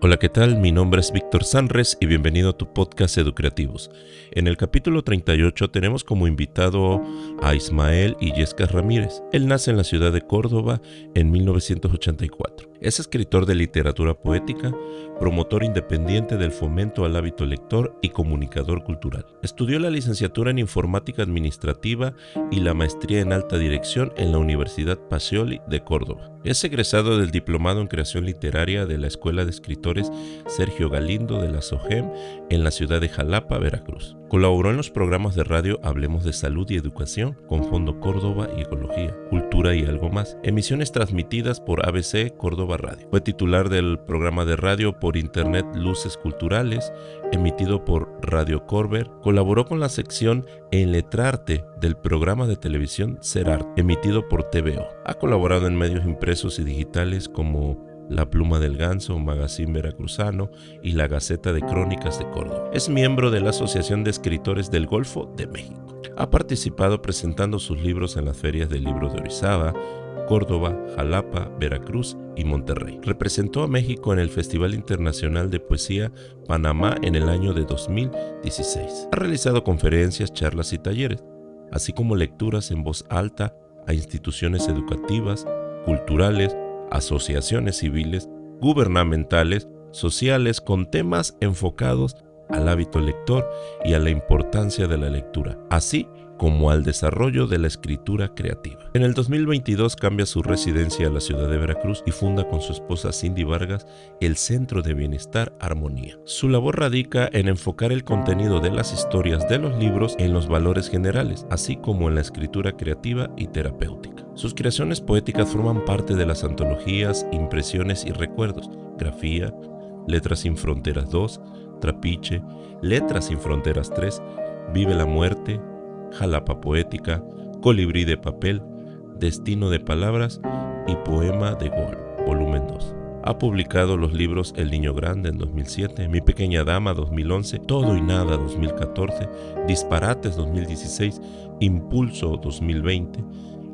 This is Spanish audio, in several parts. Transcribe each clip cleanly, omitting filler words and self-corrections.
Hola, ¿qué tal? Mi nombre es Víctor Sanres y bienvenido a tu podcast Educreativos. En el capítulo 38 tenemos como invitado a Ismael Illescas Ramírez. Él nace en la ciudad de Córdoba en 1984. Es escritor de literatura poética, promotor independiente del fomento al hábito lector y comunicador cultural. Estudió la licenciatura en Informática Administrativa y la maestría en Alta Dirección en la Universidad Pacioli de Córdoba. Es egresado del Diplomado en Creación Literaria de la Escuela de Escritores Sergio Galindo de la SOGEM en la ciudad de Jalapa, Veracruz. Colaboró en los programas de radio Hablemos de Salud y Educación con Fondo Córdoba y Ecología, Cultura y Algo Más, emisiones transmitidas por ABC Córdoba Radio. Fue titular del programa de radio por internet Luces Culturales, emitido por Radio Corber. Colaboró con la sección Enletrarte del programa de televisión Ser Arte, emitido por TVO. Ha colaborado en medios impresos y digitales como La Pluma del Ganso, Magazine Veracruzano y la Gaceta de Crónicas de Córdoba. Es miembro de la Asociación de Escritores del Golfo de México. Ha participado presentando sus libros en las ferias del libro de Orizaba, Córdoba, Jalapa, Veracruz y Monterrey. Representó a México en el Festival Internacional de Poesía Panamá en el año de 2016. Ha realizado conferencias, charlas y talleres, así como lecturas en voz alta a instituciones educativas, culturales, asociaciones civiles, gubernamentales, sociales, con temas enfocados al hábito lector y a la importancia de la lectura, así como al desarrollo de la escritura creativa. En el 2022 cambia su residencia a la ciudad de Veracruz y funda con su esposa Cindy Vargas el Centro de Bienestar Armonía. Su labor radica en enfocar el contenido de las historias de los libros en los valores generales, así como en la escritura creativa y terapéutica. Sus creaciones poéticas forman parte de las antologías Impresiones y Recuerdos, Grafía, Letras sin Fronteras 2, Trapiche, Letras sin Fronteras 3, Vive la Muerte, Jalapa Poética, Colibrí de Papel, Destino de Palabras y Poema de Gol, volumen 2. Ha publicado los libros El Niño Grande en 2007, Mi Pequeña Dama 2011, Todo y Nada 2014, Disparates 2016, Impulso 2020,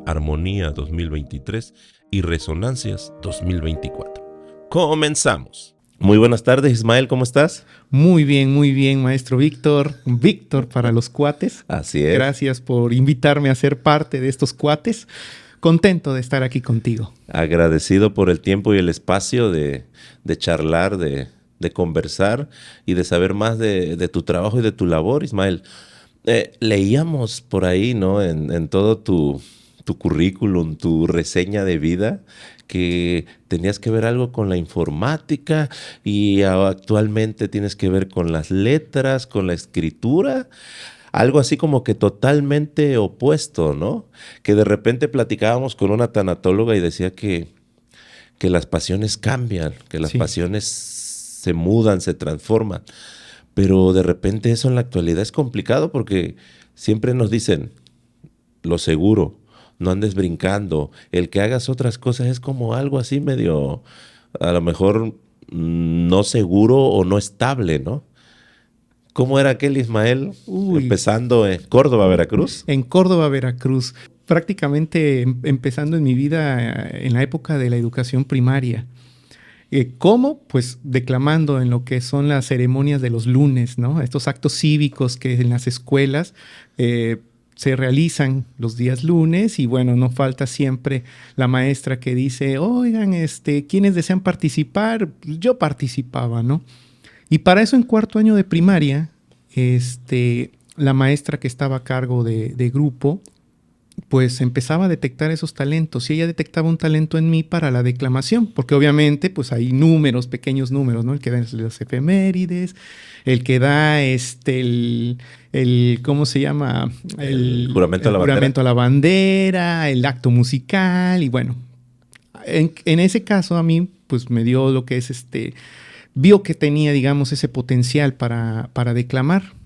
Armonía 2023 y Resonancias 2024. ¡Comenzamos! Muy buenas tardes, Ismael, ¿cómo estás? Muy bien, maestro Víctor. Víctor para los cuates. Así es. Gracias por invitarme a ser parte de estos cuates. Contento de estar aquí contigo. Agradecido por el tiempo y el espacio de charlar, de conversar y de saber más de tu trabajo y de tu labor, Ismael. Leíamos por ahí, ¿no? En todo tu currículum, tu reseña de vida, que tenías que ver algo con la informática y actualmente tienes que ver con las letras, con la escritura, algo así como que totalmente opuesto, ¿no? Que de repente platicábamos con una tanatóloga y decía que las pasiones cambian, que las pasiones se mudan, se transforman, pero de repente eso en la actualidad es complicado porque siempre nos dicen lo seguro, no andes brincando, el que hagas otras cosas es como algo así medio, a lo mejor no seguro o no estable, ¿no? ¿Cómo era aquel Ismael empezando en Córdoba, Veracruz? En Córdoba, Veracruz, prácticamente empezando en mi vida en la época de la educación primaria. ¿Cómo? Pues declamando en lo que son las ceremonias de los lunes, ¿no? Estos actos cívicos que en las escuelas se realizan los días lunes y bueno, no falta siempre la maestra que dice, oigan, ¿quiénes desean participar? Yo participaba, ¿no? Y para eso en cuarto año de primaria, la maestra que estaba a cargo de grupo, pues empezaba a detectar esos talentos y ella detectaba un talento en mí para la declamación, porque obviamente pues hay números, pequeños números, ¿no? El que da las efemérides, el que da ¿cómo se llama? El juramento a la bandera, el acto musical y bueno, en ese caso a mí pues me dio lo que es vio que tenía, digamos, ese potencial para declamar.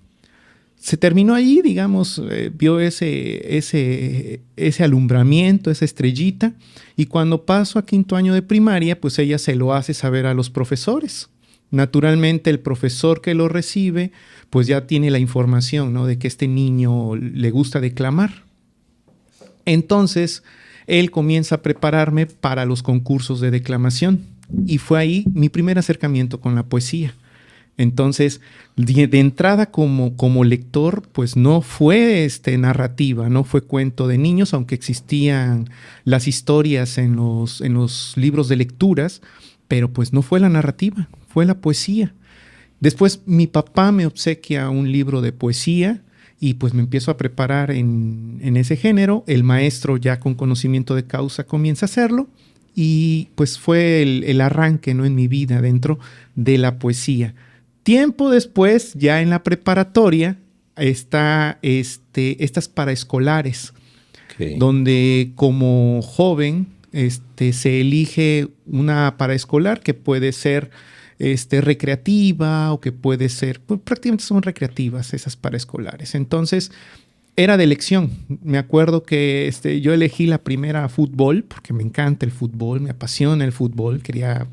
Se terminó allí, digamos, vio ese alumbramiento, esa estrellita, y cuando paso a quinto año de primaria, pues ella se lo hace saber a los profesores. Naturalmente, el profesor que lo recibe, pues ya tiene la información, ¿no? De que este niño le gusta declamar. Entonces, él comienza a prepararme para los concursos de declamación. y fue ahí mi primer acercamiento con la poesía. Entonces, de entrada como lector, pues no fue narrativa, no fue cuento de niños, aunque existían las historias en los libros de lecturas, pero pues no fue la narrativa, fue la poesía. Después mi papá me obsequia un libro de poesía y pues me empiezo a preparar en ese género. El maestro, ya con conocimiento de causa, comienza a hacerlo y pues fue el arranque, ¿no?, en mi vida dentro de la poesía. Tiempo después, ya en la preparatoria, está estas paraescolares, Okay. donde como joven se elige una paraescolar que puede ser recreativa o que puede ser, pues, prácticamente son recreativas esas paraescolares. Entonces, era de elección. Me acuerdo que yo elegí la primera fútbol, porque me encanta el fútbol, me apasiona el fútbol, quería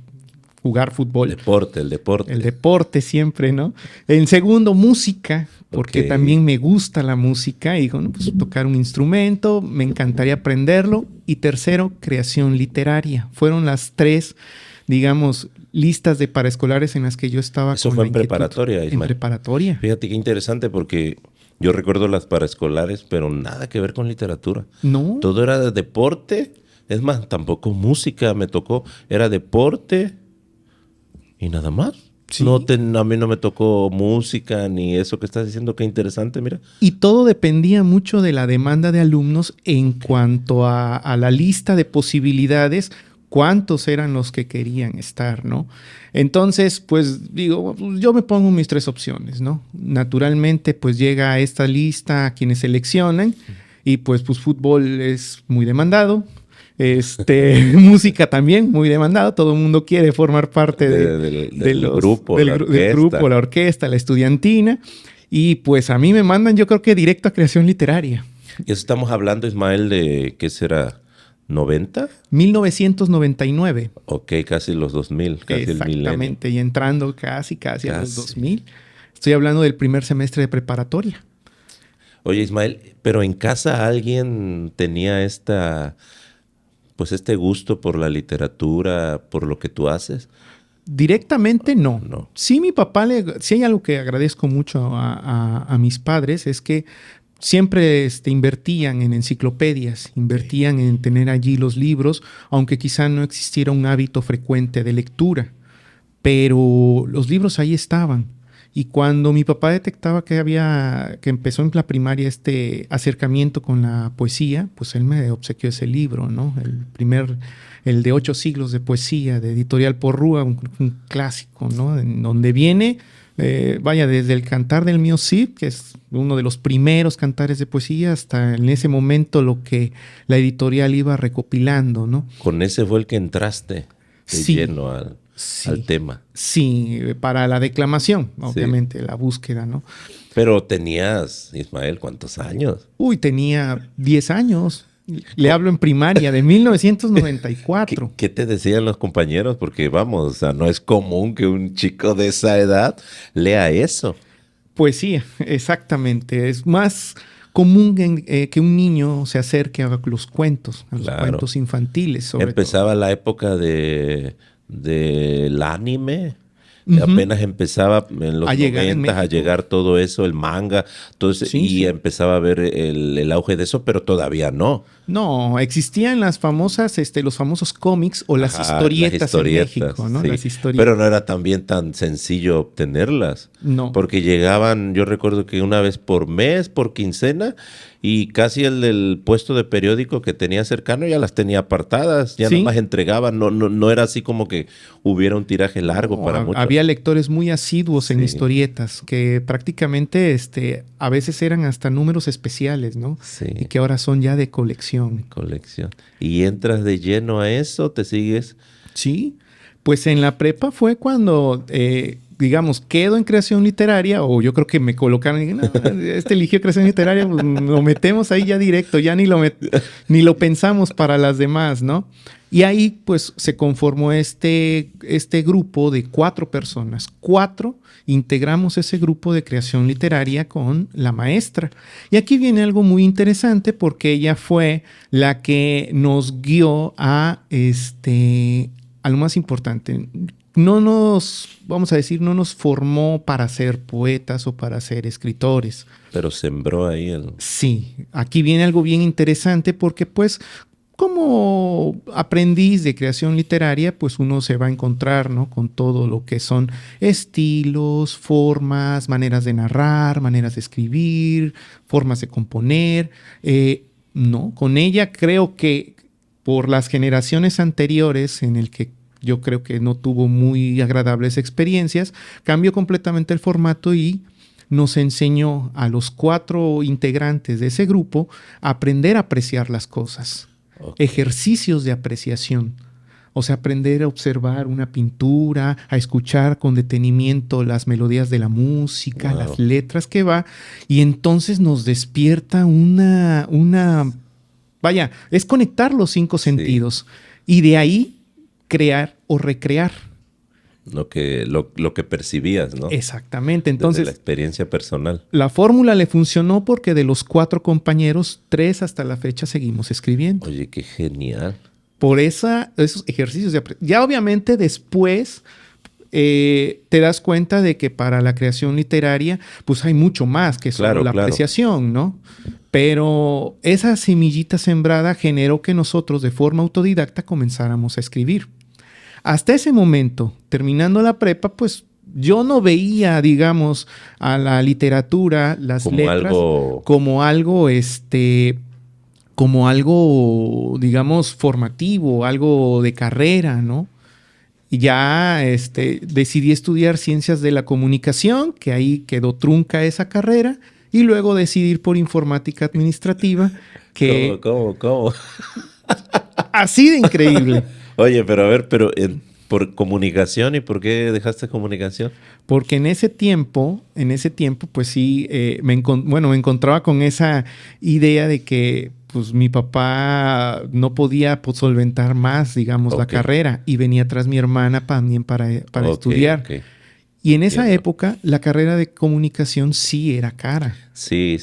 jugar fútbol. El deporte. El deporte siempre, ¿no? En segundo, música, porque también me gusta la música y digo, no, pues tocar un instrumento, me encantaría aprenderlo. Y tercero, creación literaria. Fueron las 3, digamos, listas de paraescolares en las que yo estaba. Eso fue en preparatoria, Ismael. En preparatoria. Fíjate qué interesante, porque yo recuerdo las paraescolares, pero nada que ver con literatura. No. Todo era de deporte. Es más, tampoco música me tocó. Era deporte y nada más. Sí. A mí no me tocó música ni eso que estás diciendo. Qué interesante, mira. Y todo dependía mucho de la demanda de alumnos en cuanto a la lista de posibilidades, cuántos eran los que querían estar, ¿no? Entonces, pues digo, yo me pongo mis 3 opciones, ¿no? Naturalmente, pues llega a esta lista a quienes seleccionan y pues fútbol es muy demandado. Música también muy demandado, todo el mundo quiere formar parte del grupo, la orquesta, la estudiantina, y pues a mí me mandan, yo creo que directo a creación literaria. Y eso estamos hablando, Ismael, de ¿qué será? ¿90? 1999. Ok, casi los 2000, casi el milenio. Exactamente, y entrando casi a los 2000. Estoy hablando del primer semestre de preparatoria. Oye, Ismael, pero en casa alguien tenía este gusto por la literatura, por lo que tú haces. Directamente no. No. Sí, mi papá, sí hay algo que agradezco mucho a mis padres, es que siempre invertían en enciclopedias, invertían en tener allí los libros, aunque quizá no existiera un hábito frecuente de lectura, pero los libros ahí estaban. Y cuando mi papá detectaba que empezó en la primaria este acercamiento con la poesía, pues él me obsequió ese libro, ¿no? El de 8 siglos de poesía, de Editorial Porrúa, un clásico, ¿no? En donde viene, desde el Cantar del Mío Cid, que es uno de los primeros cantares de poesía, hasta en ese momento lo que la editorial iba recopilando, ¿no? Con ese fue el que entraste de lleno al tema. Sí, para la declamación, obviamente, la búsqueda, ¿no? Pero tenías, Ismael, ¿cuántos años? Uy, tenía 10 años. Le hablo en primaria, de 1994. ¿Qué te decían los compañeros? Porque vamos, o sea, no es común que un chico de esa edad lea eso. Poesía, exactamente. Es más común que un niño se acerque a los cuentos, a los cuentos infantiles. Empezaba la época del anime. Apenas empezaba en los 90 a llegar todo eso, el manga, todo eso, y empezaba a ver el auge de eso, pero todavía no. No, existían los famosos cómics o las historietas en México, ¿no? Sí. Las historietas. Pero no era también tan sencillo obtenerlas. No. Porque llegaban, yo recuerdo que una vez por mes, por quincena, y casi el del puesto de periódico que tenía cercano ya las tenía apartadas, ya nada más entregaban, no era así como que hubiera un tiraje largo para muchos. Había lectores muy asiduos en historietas que prácticamente a veces eran hasta números especiales, ¿no? Sí. Y que ahora son ya de colección. ¿Y entras de lleno a eso? ¿Te sigues? Sí, pues en la prepa fue cuando... digamos, quedo en creación literaria, o yo creo que me colocaron y no, eligió creación literaria, pues lo metemos ahí ya directo, ya ni lo pensamos para las demás, ¿no? Y ahí pues se conformó este grupo de 4 personas. 4 integramos ese grupo de creación literaria con la maestra. Y aquí viene algo muy interesante porque ella fue la que nos guió a a lo más importante. Vamos a decir, no nos formó para ser poetas o para ser escritores. Pero sembró ahí Sí, aquí viene algo bien interesante porque pues como aprendiz de creación literaria, pues uno se va a encontrar, ¿no?, con todo lo que son estilos, formas, maneras de narrar, maneras de escribir, formas de componer. No, con ella creo que por las generaciones anteriores en el que yo creo que no tuvo muy agradables experiencias, cambió completamente el formato y nos enseñó a los 4 integrantes de ese grupo a aprender a apreciar las cosas. Okay. Ejercicios de apreciación. O sea, aprender a observar una pintura, a escuchar con detenimiento las melodías de la música, wow, las letras que va, y entonces nos despierta vaya, es conectar los 5 sentidos, sí, y de ahí crear o recrear. Lo que percibías, ¿no? Exactamente. Entonces, desde la experiencia personal. La fórmula le funcionó porque de los 4 compañeros, 3 hasta la fecha seguimos escribiendo. Oye, qué genial. Por esos ejercicios de ya obviamente después te das cuenta de que para la creación literaria pues hay mucho más que solo la apreciación, ¿no? Pero esa semillita sembrada generó que nosotros de forma autodidacta comenzáramos a escribir. Hasta ese momento, terminando la prepa, pues yo no veía, digamos, a la literatura, las letras, como algo, digamos, formativo, algo de carrera, ¿no? Y ya decidí estudiar ciencias de la comunicación, que ahí quedó trunca esa carrera, y luego decidí ir por informática administrativa, que... ¿Cómo? Así de increíble. Oye, pero a ver, ¿por comunicación? ¿Y por qué dejaste comunicación? Porque en ese tiempo, pues sí, me encontraba con esa idea de que pues mi papá no podía solventar más, digamos, la carrera, y venía tras mi hermana también para estudiar. Okay. Y en esa época, la carrera de comunicación sí era cara. Sí.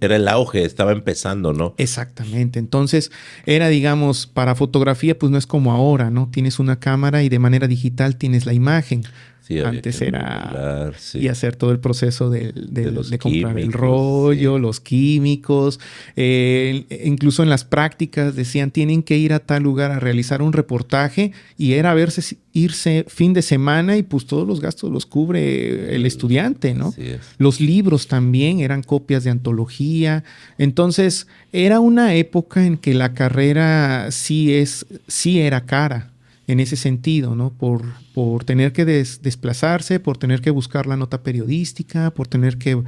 Era el auge, estaba empezando, ¿no? Exactamente. Entonces, era, digamos, para fotografía, pues no es como ahora, ¿no? Tienes una cámara y de manera digital tienes la imagen. Sí, antes era y hacer todo el proceso de comprar el rollo, sí, los químicos. Incluso en las prácticas decían, tienen que ir a tal lugar a realizar un reportaje, y era irse fin de semana y pues todos los gastos los cubre el estudiante, ¿no? Así es. Los libros también eran copias de antología. Entonces, era una época en que la carrera sí era cara. En ese sentido, ¿no? Por tener que desplazarse, por tener que buscar la nota periodística, por tener que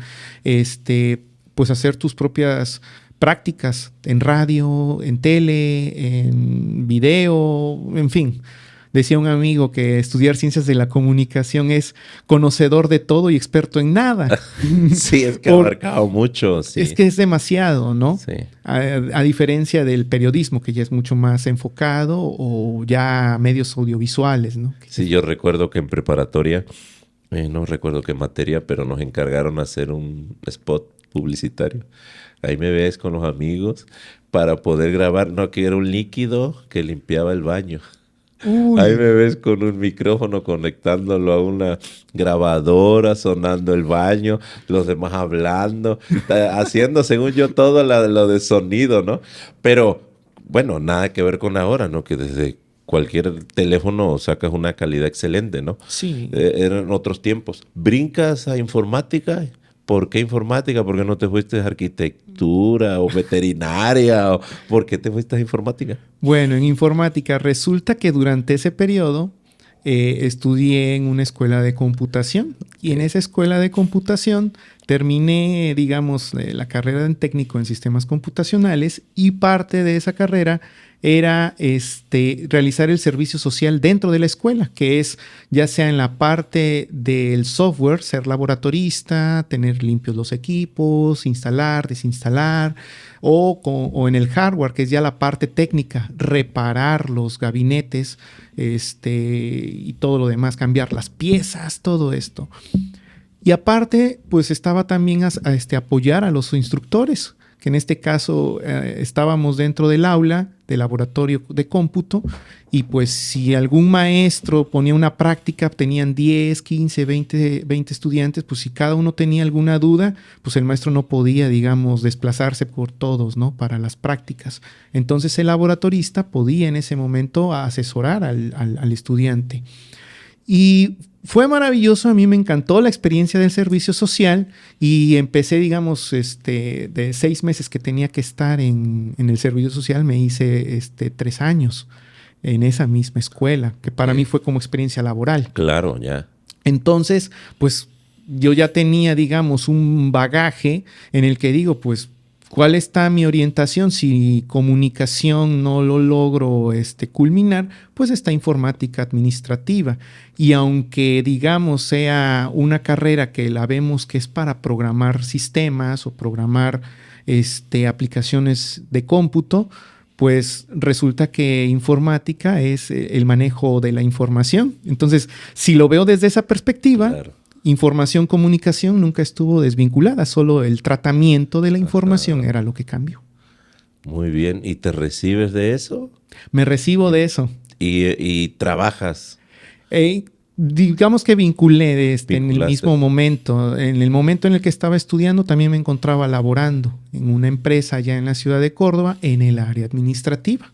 pues hacer tus propias prácticas en radio, en tele, en video, en fin. Decía un amigo que estudiar ciencias de la comunicación es conocedor de todo y experto en nada. Sí, es que ha abarcado mucho. Sí. Es que es demasiado, ¿no? Sí. A diferencia del periodismo, que ya es mucho más enfocado, o ya medios audiovisuales, ¿no? Sí, yo recuerdo que en preparatoria, no recuerdo qué materia, pero nos encargaron hacer un spot publicitario. Ahí me ves con los amigos para poder grabar, no, que era un líquido que limpiaba el baño. Uy. Ahí me ves con un micrófono conectándolo a una grabadora, sonando el baño, los demás hablando, haciendo, según yo, todo lo de sonido, ¿no? Pero, bueno, nada que ver con ahora, ¿no? Que desde cualquier teléfono sacas una calidad excelente, ¿no? Sí. Eran otros tiempos. ¿Brincas a informática? ¿Por qué informática? ¿Por qué no te fuiste a arquitectura o veterinaria? ¿O por qué te fuiste a informática? Bueno, en informática resulta que durante ese periodo estudié en una escuela de computación, y en esa escuela de computación terminé, digamos, la carrera en técnico en sistemas computacionales, y parte de esa carrera era realizar el servicio social dentro de la escuela, que es ya sea en la parte del software, ser laboratorista, tener limpios los equipos, instalar, desinstalar, o en el hardware, que es ya la parte técnica, reparar los gabinetes y todo lo demás, cambiar las piezas, todo esto. Y aparte, pues estaba también a apoyar a los instructores, que en este caso estábamos dentro del aula de laboratorio de cómputo, y pues si algún maestro ponía una práctica, tenían 10, 15, 20 estudiantes, pues si cada uno tenía alguna duda, pues el maestro no podía, digamos, desplazarse por todos, ¿no? Para las prácticas. Entonces el laboratorista podía en ese momento asesorar al estudiante. Y fue maravilloso, a mí me encantó la experiencia del servicio social y empecé, digamos, de 6 meses que tenía que estar en el servicio social, me hice 3 años en esa misma escuela, que para mí fue como experiencia laboral. Claro, ya. Entonces, pues yo ya tenía, digamos, un bagaje en el que digo, pues, ¿cuál está mi orientación? Si comunicación no lo logro culminar, pues está informática administrativa. Y aunque, digamos, sea una carrera que la vemos que es para programar sistemas o programar aplicaciones de cómputo, pues resulta que informática es el manejo de la información. Entonces, si lo veo desde esa perspectiva, claro, información, comunicación nunca estuvo desvinculada, solo el tratamiento de la información era lo que cambió. Muy bien, ¿y te recibes de eso? Me recibo de eso. ¿Y trabajas? Digamos que vinculé en el mismo momento. En el momento en el que estaba estudiando también me encontraba laborando en una empresa allá en la ciudad de Córdoba en el área administrativa.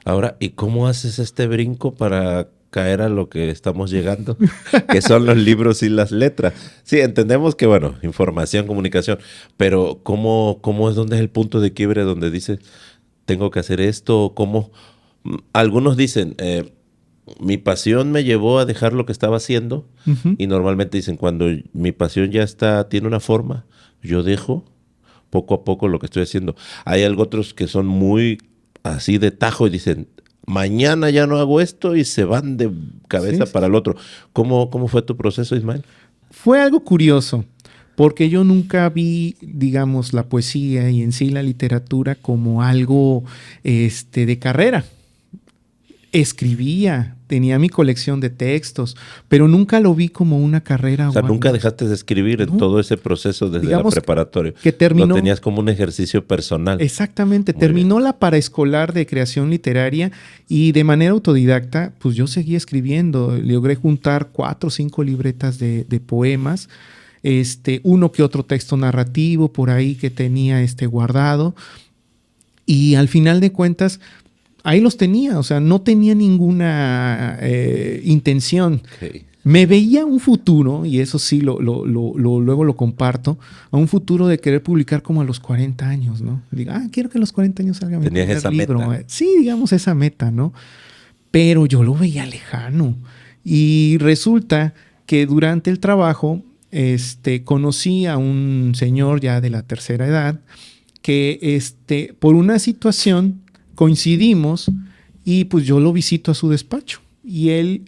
Ahora, ¿y cómo haces este brinco para caer a lo que estamos llegando? Que son los libros y las letras. Sí, entendemos que, bueno, información, comunicación, pero ¿cómo es donde es el punto de quiebre donde dices, tengo que hacer esto? ¿Cómo? Algunos dicen, mi pasión me llevó a dejar lo que estaba haciendo, y normalmente dicen, cuando mi pasión ya tiene una forma, yo dejo poco a poco lo que estoy haciendo. Hay otros que son muy así de tajo y dicen, mañana ya no hago esto, y se van de cabeza para el otro. ¿Cómo fue tu proceso, Ismael? Fue algo curioso, porque yo nunca vi, digamos, la poesía y en sí la literatura como algo de carrera. Escribía, tenía mi colección de textos, pero nunca lo vi como una carrera. O sea, nunca dejaste de escribir en todo ese proceso desde la preparatoria. Que terminó, lo tenías como un ejercicio personal. Exactamente. Terminó la paraescolar de creación literaria y de manera autodidacta, pues yo seguía escribiendo. Logré juntar 4 o 5 libretas de poemas, uno que otro texto narrativo por ahí que tenía guardado. Y al final de cuentas, ahí los tenía, o sea, no tenía ninguna intención. Okay. Me veía un futuro, y eso sí, luego lo comparto, a un futuro de querer publicar como a los 40 años, ¿no? Digo, quiero que a los 40 años salga mi primer libro. ¿Tenías esa meta? Sí, digamos esa meta, ¿no? Pero yo lo veía lejano. Y resulta que durante el trabajo conocí a un señor ya de la tercera edad que por una situación coincidimos y pues yo lo visito a su despacho y él,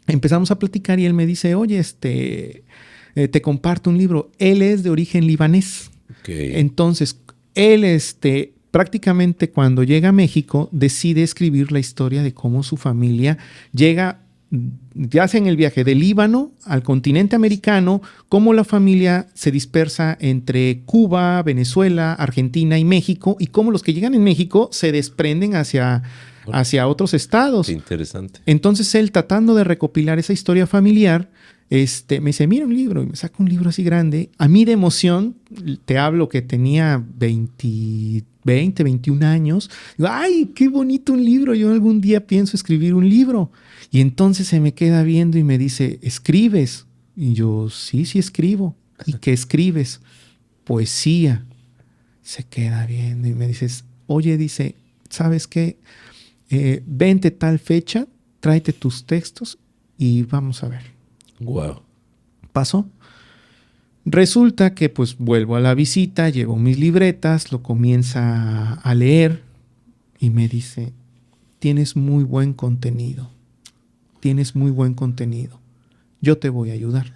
empezamos a platicar y él me dice, oye, te comparto un libro. Él es de origen libanés. Okay. Entonces, él, prácticamente cuando llega a México, decide escribir la historia de cómo su familia llega, ya sea en el viaje del Líbano al continente americano, cómo la familia se dispersa entre Cuba, Venezuela, Argentina y México, y cómo los que llegan en México se desprenden hacia otros estados. Qué interesante. Entonces él, tratando de recopilar esa historia familiar, me dice, mira un libro, y me saca un libro así grande. A mí de emoción, te hablo que tenía 20, 21 años. Digo, ¡ay, qué bonito un libro! Yo algún día pienso escribir un libro. Y entonces se me queda viendo y me dice, ¿escribes? Y yo, sí escribo. ¿Y qué escribes? Poesía. Se queda viendo y me dices, oye, dice, ¿sabes qué? Vente tal fecha, tráete tus textos y vamos a ver. Wow. Pasó. Resulta que pues vuelvo a la visita, llevo mis libretas, lo comienza a leer y me dice, tienes muy buen contenido. Tienes muy buen contenido. Yo te voy a ayudar.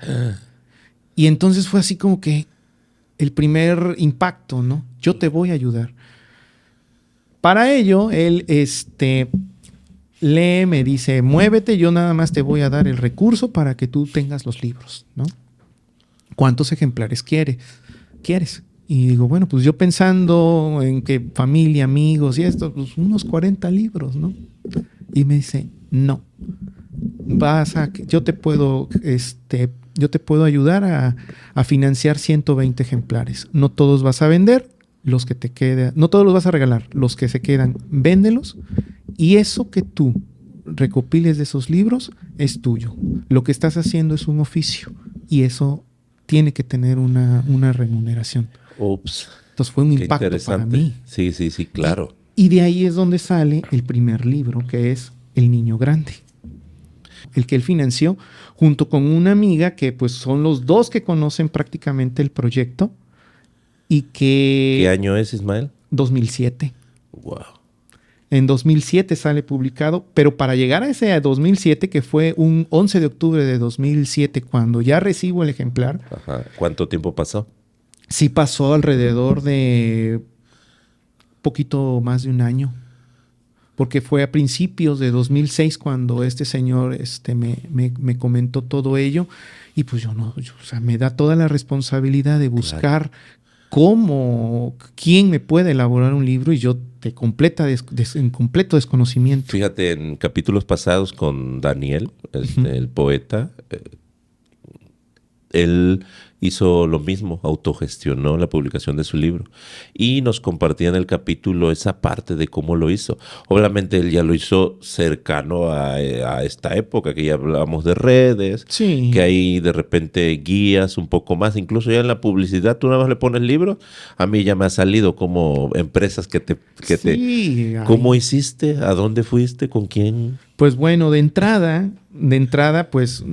Y entonces fue así como que el primer impacto, ¿no? Yo te voy a ayudar. Para ello, él lee, me dice, muévete, yo nada más te voy a dar el recurso para que tú tengas los libros, ¿no? ¿Cuántos ejemplares quieres? Y digo, bueno, pues yo pensando en que familia, amigos y esto, pues unos 40 libros, ¿no? Y me dice, no, yo te puedo ayudar a financiar 120 ejemplares. No todos vas a vender, los que te quedan, no todos los vas a regalar, los que se quedan, véndelos. Y eso que tú recopiles de esos libros es tuyo. Lo que estás haciendo es un oficio y eso tiene que tener una remuneración. Ups. Entonces fue un impacto para mí. Sí, claro. Y de ahí es donde sale el primer libro, que es El Niño Grande. El que él financió junto con una amiga que pues son los dos que conocen prácticamente el proyecto y que... ¿Qué año es, Ismael? 2007. Wow. En 2007 sale publicado, pero para llegar a ese 2007, que fue un 11 de octubre de 2007, cuando ya recibo el ejemplar. Ajá. ¿Cuánto tiempo pasó? Sí pasó alrededor de poquito más de un año, porque fue a principios de 2006 cuando este señor me comentó todo ello y pues o sea, me da toda la responsabilidad de buscar quién me puede elaborar un libro y yo en completo desconocimiento. Fíjate, en capítulos pasados con Daniel, el poeta, él hizo lo mismo, autogestionó la publicación de su libro y nos compartía en el capítulo esa parte de cómo lo hizo. Obviamente él ya lo hizo cercano a esta época, que ya hablábamos de redes, sí, que hay de repente guías un poco más, incluso ya en la publicidad tú nada más le pones libros. A mí ya me ha salido como empresas ¿cómo hiciste? ¿A dónde fuiste? ¿Con quién? Pues bueno, de entrada, pues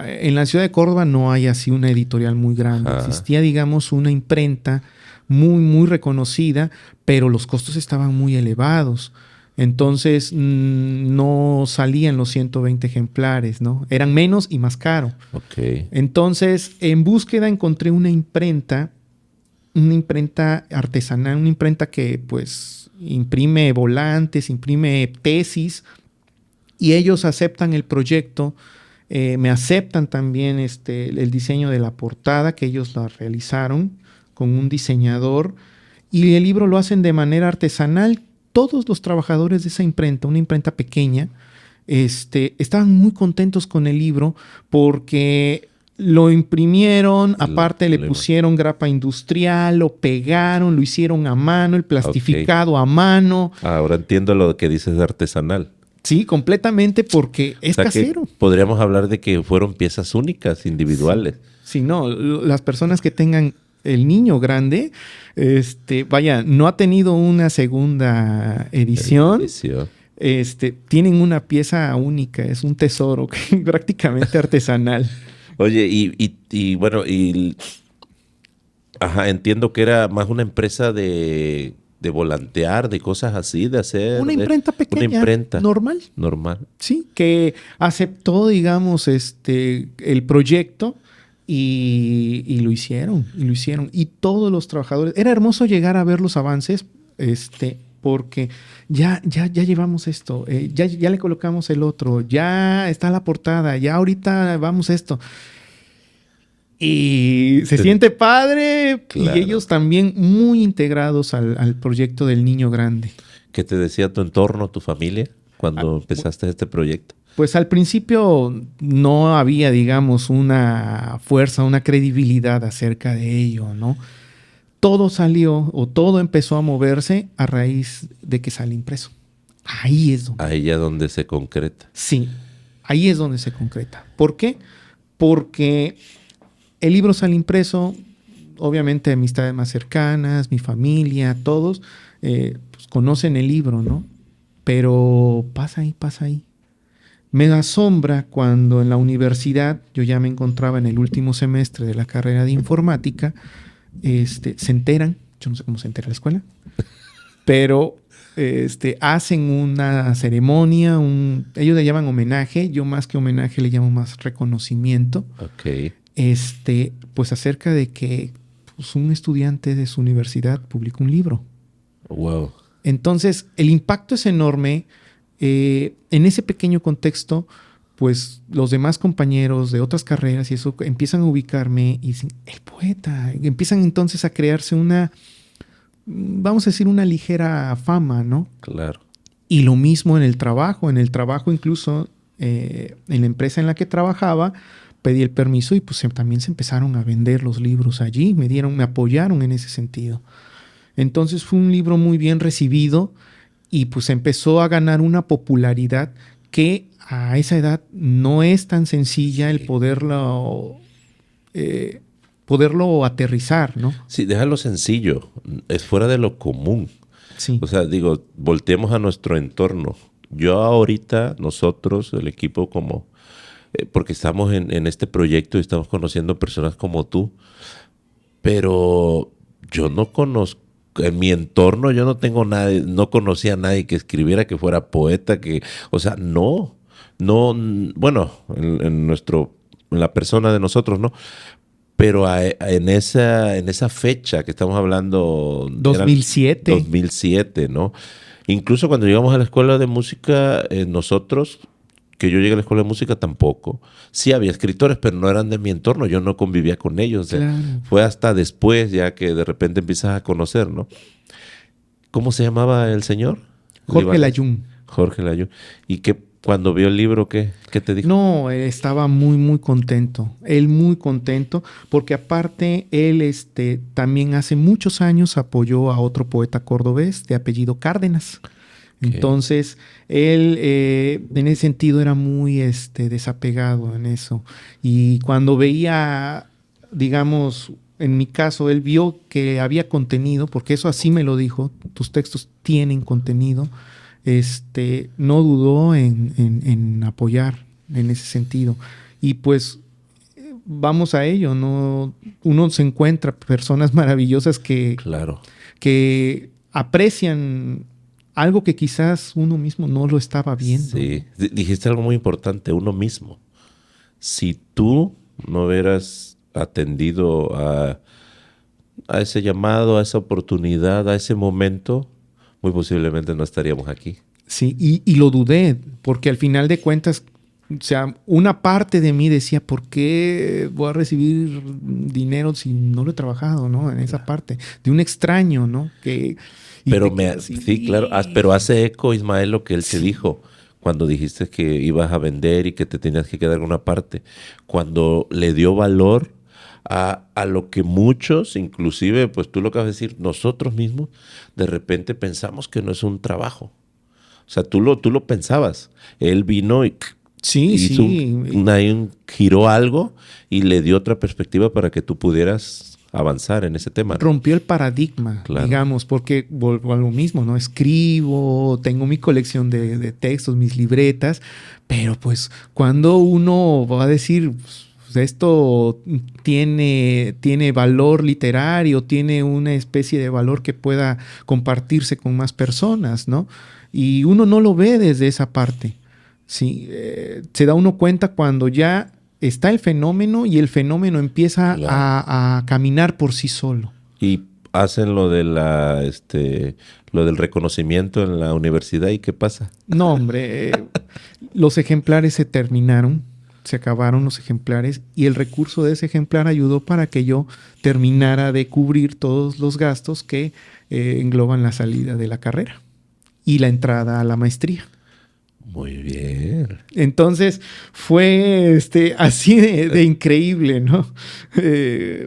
en la ciudad de Córdoba no hay así una editorial muy grande. Ajá. Existía, digamos, una imprenta muy, muy reconocida, pero los costos estaban muy elevados. Entonces no salían los 120 ejemplares, ¿no? Eran menos y más caro. Okay. Entonces, en búsqueda encontré una imprenta artesanal, una imprenta que pues imprime volantes, imprime tesis, y ellos aceptan el proyecto, me aceptan también el diseño de la portada, que ellos la realizaron con un diseñador, y el libro lo hacen de manera artesanal. Todos los trabajadores de esa imprenta, una imprenta pequeña, estaban muy contentos con el libro porque lo imprimieron, aparte le pusieron grapa industrial, lo pegaron, lo hicieron a mano, el plastificado a mano. Ahora entiendo lo que dices de artesanal. Sí, completamente, porque es casero. Podríamos hablar de que fueron piezas únicas, individuales. Sí, no, las personas que tengan El Niño Grande, vaya, no ha tenido una segunda edición. Tienen una pieza única, es un tesoro prácticamente artesanal. Oye, y bueno, entiendo que era más una empresa de volantear, de cosas así, de hacer... Una imprenta pequeña, una imprenta normal. Sí, que aceptó, digamos, el proyecto y lo hicieron. Y todos los trabajadores... Era hermoso llegar a ver los avances, porque ya llevamos esto, ya le colocamos el otro, ya está la portada, ya ahorita vamos esto. Y se siente padre, claro. Y ellos también muy integrados al proyecto del Niño Grande. ¿Qué te decía tu entorno, tu familia, cuando empezaste este proyecto? Pues al principio no había, digamos, una fuerza, una credibilidad acerca de ello, ¿no? Todo salió o todo empezó a moverse a raíz de que sale impreso. Ahí es donde... Ahí ya donde se concreta. Sí, ahí es donde se concreta. ¿Por qué? Porque el libro sale impreso, obviamente amistades más cercanas, mi familia, todos pues conocen el libro, ¿no? Pero pasa ahí. Me asombra cuando en la universidad, yo ya me encontraba en el último semestre de la carrera de informática, se enteran, yo no sé cómo se entera la escuela, pero hacen una ceremonia, ellos le llaman homenaje, yo más que homenaje le llamo más reconocimiento. Ok. Pues acerca de que pues, un estudiante de su universidad publicó un libro. Wow. Entonces, el impacto es enorme. En ese pequeño contexto, pues los demás compañeros de otras carreras y eso empiezan a ubicarme y dicen, el poeta. Empiezan entonces a crearse una, vamos a decir, una ligera fama, ¿no? Claro. Y lo mismo en el trabajo. En el trabajo incluso, en la empresa en la que trabajaba, pedí el permiso y pues también se empezaron a vender los libros allí. Me apoyaron en ese sentido. Entonces fue un libro muy bien recibido y pues empezó a ganar una popularidad que a esa edad no es tan sencilla el poderlo aterrizar, ¿no? Sí, déjalo sencillo. Es fuera de lo común. Sí. O sea, digo, volteemos a nuestro entorno. Yo ahorita, nosotros, el equipo porque estamos en este proyecto y estamos conociendo personas como tú, pero yo no conozco, en mi entorno yo no tengo nadie, no conocía a nadie que escribiera, que fuera poeta, o sea, no, bueno, en la persona de nosotros, ¿no? Pero en esa fecha que estamos hablando... 2007. 2007, ¿no? Incluso cuando llegamos a la escuela de música, nosotros, que yo llegué a la escuela de música tampoco. Sí había escritores, pero no eran de mi entorno. Yo no convivía con ellos. O sea, Claro. fue hasta después ya que de repente empiezas a conocer, ¿no? ¿Cómo se llamaba el señor? Jorge Layún. Jorge Layún. ¿Y cuando vio el libro, qué te dijo? No, estaba muy, muy contento. Él muy contento porque aparte él también hace muchos años apoyó a otro poeta cordobés de apellido Cárdenas. Okay. Entonces, él en ese sentido era muy desapegado en eso. Y cuando veía, digamos, en mi caso, él vio que había contenido, porque eso así me lo dijo, tus textos tienen contenido, no dudó en apoyar en ese sentido. Y pues vamos a ello, ¿no? Uno se encuentra personas maravillosas Claro. que aprecian algo que quizás uno mismo no lo estaba viendo. Sí, dijiste algo muy importante, uno mismo. Si tú no hubieras atendido a ese llamado, a esa oportunidad, a ese momento, muy posiblemente no estaríamos aquí. Sí, y lo dudé, porque al final de cuentas, o sea, una parte de mí decía, ¿por qué voy a recibir dinero si no lo he trabajado, ¿no? En esa parte, de un extraño, ¿no? Sí, claro, pero hace eco, Ismael, lo que él te dijo cuando dijiste que ibas a vender y que te tenías que quedar en una parte. Cuando le dio valor a lo que muchos, inclusive, pues tú lo acabas de decir, nosotros mismos, de repente pensamos que no es un trabajo. O sea, tú lo pensabas. Él vino y hizo giró algo y le dio otra perspectiva para que tú pudieras avanzar en ese tema, ¿no? Rompió el paradigma, claro, digamos, porque vuelvo a lo mismo, ¿no? Escribo, tengo mi colección de textos, mis libretas, pero pues cuando uno va a decir, pues, esto tiene valor literario, tiene una especie de valor que pueda compartirse con más personas, ¿no? Y uno no lo ve desde esa parte. Sí, se da uno cuenta cuando ya está el fenómeno y el fenómeno empieza a caminar por sí solo. Y hacen lo de lo del reconocimiento en la universidad, ¿y qué pasa? No, hombre, los ejemplares se terminaron, se acabaron los ejemplares y el recurso de ese ejemplar ayudó para que yo terminara de cubrir todos los gastos que engloban la salida de la carrera y la entrada a la maestría. Muy bien. Entonces fue así de increíble, ¿no?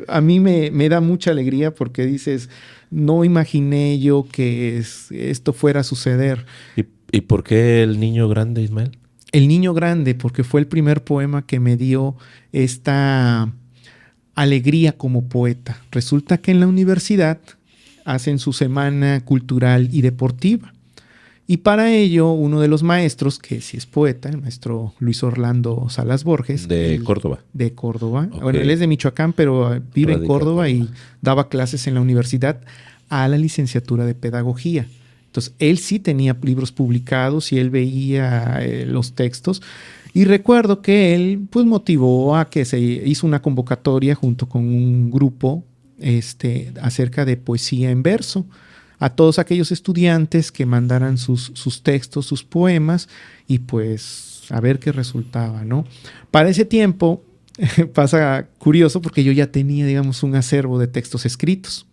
A mí me da mucha alegría porque dices, no imaginé yo que esto fuera a suceder. ¿Y por qué El Niño Grande, Ismael? El Niño Grande, porque fue el primer poema que me dio esta alegría como poeta. Resulta que en la universidad hacen su semana cultural y deportiva. Y para ello, uno de los maestros, que sí es poeta, el maestro Luis Orlando Salas Borges. Córdoba. De Córdoba. Okay. Bueno, él es de Michoacán, pero vive en Córdoba y daba clases en la universidad a la licenciatura de pedagogía. Entonces, él sí tenía libros publicados y él veía los textos. Y recuerdo que él pues motivó a que se hizo una convocatoria junto con un grupo acerca de poesía en verso, a todos aquellos estudiantes que mandaran sus textos, sus poemas, y pues a ver qué resultaba, ¿no? Para ese tiempo pasa curioso porque yo ya tenía, digamos, un acervo de textos escritos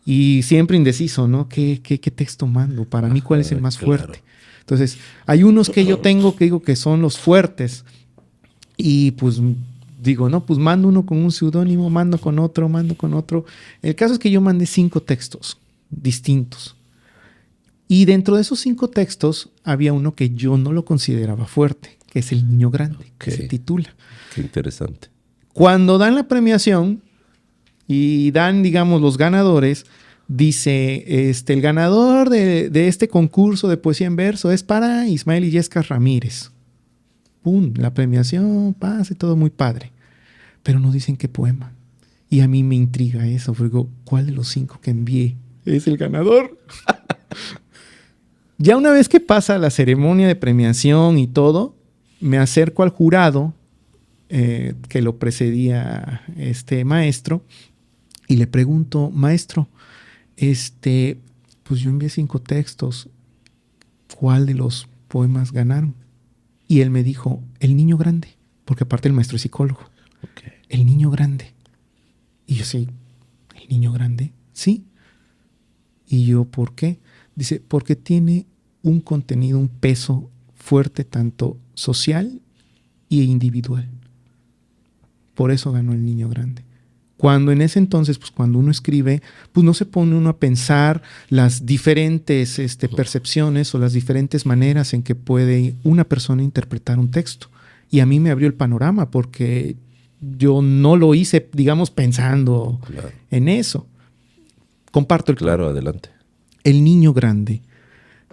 y siempre indeciso, ¿no? ¿Qué texto mando? Para mí, ¿cuál es el más fuerte? Entonces, hay unos que yo tengo que digo que son los fuertes y pues digo, no, pues mando uno con un seudónimo, mando con otro. El caso es que yo mandé 5 textos distintos. Y dentro de esos 5 textos había uno que yo no lo consideraba fuerte, que es El Niño Grande, que se titula. Qué interesante. Cuando dan la premiación y dan, digamos, los ganadores, dice, el ganador de este concurso de poesía en verso es para Ismael Illescas Ramírez. ¡Pum! La premiación, pase, todo muy padre. Pero no dicen qué poema. Y a mí me intriga eso, porque digo, ¿cuál de los 5 que envié es el ganador? Ya una vez que pasa la ceremonia de premiación y todo, me acerco al jurado que lo precedía este maestro y le pregunto, maestro, pues yo envié 5 textos, ¿cuál de los poemas ganaron? Y él me dijo, El Niño Grande, porque aparte el maestro es psicólogo. Okay. El Niño Grande. Y yo sí, ¿El Niño Grande? Sí. Y yo, ¿por qué? Dice, porque tiene un contenido, un peso fuerte, tanto social e individual. Por eso ganó El Niño Grande. Cuando en ese entonces, pues cuando uno escribe, pues no se pone uno a pensar las diferentes percepciones o las diferentes maneras en que puede una persona interpretar un texto. Y a mí me abrió el panorama porque yo no lo hice, digamos, pensando en eso. Comparto el Claro, adelante. El Niño Grande.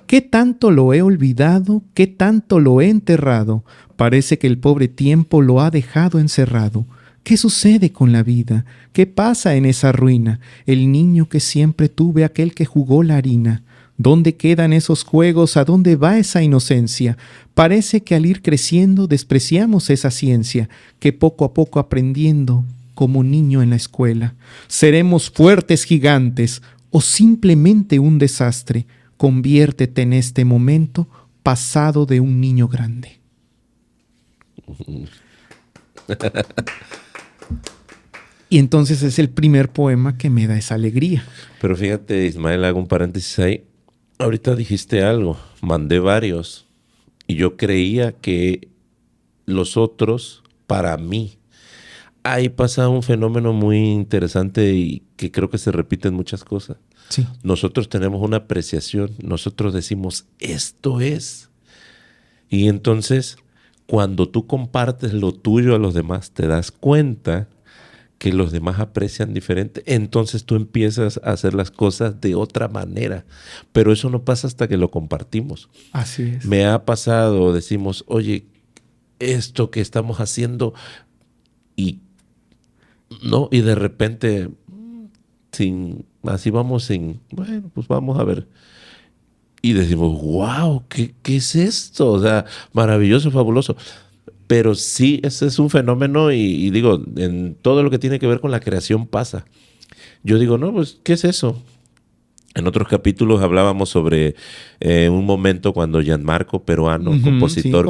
¿Qué tanto lo he olvidado? ¿Qué tanto lo he enterrado? Parece que el pobre tiempo lo ha dejado encerrado. ¿Qué sucede con la vida? ¿Qué pasa en esa ruina? El niño que siempre tuve, aquel que jugó la harina. ¿Dónde quedan esos juegos? ¿A dónde va esa inocencia? Parece que al ir creciendo despreciamos esa ciencia, que poco a poco aprendiendo, como niño en la escuela. ¿Seremos fuertes gigantes o simplemente un desastre? Conviértete en este momento pasado de un niño grande. Y entonces es el primer poema que me da esa alegría. Pero fíjate, Ismael, hago un paréntesis ahí. Ahorita dijiste algo, mandé varios y yo creía que los otros, para mí, ahí pasa un fenómeno muy interesante y que creo que se repite en muchas cosas. Sí. Nosotros tenemos una apreciación, nosotros decimos, esto es. Y entonces, cuando tú compartes lo tuyo a los demás, te das cuenta que los demás aprecian diferente. Entonces tú empiezas a hacer las cosas de otra manera. Pero eso no pasa hasta que lo compartimos. Así es. Me ha pasado, decimos, oye, esto que estamos haciendo, y no, y de repente, bueno, pues vamos a ver. Y decimos, wow, ¿qué es esto? O sea, maravilloso, fabuloso. Pero sí, ese es un fenómeno y digo, en todo lo que tiene que ver con la creación pasa. Yo digo, no, pues, ¿qué es eso? En otros capítulos hablábamos sobre un momento cuando Gianmarco Peruano, compositor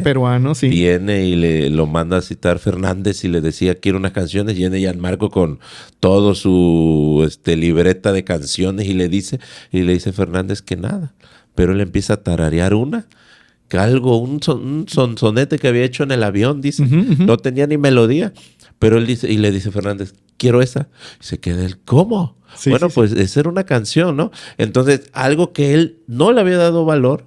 peruano, sí. viene y lo manda a citar Fernández y le decía, quiero unas canciones, y viene Gianmarco con todo su libreta de canciones y le dice Fernández que nada, pero él empieza a tararear un sonete que había hecho en el avión, dice, no tenía ni melodía, pero él dice, y le dice Fernández, quiero esa, y se queda él, ¿cómo? Sí, bueno, pues esa era una canción, ¿no? Entonces, algo que él no le había dado valor,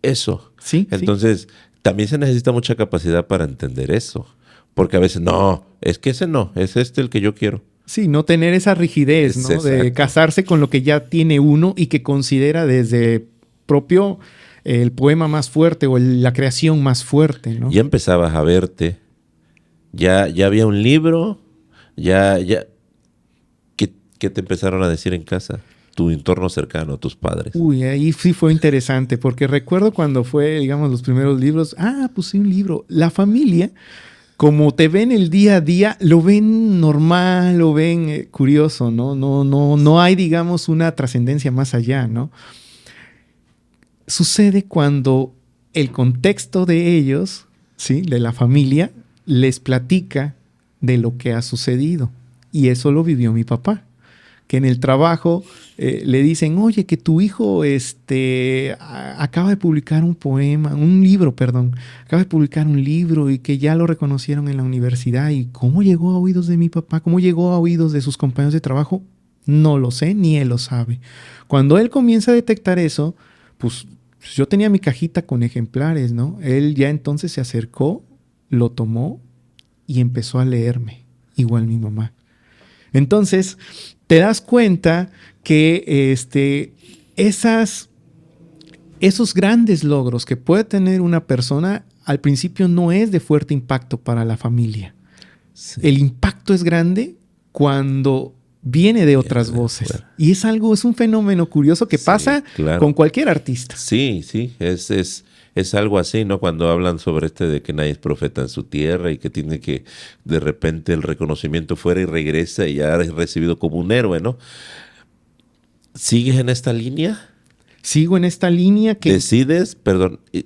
eso. Sí. Entonces, también se necesita mucha capacidad para entender eso, porque a veces, no, es que ese no, es el que yo quiero. Sí, no tener esa rigidez, ¿no? Exacto. De casarse con lo que ya tiene uno y que considera desde propio el poema más fuerte o la creación más fuerte, ¿no? Ya empezabas a verte, ya había un libro, ya ¿qué te empezaron a decir en casa? Tu entorno cercano, tus padres. Uy, ahí sí fue interesante, porque recuerdo cuando fue, digamos, los primeros libros, pues sí, un libro. La familia, como te ven el día a día, lo ven normal, lo ven curioso, ¿no? No hay, digamos, una trascendencia más allá, ¿no? Sucede cuando el contexto de ellos, ¿sí? De la familia, les platica de lo que ha sucedido. Y eso lo vivió mi papá. Que en el trabajo le dicen, oye, que tu hijo acaba de publicar acaba de publicar un libro y que ya lo reconocieron en la universidad. ¿Y cómo llegó a oídos de mi papá? ¿Cómo llegó a oídos de sus compañeros de trabajo? No lo sé, ni él lo sabe. Cuando él comienza a detectar eso, pues yo tenía mi cajita con ejemplares, ¿no? Él ya entonces se acercó, lo tomó y empezó a leerme, igual mi mamá. Entonces, te das cuenta que esos grandes logros que puede tener una persona al principio no es de fuerte impacto para la familia. Sí. El impacto es grande cuando viene de otras voces. Fuera. Y es un fenómeno curioso que pasa con cualquier artista. Sí, es algo así, ¿no? Cuando hablan sobre de que nadie es profeta en su tierra y que tiene que de repente el reconocimiento fuera y regresa y ya es recibido como un héroe, ¿no? ¿Sigues en esta línea? Sigo en esta línea que...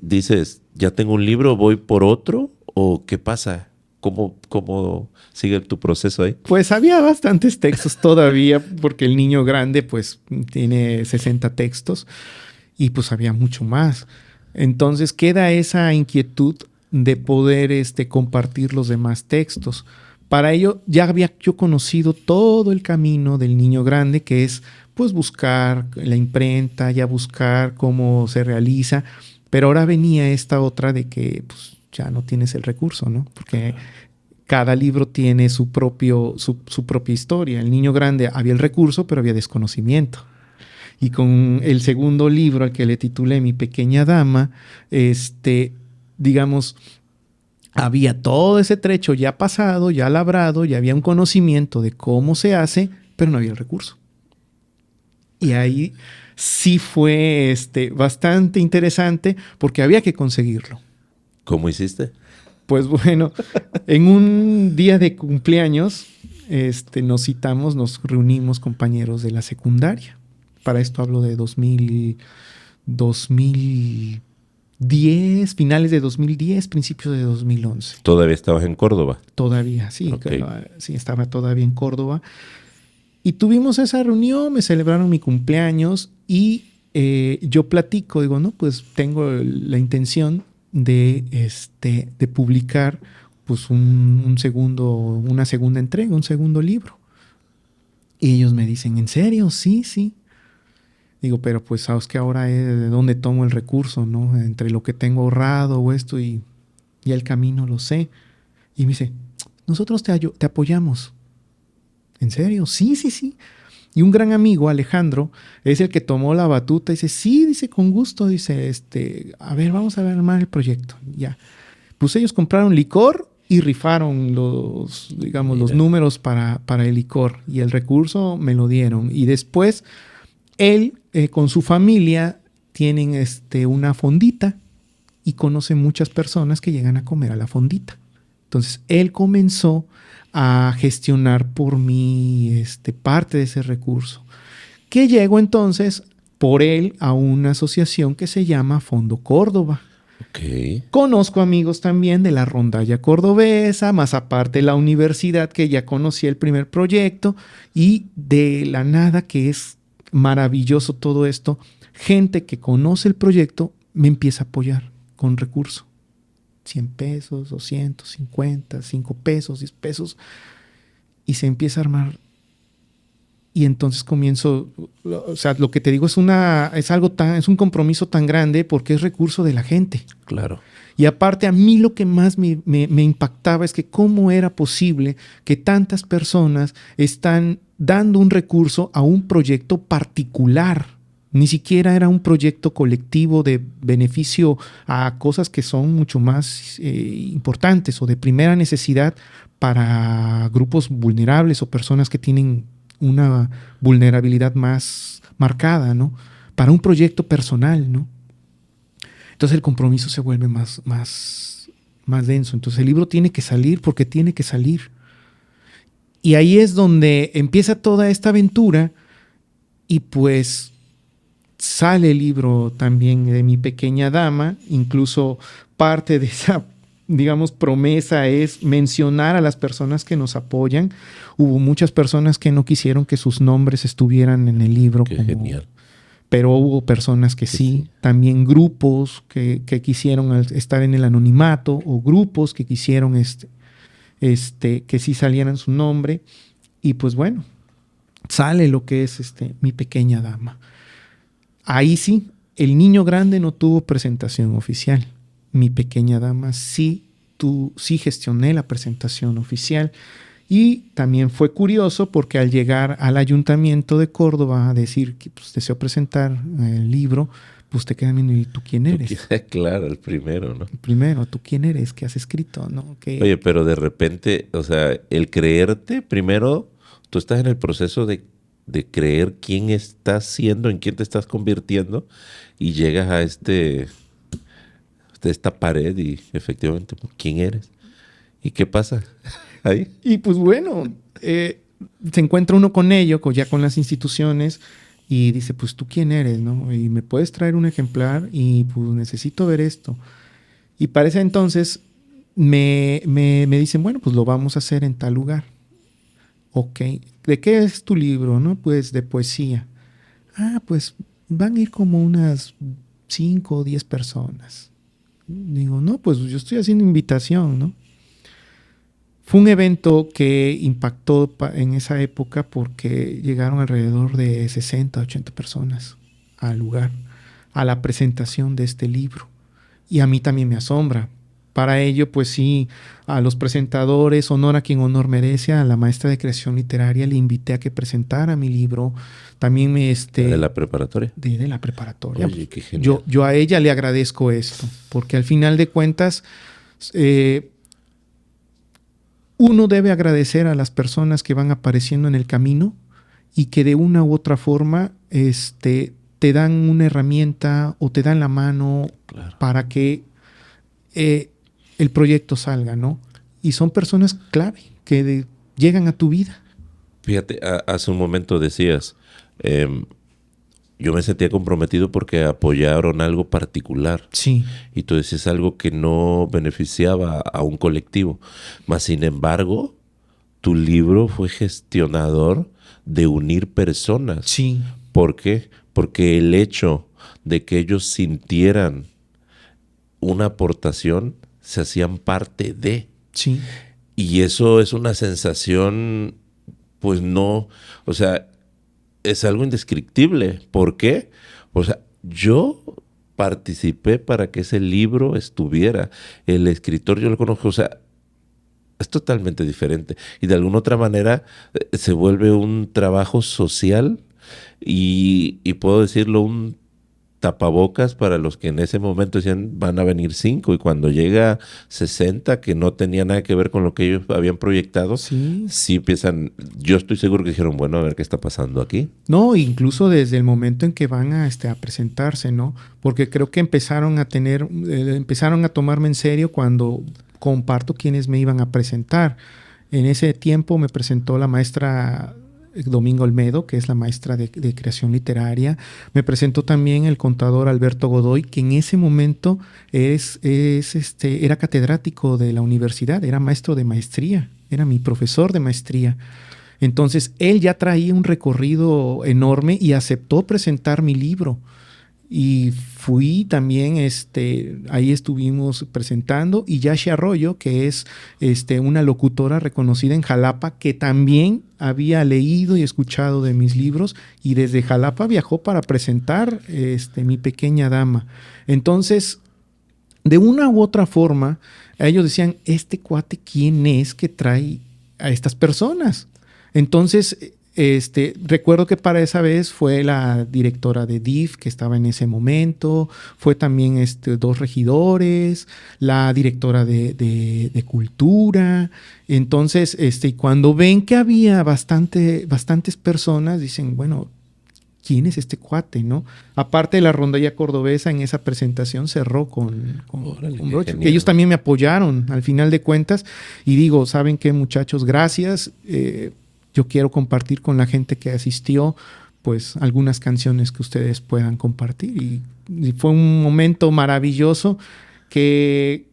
Dices, ya tengo un libro, voy por otro, ¿o qué pasa? ¿Cómo sigue tu proceso ahí? Pues había bastantes textos todavía, porque el niño grande pues tiene 60 textos y pues había mucho más. Entonces queda esa inquietud de poder compartir los demás textos. Para ello ya había yo conocido todo el camino del niño grande, que es pues buscar la imprenta, ya buscar cómo se realiza, pero ahora venía esta otra de que pues ya no tienes el recurso, ¿no? Porque cada libro tiene su propia historia. El niño grande había el recurso, pero había desconocimiento. Y con el segundo libro, al que le titulé Mi Pequeña Dama, digamos, había todo ese trecho ya pasado, ya labrado, ya había un conocimiento de cómo se hace, pero no había el recurso. Y ahí sí fue bastante interesante porque había que conseguirlo. ¿Cómo hiciste? Pues bueno, en un día de cumpleaños nos citamos, nos reunimos compañeros de la secundaria. Para esto hablo de 2010, finales de 2010, principios de 2011. ¿Todavía estabas en Córdoba? Todavía, sí. Okay. Sí, estaba todavía en Córdoba. Y tuvimos esa reunión, me celebraron mi cumpleaños y yo platico, digo, no, pues tengo la intención de publicar pues una segunda entrega, un segundo libro. Y ellos me dicen, ¿en serio? Sí. Digo, pero pues sabes que ahora es de dónde tomo el recurso, ¿no? Entre lo que tengo ahorrado o esto y el camino lo sé. Y me dice, nosotros te apoyamos. ¿En serio? Sí. Y un gran amigo, Alejandro, es el que tomó la batuta y dice, sí, dice, con gusto, dice, a ver, vamos a armar el proyecto. Ya. Pues ellos compraron licor y rifaron los números para el licor. Y el recurso me lo dieron. Y después él, con su familia, tienen una fondita y conoce muchas personas que llegan a comer a la fondita. Entonces, él comenzó a gestionar por mí parte de ese recurso, que llegó entonces por él a una asociación que se llama Fondo Córdoba. Okay. Conozco amigos también de la rondalla cordobesa, más aparte la universidad que ya conocía el primer proyecto y de la nada, que es maravilloso todo esto, gente que conoce el proyecto me empieza a apoyar con recursos. 100 pesos, 250, 5 pesos, 10 pesos, y se empieza a armar. Y entonces comienzo, o sea, lo que te digo es un compromiso tan grande porque es recurso de la gente. Claro. Y aparte, a mí lo que más me impactaba es que cómo era posible que tantas personas están dando un recurso a un proyecto particular. Ni siquiera era un proyecto colectivo de beneficio a cosas que son mucho más importantes o de primera necesidad para grupos vulnerables o personas que tienen una vulnerabilidad más marcada, ¿no? Para un proyecto personal, ¿no? Entonces el compromiso se vuelve más denso. Entonces el libro tiene que salir porque tiene que salir. Y ahí es donde empieza toda esta aventura y pues sale el libro también de Mi Pequeña Dama, incluso parte de esa, digamos, promesa es mencionar a las personas que nos apoyan. Hubo muchas personas que no quisieron que sus nombres estuvieran en el libro. Qué genial. Pero hubo personas que sí. También grupos que quisieron estar en el anonimato, o grupos que quisieron que sí salieran su nombre. Y pues bueno, sale lo que es Mi Pequeña Dama. Ahí sí, El Niño Grande no tuvo presentación oficial. Mi Pequeña Dama sí gestioné la presentación oficial. Y también fue curioso porque al llegar al Ayuntamiento de Córdoba a decir que pues, deseo presentar el libro, pues te quedan viendo, ¿y tú quién eres? Claro, el primero, ¿no? El primero, ¿tú quién eres? ¿Qué has escrito? ¿No? Oye, pero de repente, o sea, el creerte, primero, tú estás en el proceso de creer quién estás siendo, en quién te estás convirtiendo, y llegas a esta pared y efectivamente, ¿quién eres? ¿Y qué pasa ahí? Y pues bueno, se encuentra uno con ello, ya con las instituciones, y dice, pues tú quién eres, ¿no? Y me puedes traer un ejemplar y pues necesito ver esto. Y para ese entonces me dicen, bueno, pues lo vamos a hacer en tal lugar. Ok, ¿de qué es tu libro? ¿No? Pues de poesía. Ah, pues van a ir como unas 5 o 10 personas. Digo, no, pues yo estoy haciendo invitación, ¿no? Fue un evento que impactó en esa época porque llegaron alrededor de 60, 80 personas al lugar, a la presentación de este libro. Y a mí también me asombra. Para ello, pues sí, a los presentadores, honor a quien honor merece, a la maestra de creación literaria le invité a que presentara mi libro. También ¿De la preparatoria? De la preparatoria. Oye, qué genial. Yo a ella le agradezco esto, porque al final de cuentas, uno debe agradecer a las personas que van apareciendo en el camino y que de una u otra forma te dan una herramienta o te dan la mano para que el proyecto salga, ¿no? Y son personas clave que llegan a tu vida. Fíjate, hace un momento decías, yo me sentía comprometido porque apoyaron algo particular. Sí. Y tú decías algo que no beneficiaba a un colectivo. Mas, sin embargo, tu libro fue gestionador de unir personas. Sí. ¿Por qué? Porque el hecho de que ellos sintieran una aportación, se hacían parte de. Sí. Y eso es una sensación, pues no, o sea, es algo indescriptible. ¿Por qué? O sea, yo participé para que ese libro estuviera. El escritor yo lo conozco, o sea, es totalmente diferente. Y de alguna otra manera se vuelve un trabajo social y puedo decirlo, un tapabocas para los que en ese momento decían van a venir 5 y cuando llega 60 que no tenía nada que ver con lo que ellos habían proyectado, sí empiezan, yo estoy seguro que dijeron, bueno, a ver qué está pasando aquí. No, incluso desde el momento en que van a presentarse, ¿no? Porque creo que empezaron a tomarme en serio cuando comparto quiénes me iban a presentar. En ese tiempo me presentó la maestra Domingo Olmedo, que es la maestra de creación literaria. Me presentó también el contador Alberto Godoy, que en ese momento era catedrático de la universidad, era maestro de maestría, era mi profesor de maestría. Entonces, él ya traía un recorrido enorme y aceptó presentar mi libro. Y fui también, ahí estuvimos presentando, y Yashi Arroyo, que es una locutora reconocida en Jalapa, que también había leído y escuchado de mis libros, y desde Jalapa viajó para presentar Mi Pequeña Dama. Entonces, de una u otra forma, ellos decían, ¿este cuate quién es que trae a estas personas? Entonces, recuerdo que para esa vez fue la directora de DIF que estaba en ese momento, fue también 2 regidores, la directora de cultura. Entonces, cuando ven que había bastantes personas, dicen, bueno, ¿quién es este cuate, no? Aparte de la rondalla cordobesa, en esa presentación cerró con broche. Ellos también me apoyaron al final de cuentas y digo, ¿saben qué, muchachos? Gracias. Yo quiero compartir con la gente que asistió, pues algunas canciones que ustedes puedan compartir. Y fue un momento maravilloso que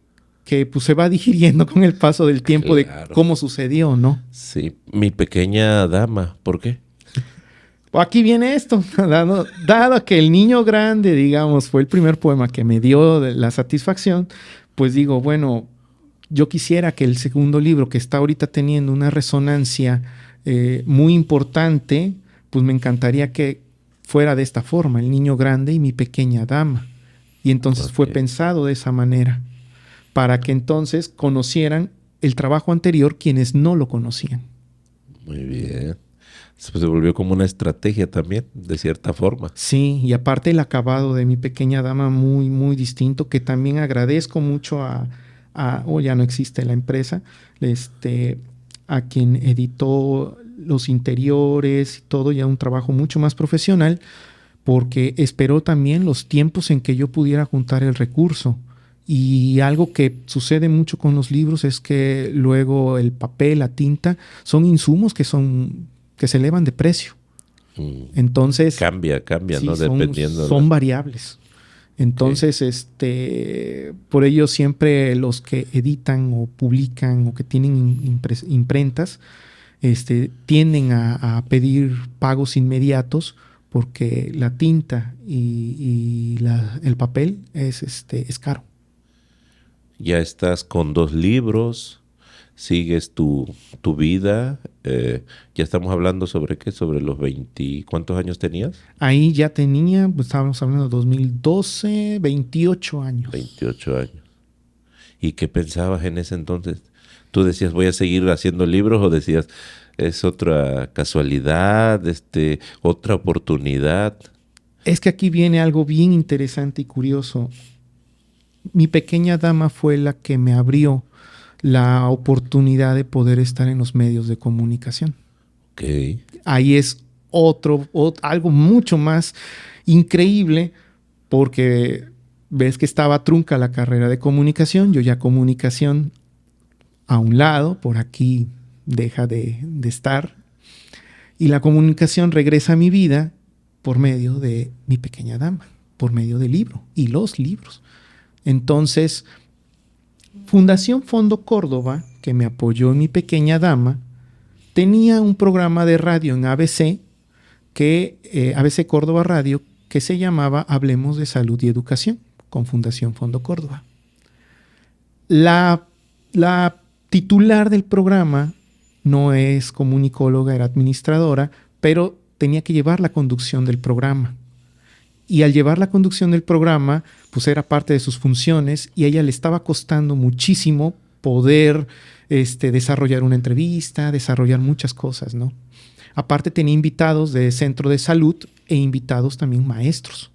pues se va digiriendo con el paso del tiempo, Claro. de cómo sucedió, ¿no? Sí, mi pequeña dama, ¿por qué? Aquí viene esto, dado que El Niño Grande, digamos, fue el primer poema que me dio la satisfacción, pues digo, bueno, yo quisiera que el segundo libro, que está ahorita teniendo una resonancia muy importante, pues me encantaría que fuera de esta forma, El Niño Grande y Mi Pequeña Dama. Y entonces fue pensado de esa manera, para que entonces conocieran el trabajo anterior quienes no lo conocían. Muy bien. Se volvió como una estrategia también, de cierta forma. Sí, y aparte el acabado de Mi Pequeña Dama muy, muy distinto, que también agradezco mucho ya no existe la empresa, a quien editó los interiores y todo, ya un trabajo mucho más profesional, porque esperó también los tiempos en que yo pudiera juntar el recurso. Y algo que sucede mucho con los libros es que luego el papel, la tinta, son insumos que se elevan de precio. Entonces Cambia, sí, ¿no? Dependiendo. Son variables. Entonces, por ello siempre los que editan o publican o que tienen imprentas, tienden a pedir pagos inmediatos, porque la tinta y el papel es caro. Ya estás con 2 libros, sigues tu vida. Ya estamos hablando sobre qué, sobre los 20, ¿cuántos años tenías? Ahí ya tenía, pues estábamos hablando de 2012, 28 años. 28 años. ¿Y qué pensabas en ese entonces? ¿Tú decías voy a seguir haciendo libros o decías es otra casualidad, otra oportunidad? Es que aquí viene algo bien interesante y curioso. Mi Pequeña Dama fue la que me abrió la oportunidad de poder estar en los medios de comunicación. Okay. Ahí es algo mucho más increíble, porque ves que estaba trunca la carrera de comunicación. Yo ya comunicación a un lado, por aquí deja de estar. Y la comunicación regresa a mi vida por medio de Mi Pequeña Dama, por medio del libro y los libros. Entonces, Fundación Fondo Córdoba, que me apoyó en Mi Pequeña Dama, tenía un programa de radio en ABC, ABC Córdoba Radio, que se llamaba Hablemos de Salud y Educación, con Fundación Fondo Córdoba. La titular del programa no es comunicóloga, era administradora, pero tenía que llevar la conducción del programa. Y al llevar la conducción del programa, pues era parte de sus funciones, y a ella le estaba costando muchísimo poder desarrollar una entrevista, desarrollar muchas cosas, ¿no? Aparte tenía invitados de centro de salud e invitados también maestros,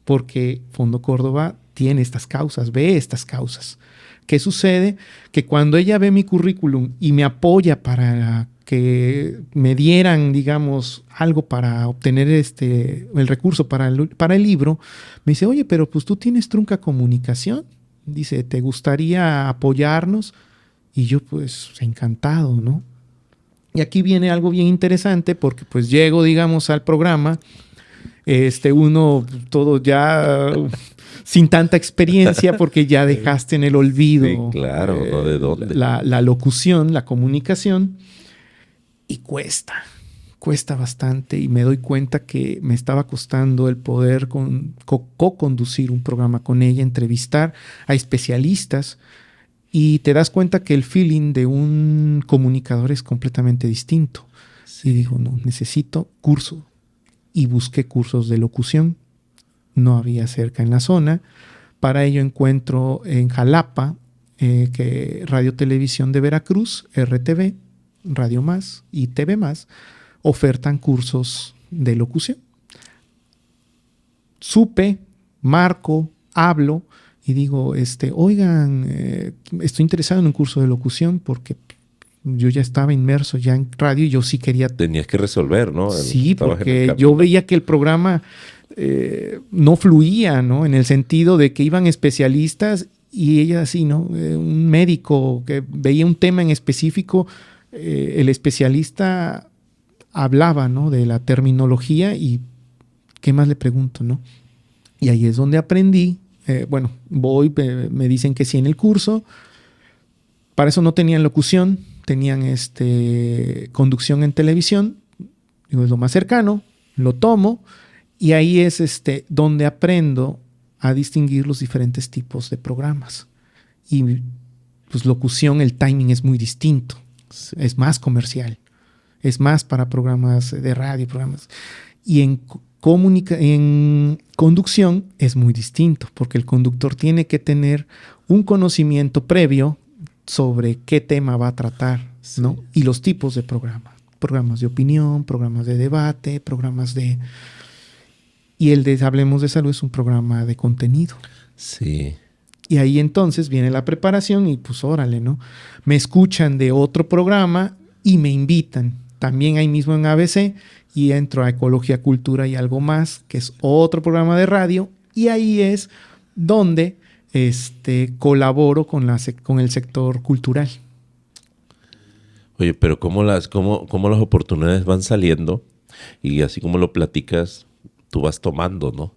porque Fondo Córdoba tiene estas causas, ve estas causas. ¿Qué sucede? Que cuando ella ve mi currículum y me apoya para que me dieran, digamos, algo para obtener el recurso para el libro, me dice, oye, pero pues tú tienes trunca comunicación. Dice, ¿te gustaría apoyarnos? Y yo, pues, encantado, ¿no? Y aquí viene algo bien interesante, porque pues llego, digamos, al programa, uno todo ya sin tanta experiencia, porque ya dejaste en el olvido. Sí, claro, ¿no? ¿De dónde? La locución, la comunicación, y cuesta bastante, y me doy cuenta que me estaba costando el poder co-conducir un programa con ella, entrevistar a especialistas, y te das cuenta que el feeling de un comunicador es completamente distinto. Sí. Y digo, no, necesito curso. Y busqué cursos de locución. No había cerca en la zona. Para ello encuentro en Jalapa, que Radio Televisión de Veracruz, RTV, Radio Más y TV Más, ofertan cursos de locución. Supe, marco, hablo y digo, oigan, estoy interesado en un curso de locución, porque yo ya estaba inmerso ya en radio y yo sí quería... Tenías que resolver, ¿no? Sí, porque yo veía que el programa no fluía, ¿no? En el sentido de que iban especialistas y ella así, ¿no? Un médico que veía un tema en específico, el especialista hablaba, ¿no?, de la terminología y ¿qué más le pregunto, no? Y ahí es donde aprendí. Me dicen que sí en el curso. Para eso no tenían locución, tenían conducción en televisión. Digo, es lo más cercano, lo tomo y ahí es donde aprendo a distinguir los diferentes tipos de programas. Y pues locución, el timing es muy distinto, es más comercial, es más para programas de radio, programas. Y en conducción es muy distinto, porque el conductor tiene que tener un conocimiento previo sobre qué tema va a tratar, ¿no? Y los tipos de programas de opinión, programas de debate, y el de Hablemos de Salud es un programa de contenido. Sí. Y ahí entonces viene la preparación y pues órale, ¿no? Me escuchan de otro programa y me invitan. También ahí mismo en ABC y entro a Ecología, Cultura y Algo Más, que es otro programa de radio. Y ahí es donde colaboro con el sector cultural. Oye, pero cómo las oportunidades van saliendo y así como lo platicas, tú vas tomando, ¿no?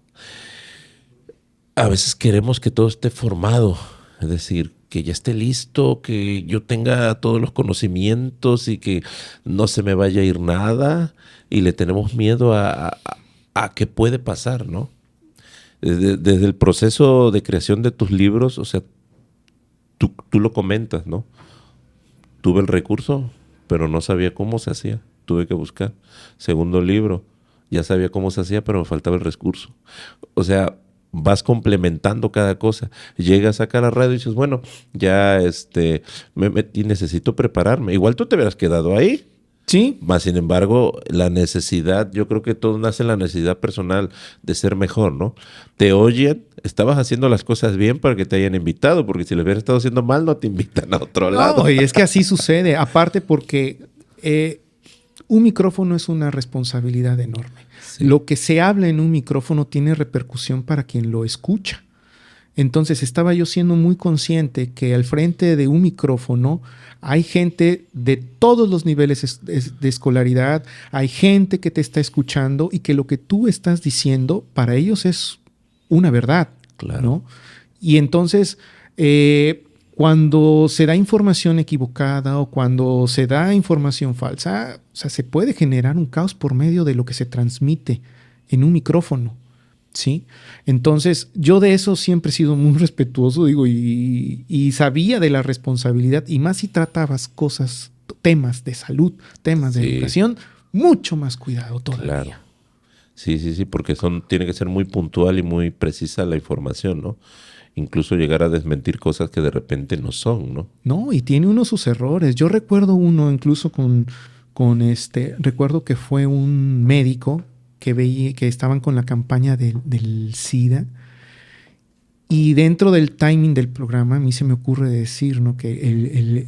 A veces queremos que todo esté formado, es decir, que ya esté listo, que yo tenga todos los conocimientos y que no se me vaya a ir nada y le tenemos miedo a qué puede pasar, ¿no? Desde el proceso de creación de tus libros, o sea, tú lo comentas, ¿no? Tuve el recurso, pero no sabía cómo se hacía. Tuve que buscar. Segundo libro, ya sabía cómo se hacía, pero me faltaba el recurso. O sea, vas complementando cada cosa. Llegas acá a la radio y dices, bueno, ya me metí, necesito prepararme. Igual tú te hubieras quedado ahí. Sí. Más sin embargo, la necesidad, yo creo que todo nace en la necesidad personal de ser mejor, ¿no? Te oyen, estabas haciendo las cosas bien para que te hayan invitado, porque si lo hubieras estado haciendo mal, no te invitan a otro lado. No, y es que así sucede. Aparte porque un micrófono es una responsabilidad enorme. Sí. Lo que se habla en un micrófono tiene repercusión para quien lo escucha. Entonces estaba yo siendo muy consciente que al frente de un micrófono hay gente de todos los niveles de escolaridad, hay gente que te está escuchando y que lo que tú estás diciendo para ellos es una verdad, claro, ¿no? Y entonces cuando se da información equivocada o cuando se da información falsa, o sea, se puede generar un caos por medio de lo que se transmite en un micrófono, ¿sí? Entonces, yo de eso siempre he sido muy respetuoso, digo, y sabía de la responsabilidad, y más si tratabas temas de salud, temas de educación, mucho más cuidado todavía. Claro. Sí, porque tiene que ser muy puntual y muy precisa la información, ¿no? Incluso llegar a desmentir cosas que de repente no son, ¿no? No, y tiene uno sus errores. Yo recuerdo uno incluso recuerdo que fue un médico que estaban con la campaña del SIDA, y dentro del timing del programa a mí se me ocurre decir, ¿no?, que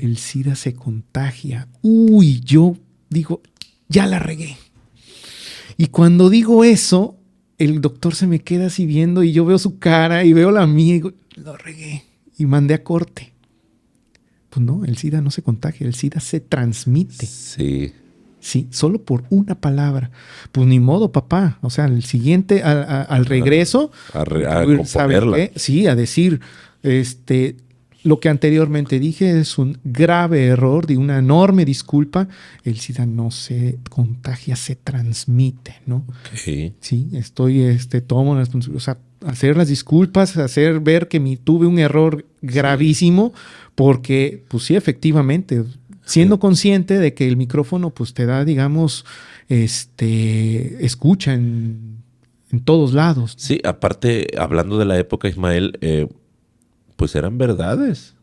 el SIDA se contagia. Uy, yo digo, ya la regué. Y cuando digo eso, el doctor se me queda así viendo y yo veo su cara y veo la mía y digo, lo regué. Y mandé a corte. Pues no, el SIDA no se contagia, el SIDA se transmite. Sí. Sí, solo por una palabra. Pues ni modo, papá. O sea, el siguiente, al regreso, a componerla. Sí, a decir, lo que anteriormente dije es un grave error, de una enorme disculpa. El SIDA no se contagia, se transmite, ¿no? Okay. Sí, tomo la responsabilidad. O sea, hacer las disculpas, hacer ver que tuve un error gravísimo, porque, pues sí, efectivamente, siendo consciente de que el micrófono pues te da, digamos, escucha en todos lados. Sí, aparte, hablando de la época, Ismael, pues eran verdades.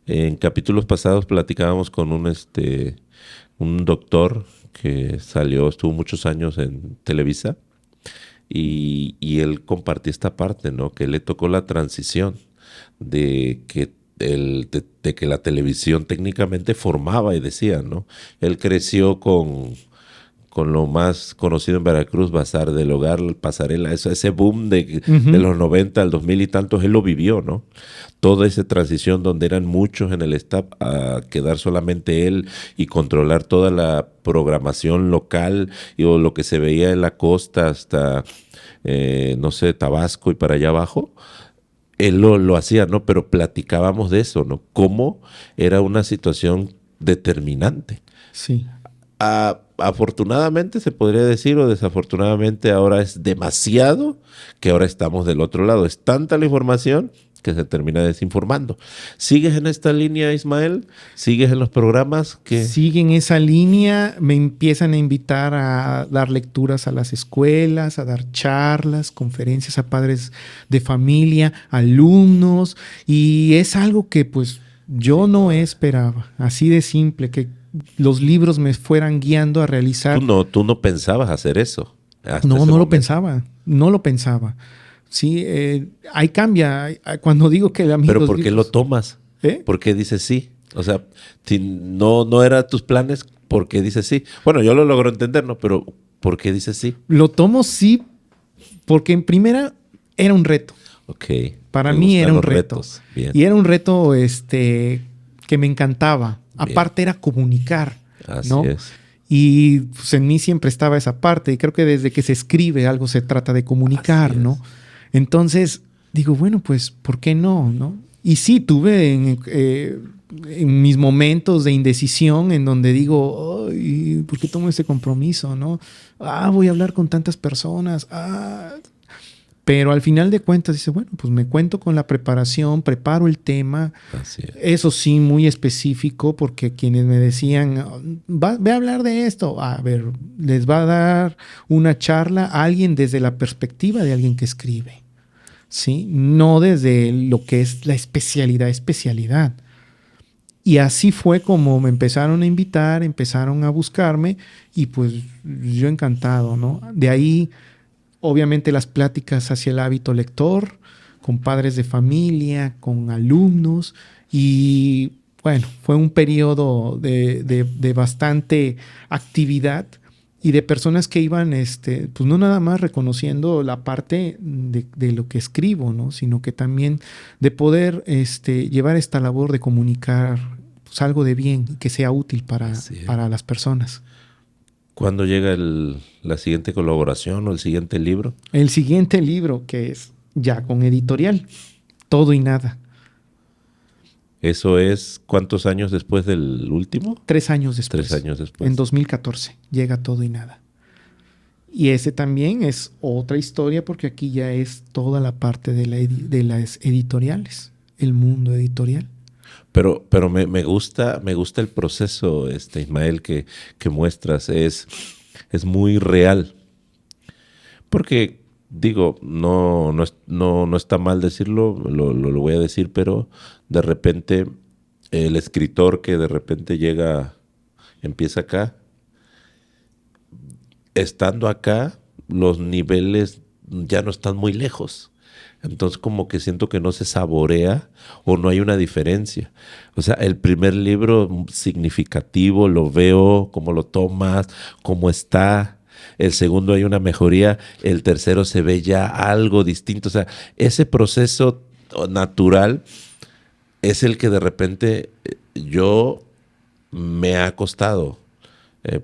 En capítulos pasados platicábamos con un doctor que estuvo muchos años en Televisa, y él compartía esta parte, ¿no? Que le tocó la transición de que la televisión técnicamente formaba, y decía, ¿no? Él creció con con lo más conocido en Veracruz, Bazar del Hogar, Pasarela, ese boom de los 90 al 2000 y tantos, él lo vivió, ¿no? Toda esa transición donde eran muchos en el staff a quedar solamente él y controlar toda la programación local o lo que se veía en la costa hasta, no sé, Tabasco y para allá abajo. Él lo hacía, ¿no? Pero platicábamos de eso, ¿no? Cómo era una situación determinante. Sí. Afortunadamente se podría decir, o desafortunadamente ahora es demasiado, que ahora estamos del otro lado. Es tanta la información que se termina desinformando. ¿Sigues en esta línea, Ismael? ¿Sigues en los programas? Siguen esa línea, me empiezan a invitar a dar lecturas a las escuelas, a dar charlas, conferencias a padres de familia, alumnos, y es algo que pues yo no esperaba, así de simple, que los libros me fueran guiando a realizar. Tú no pensabas hacer eso. No lo pensaba. Sí, ahí cambia. Cuando digo que a mí pero los ¿por qué libros, lo tomas? ¿Por qué dices sí? O sea, si no eran tus planes, ¿por qué dices sí? Bueno, yo lo logro entender, ¿no? Pero ¿por qué dices sí? lo tomo sí porque en primera era un reto. Ok. Para mí era un reto. Bien. Y era un reto que me encantaba. Bien. Aparte era comunicar, Así ¿no? es. Y pues, en mí siempre estaba esa parte. Y creo que desde que se escribe algo se trata de comunicar, ¿no? Entonces digo, bueno, pues, ¿por qué no? Y sí, tuve en mis momentos de indecisión en donde digo, ay, ¿por qué tomo este compromiso? ¿No? Voy a hablar con tantas personas. Pero al final de cuentas dice, bueno, pues me cuento con la preparación, preparo el tema. Así es. Eso sí, muy específico, porque quienes me decían, ve a hablar de esto. A ver, les va a dar una charla a alguien desde la perspectiva de alguien que escribe, ¿sí? No desde lo que es la especialidad. Y así fue como me empezaron a invitar, empezaron a buscarme y pues yo encantado, ¿no? De ahí, obviamente, las pláticas hacia el hábito lector, con padres de familia, con alumnos y bueno, fue un periodo de bastante actividad y de personas que iban, pues no nada más reconociendo la parte de lo que escribo, ¿no? Sino que también de poder llevar esta labor de comunicar pues, algo de bien y que sea útil para las personas. ¿Cuándo llega la siguiente colaboración o el siguiente libro? El siguiente libro, que es ya con editorial, Todo y Nada. ¿Eso es cuántos años después del último? 3 años después. 3 años después. En 2014 llega Todo y Nada. Y ese también es otra historia porque aquí ya es toda la parte de las editoriales, el mundo editorial. Pero me gusta el proceso, Ismael, que muestras. Es muy real. Porque, digo, no está mal decirlo, lo voy a decir, pero de repente el escritor que de repente empieza acá, estando acá, los niveles ya no están muy lejos. Entonces como que siento que no se saborea o no hay una diferencia. O sea, el primer libro significativo, lo veo, cómo lo tomas, cómo está. El segundo hay una mejoría. El tercero se ve ya algo distinto. O sea, ese proceso natural es el que de repente yo me ha costado.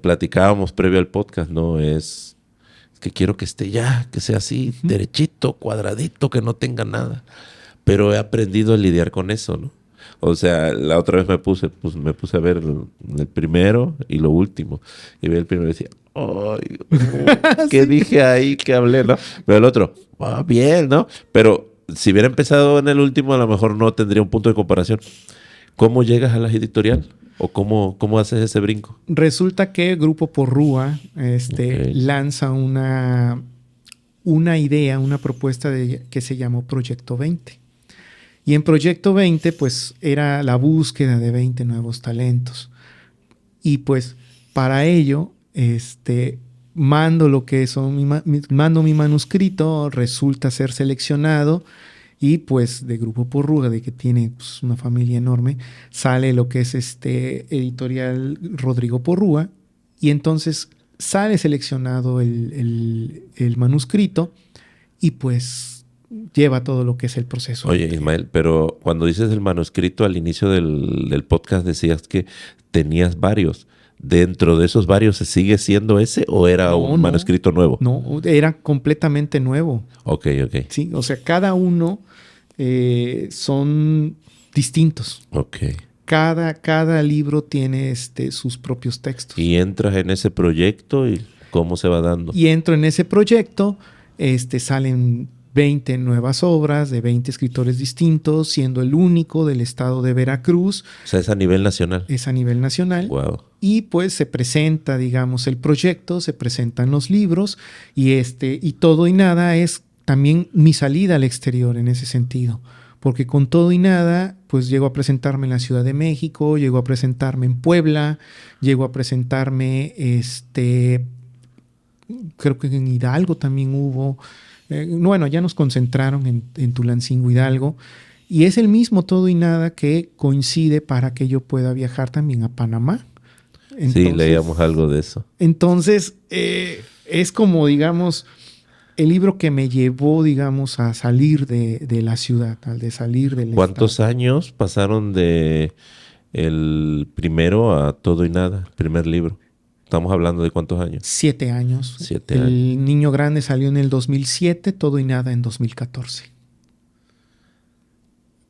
Platicábamos previo al podcast, ¿no? Es que quiero que esté ya, que sea así, derechito, cuadradito, que no tenga nada. Pero he aprendido a lidiar con eso, ¿no? O sea, la otra vez me puse a ver el primero y lo último. Y vi el primero y decía, ¡ay! ¿Qué dije ahí? ¿Qué hablé, no? Pero el otro, bien, ¿no? Pero si hubiera empezado en el último, a lo mejor no tendría un punto de comparación. ¿Cómo llegas a la editorial? ¿O cómo haces ese brinco? Resulta que Grupo Porrúa lanza una idea, una propuesta que se llamó Proyecto 20. Y en Proyecto 20, pues, era la búsqueda de 20 nuevos talentos. Y pues, para ello, mando mi manuscrito, resulta ser seleccionado. Y pues de Grupo Porrúa, de que tiene pues, una familia enorme, sale lo que es editorial Rodrigo Porrúa. Y entonces sale seleccionado el manuscrito y pues lleva todo lo que es el proceso. Oye, Ismael, pero cuando dices el manuscrito al inicio del podcast decías que tenías varios. ¿Dentro de esos varios se sigue siendo ese o era un manuscrito nuevo? No, era completamente nuevo. Ok. Sí, o sea, cada uno son distintos. Ok. Cada libro tiene sus propios textos. Y entras en ese proyecto y cómo se va dando. Y entro en ese proyecto, salen 20 nuevas obras de 20 escritores distintos, siendo el único del estado de Veracruz. O sea, es a nivel nacional. Es a nivel nacional. Wow. Y pues se presenta, digamos, el proyecto, se presentan los libros y Todo y Nada es también mi salida al exterior en ese sentido. Porque con Todo y Nada, pues llego a presentarme en la Ciudad de México, llego a presentarme en Puebla, llego a presentarme, creo que en Hidalgo también hubo. Bueno, ya nos concentraron en Tulancingo, Hidalgo. Y es el mismo Todo y Nada que coincide para que yo pueda viajar también a Panamá. Entonces, sí, leíamos algo de eso. Entonces, es como, digamos, el libro que me llevó, digamos, a salir de la ciudad, de salir del ¿Cuántos estado. años pasaron de el primero a Todo y Nada, el primer libro? Estamos hablando de ¿cuántos años? 7 años. 7 años. El Niño Grande salió en el 2007, Todo y Nada en 2014.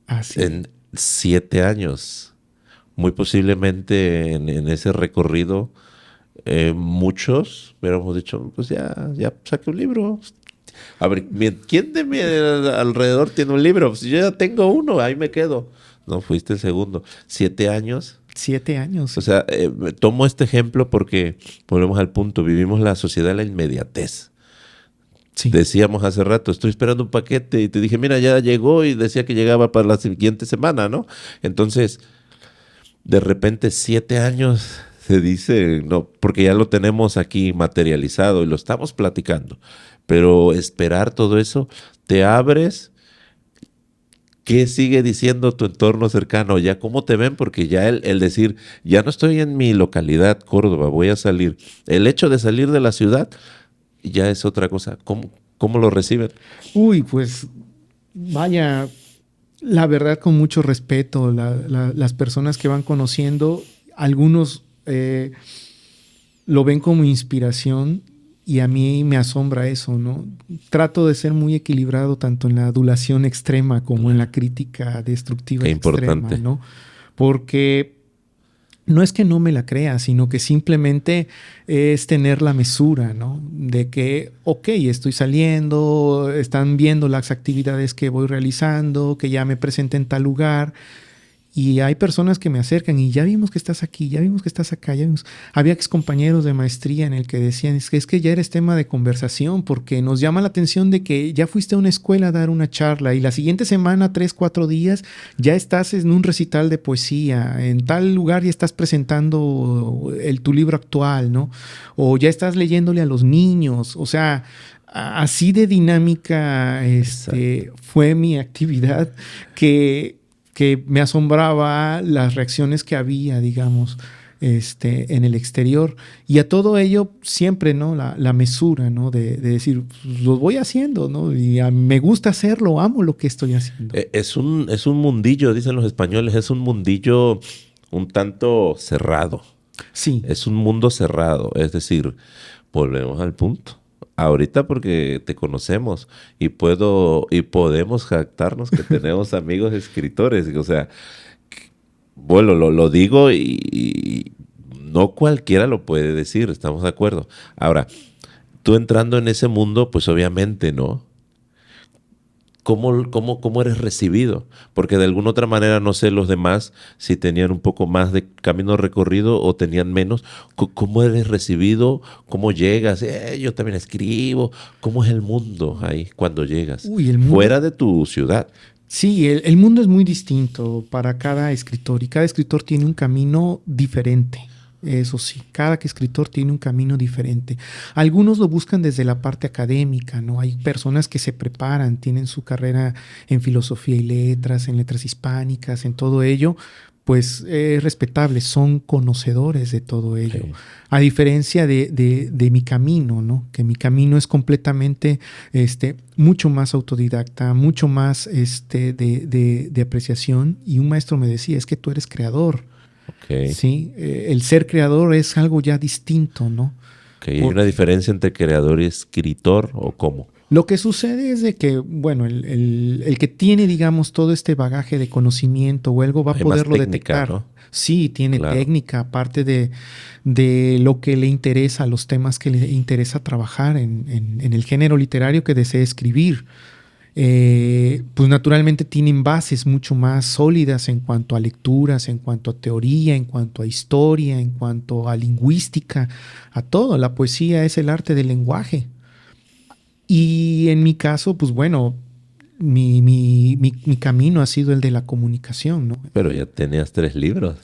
Así. En 7 años. Muy posiblemente en ese recorrido muchos hubiéramos dicho, pues ya saqué un libro. A ver, ¿quién de mi alrededor tiene un libro? Pues yo ya tengo uno, ahí me quedo. No, fuiste el segundo. 7 años. 7 años. O sea, tomo este ejemplo porque volvemos al punto. Vivimos la sociedad de la inmediatez. Sí. Decíamos hace rato, estoy esperando un paquete y te dije, mira, ya llegó y decía que llegaba para la siguiente semana, ¿no? Entonces, de repente 7 años se dice, no, porque ya lo tenemos aquí materializado y lo estamos platicando. Pero esperar todo eso, te abres. ¿Qué sigue diciendo tu entorno cercano? Ya cómo te ven, porque ya el decir, ya no estoy en mi localidad, Córdoba, voy a salir. El hecho de salir de la ciudad ya es otra cosa. ¿Cómo lo reciben? Uy, pues vaya, la verdad con mucho respeto, las personas que van conociendo, algunos lo ven como inspiración. Y a mí me asombra eso, ¿no? Trato de ser muy equilibrado tanto en la adulación extrema como en la crítica destructiva extrema, ¿no? Porque no es que no me la crea, sino que simplemente es tener la mesura, ¿no? De que, ok, estoy saliendo, están viendo las actividades que voy realizando, que ya me presenté en tal lugar. Y hay personas que me acercan y ya vimos que estás aquí, ya vimos que estás acá, ya vimos. Había excompañeros de maestría en el que decían, es que ya eres tema de conversación porque nos llama la atención de que ya fuiste a una escuela a dar una charla y la siguiente semana, 3, 4 días, ya estás en un recital de poesía, en tal lugar ya estás presentando tu libro actual, ¿no? O ya estás leyéndole a los niños, o sea, así de dinámica fue mi actividad que me asombraba las reacciones que había, digamos, en el exterior. Y a todo ello siempre, ¿no? La mesura, ¿no? De decir, pues, lo voy haciendo, ¿no? Y me gusta hacerlo, amo lo que estoy haciendo. Es un mundillo, dicen los españoles, es un mundillo un tanto cerrado. Sí. Es un mundo cerrado, es decir, volvemos al punto. Ahorita porque te conocemos y podemos jactarnos que tenemos amigos escritores. O sea, bueno, lo digo y no cualquiera lo puede decir, estamos de acuerdo. Ahora, tú entrando en ese mundo, pues obviamente, ¿no? ¿Cómo eres recibido? Porque de alguna otra manera, no sé los demás si tenían un poco más de camino recorrido o tenían menos. ¿Cómo eres recibido? ¿Cómo llegas? Yo también escribo. ¿Cómo es el mundo ahí cuando llegas? Uy, el mundo, fuera de tu ciudad. Sí, el mundo es muy distinto para cada escritor y cada escritor tiene un camino diferente. Eso sí, cada escritor tiene un camino diferente. Algunos lo buscan desde la parte académica, ¿no? Hay personas que se preparan, tienen su carrera en filosofía y letras, en letras hispánicas, en todo ello, pues es respetable, son conocedores de todo ello. Sí. A diferencia de mi camino, ¿no? Que mi camino es completamente mucho más autodidacta, mucho más de apreciación. Y un maestro me decía, es que tú eres creador. Okay. ¿Sí? El ser creador es algo ya distinto, ¿no? Okay. ¿Hay una diferencia entre creador y escritor o cómo? Lo que sucede es de que, bueno, el que tiene, digamos, todo este bagaje de conocimiento o algo va a Hay poderlo más técnica, detectar. ¿no? Sí, tiene Claro. técnica, aparte de lo que le interesa, los temas que le interesa trabajar en el género literario que desea escribir. Pues naturalmente tienen bases mucho más sólidas en cuanto a lecturas, en cuanto a teoría, en cuanto a historia, en cuanto a lingüística, a todo. La poesía es el arte del lenguaje. Y en mi caso, pues bueno, mi camino ha sido el de la comunicación, ¿no? Pero ya tenías 3 libros.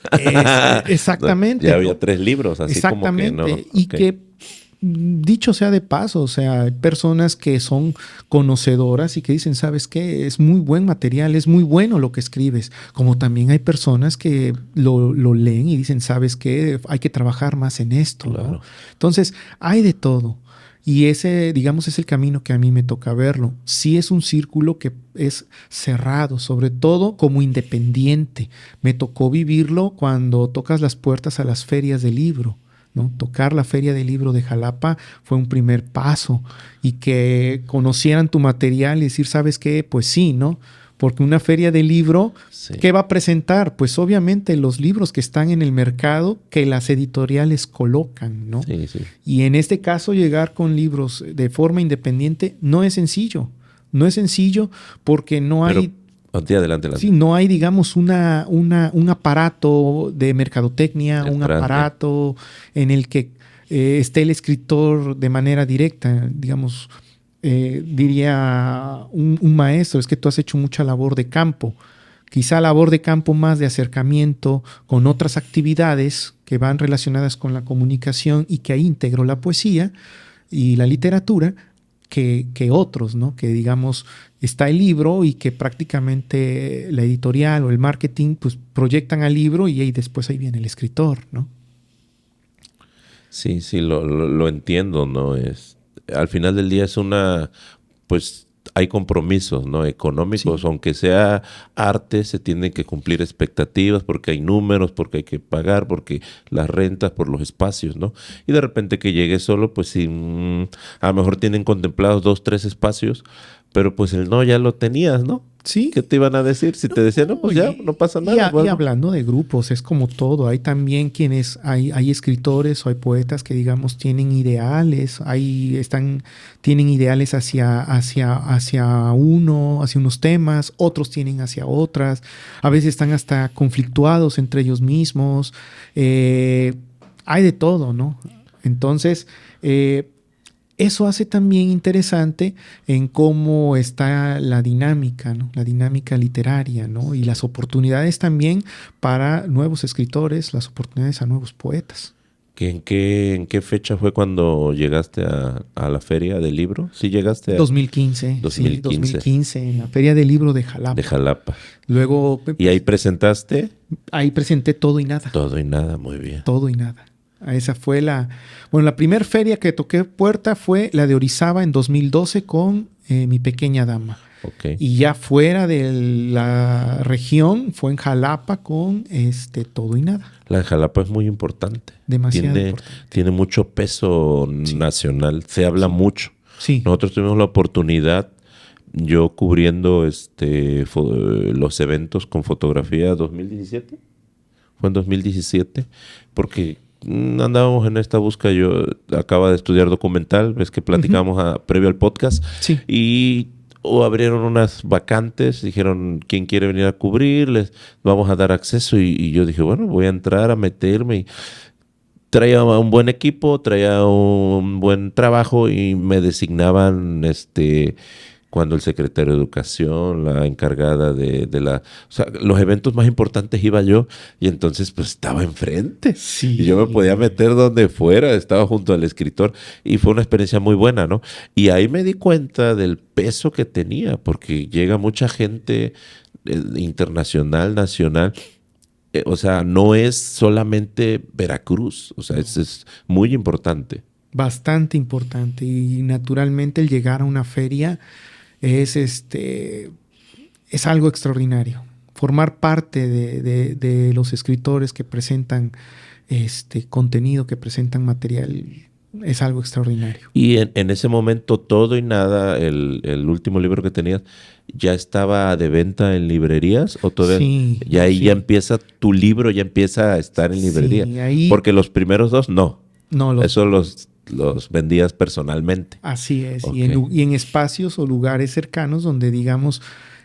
Exactamente. Ya había 3 libros, así Exactamente. como que no. Y Okay. que, dicho sea de paso, o sea, hay personas que son conocedoras y que dicen, ¿sabes qué? Es muy buen material, es muy bueno lo que escribes. Como también hay personas que lo leen y dicen, ¿sabes qué? Hay que trabajar más en esto, Claro. ¿no? Entonces, hay de todo. Y ese, digamos, es el camino que a mí me toca verlo. Sí es un círculo que es cerrado, sobre todo como independiente. Me tocó vivirlo cuando tocas las puertas a las ferias del libro, ¿no? Tocar la Feria del Libro de Jalapa fue un primer paso y que conocieran tu material y decir, ¿sabes qué? Pues sí, ¿no? Porque una feria de libro, Sí. ¿qué va a presentar? Pues obviamente los libros que están en el mercado que las editoriales colocan, ¿no? Sí, sí. Y en este caso llegar con libros de forma independiente no es sencillo. No es sencillo porque no hay... Adelante. Sí, no hay, digamos, un aparato de mercadotecnia, un aparato en el que esté el escritor de manera directa, digamos, diría un maestro, es que tú has hecho mucha labor de campo, quizá labor de campo más de acercamiento con otras actividades que van relacionadas con la comunicación y que ahí integro la poesía y la literatura que otros, ¿no? Que digamos está el libro y que prácticamente la editorial o el marketing pues proyectan al libro y ahí después ahí viene el escritor, ¿no? Sí, lo entiendo, ¿no? Al final del día es pues hay compromisos, ¿no? Económicos, Sí. Aunque sea arte, se tienen que cumplir expectativas porque hay números, porque hay que pagar, porque las rentas, por los espacios, ¿no? Y de repente que llegue solo, pues sí, a lo mejor tienen contemplados 2, 3 espacios, pero pues el no ya lo tenías, ¿no? Sí. ¿Qué te iban a decir? Si te decían, no, pues ya, no pasa nada. Y hablando de grupos, es como todo. Hay también hay escritores o hay poetas que, digamos, tienen ideales, tienen ideales hacia unos temas, otros tienen hacia otras. A veces están hasta conflictuados entre ellos mismos. Hay de todo, ¿no? Entonces, eso hace también interesante en cómo está la dinámica, ¿no? La dinámica literaria, ¿no? Y las oportunidades también para nuevos escritores, las oportunidades a nuevos poetas. ¿En qué fecha fue cuando llegaste a la feria del libro? ¿Sí llegaste? 2015. 2015. Sí, 2015, en la Feria del Libro de Jalapa. De Jalapa. Luego... ¿Y ahí presentaste? Ahí presenté Todo y Nada. Todo y Nada, muy bien. Todo y Nada. Esa fue la primera feria que toqué puerta fue la de Orizaba en 2012 con Mi Pequeña Dama. Okay. Y ya fuera de la región fue en Jalapa con Todo y Nada. La de Jalapa es muy importante. Demasiado importante. Tiene mucho peso nacional. Se habla mucho. Sí. Nosotros tuvimos la oportunidad, yo cubriendo los eventos con fotografía 2017. Fue en 2017, porque andábamos en esta búsqueda. Yo acaba de estudiar documental, ves que platicamos previo al podcast, sí. Y abrieron unas vacantes, dijeron, ¿quién quiere venir a cubrir? Les vamos a dar acceso, y yo dije, bueno, voy a entrar a meterme. Traía un buen equipo, traía un buen trabajo y me designaban cuando el secretario de Educación, la encargada o sea, los eventos más importantes iba yo, y entonces pues estaba enfrente. Sí. Y yo me podía meter donde fuera, estaba junto al escritor, y fue una experiencia muy buena, ¿no? Y ahí me di cuenta del peso que tenía, porque llega mucha gente internacional, nacional. o sea, no es solamente Veracruz, o sea, es muy importante. Bastante importante. Y naturalmente el llegar a una feria es es algo extraordinario. Formar parte de los escritores que presentan contenido, que presentan material, es algo extraordinario. Y en ese momento Todo y Nada, el último libro que tenías, ¿ya estaba de venta en librerías? ¿O todavía? Sí, Ya ahí sí. ya empieza, tu libro ya empieza a estar en librería. Sí, ahí Porque los primeros dos no. no Eso los vendías personalmente. así es. Ok. Y en espacios o lugares cercanos donde digamos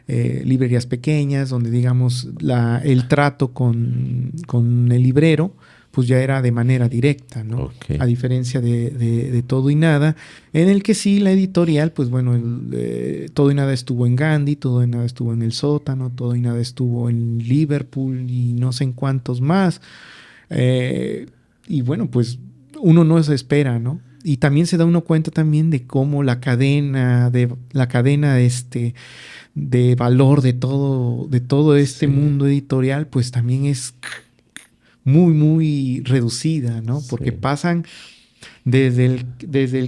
librerías pequeñas, donde digamos el trato con el librero, pues ya era de manera directa, ¿no? Ok. A diferencia de Todo y Nada, en el que sí la editorial, pues bueno, Todo y Nada estuvo en Gandhi, Todo y Nada estuvo en El Sótano, Todo y Nada estuvo en Liverpool y no sé en cuántos más. Y bueno, pues uno no se espera, ¿no? Y también se da uno cuenta también de cómo la cadena de valor de todo este Sí. mundo editorial, pues también es muy, muy reducida, ¿no? Porque Sí. pasan desde el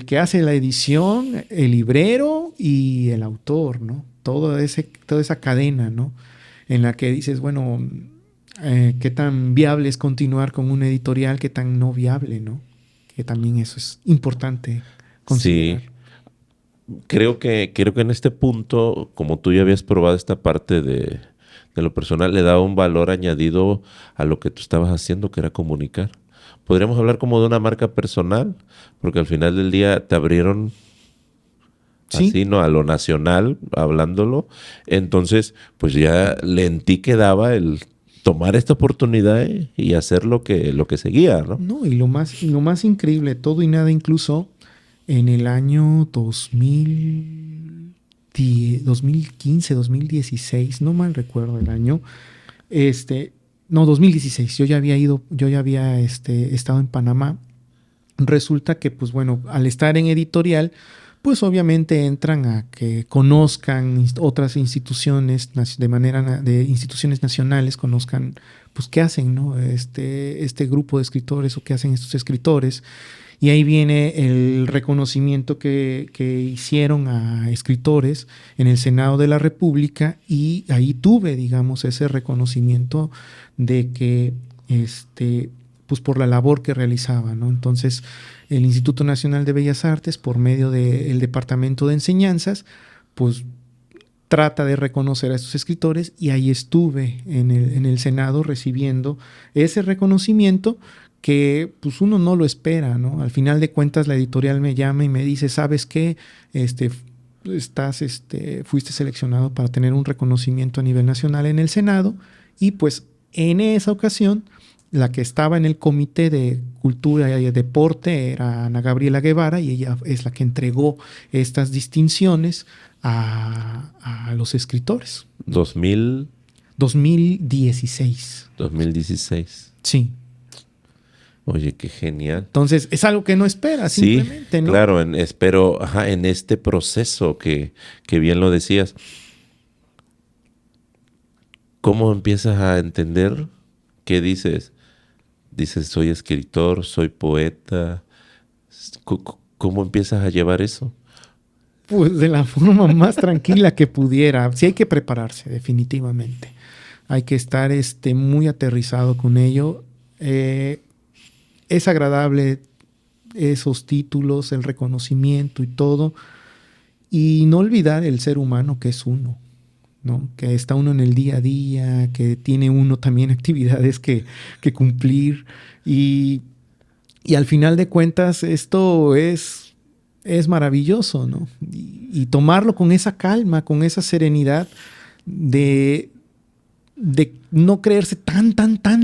que hace la edición, el librero y el autor, ¿no? Toda esa cadena, ¿no? En la que dices, bueno, qué tan viable es continuar con una editorial, qué tan no viable, ¿no? Que también eso es importante considerar. Sí. Creo que en este punto, como tú ya habías probado esta parte de lo personal, le daba un valor añadido a lo que tú estabas haciendo, que era comunicar. Podríamos hablar como de una marca personal, porque al final del día te abrieron Sí, así, ¿no? A lo nacional, hablándolo. Entonces, pues ya en ti quedaba el tomar esta oportunidad y hacer lo que seguía, ¿no? no, y lo más increíble, Todo y Nada, incluso en el año 2015, 2016, no mal recuerdo el año, no, 2016, yo ya había estado en Panamá. Resulta que, pues bueno, al estar en editorial, pues obviamente entran a que conozcan otras instituciones de instituciones nacionales, conozcan pues qué hacen, ¿no? Este grupo de escritores o qué hacen estos escritores. Y ahí viene el reconocimiento que hicieron a escritores en el Senado de la República, y ahí tuve, digamos, ese reconocimiento de que pues por la labor que realizaba, ¿no? Entonces, el Instituto Nacional de Bellas Artes, por medio del Departamento de Enseñanzas, pues trata de reconocer a estos escritores, y ahí estuve en el Senado recibiendo ese reconocimiento que pues uno no lo espera, ¿no? Al final de cuentas la editorial me llama y me dice, ¿sabes qué? Fuiste seleccionado para tener un reconocimiento a nivel nacional en el Senado, y pues en esa ocasión la que estaba en el Comité de Cultura y Deporte era Ana Gabriela Guevara, y ella es la que entregó estas distinciones a los escritores. 2016. 2016. Sí. Oye, qué genial. Entonces, es algo que no esperas, Sí, simplemente, ¿no? claro, espero, en este proceso que bien lo decías, ¿cómo empiezas a entender qué dices? Dices, soy escritor, soy poeta. ¿Cómo empiezas a llevar eso? Pues de la forma más tranquila que pudiera. Sí hay que prepararse, definitivamente. Hay que estar muy aterrizado con ello. Es agradable esos títulos, el reconocimiento y todo. Y no olvidar el ser humano que es uno, ¿no? Que está uno en el día a día, que tiene uno también actividades que cumplir. Y al final de cuentas esto es maravilloso, ¿no? Y tomarlo con esa calma, con esa serenidad de no creerse tan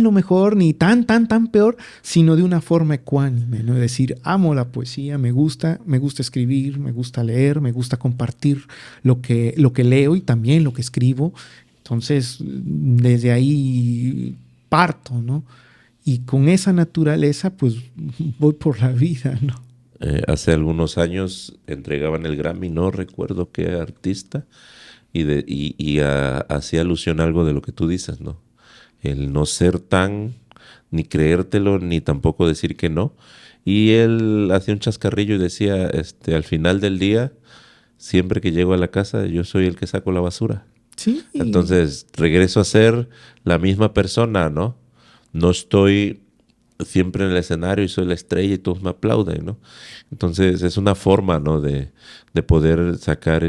lo mejor, ni tan peor, sino de una forma ecuánime, ¿no? Es decir, amo la poesía, me gusta escribir, me gusta leer, me gusta compartir lo que leo y también lo que escribo. Entonces, desde ahí parto, ¿no? Y con esa naturaleza, pues voy por la vida, ¿no? Hace algunos años entregaban el Grammy, no recuerdo qué artista, y hacía alusión a algo de lo que tú dices, ¿no? el no ser tan, ni creértelo, ni tampoco decir que no. Y él hacía un chascarrillo y decía, al final del día, siempre que llego a la casa, yo soy el que saco la basura. Sí. Entonces, regreso a ser la misma persona, ¿no? No estoy siempre en el escenario y soy la estrella y todos me aplauden, ¿no? Entonces, es una forma, ¿no? De poder sacar,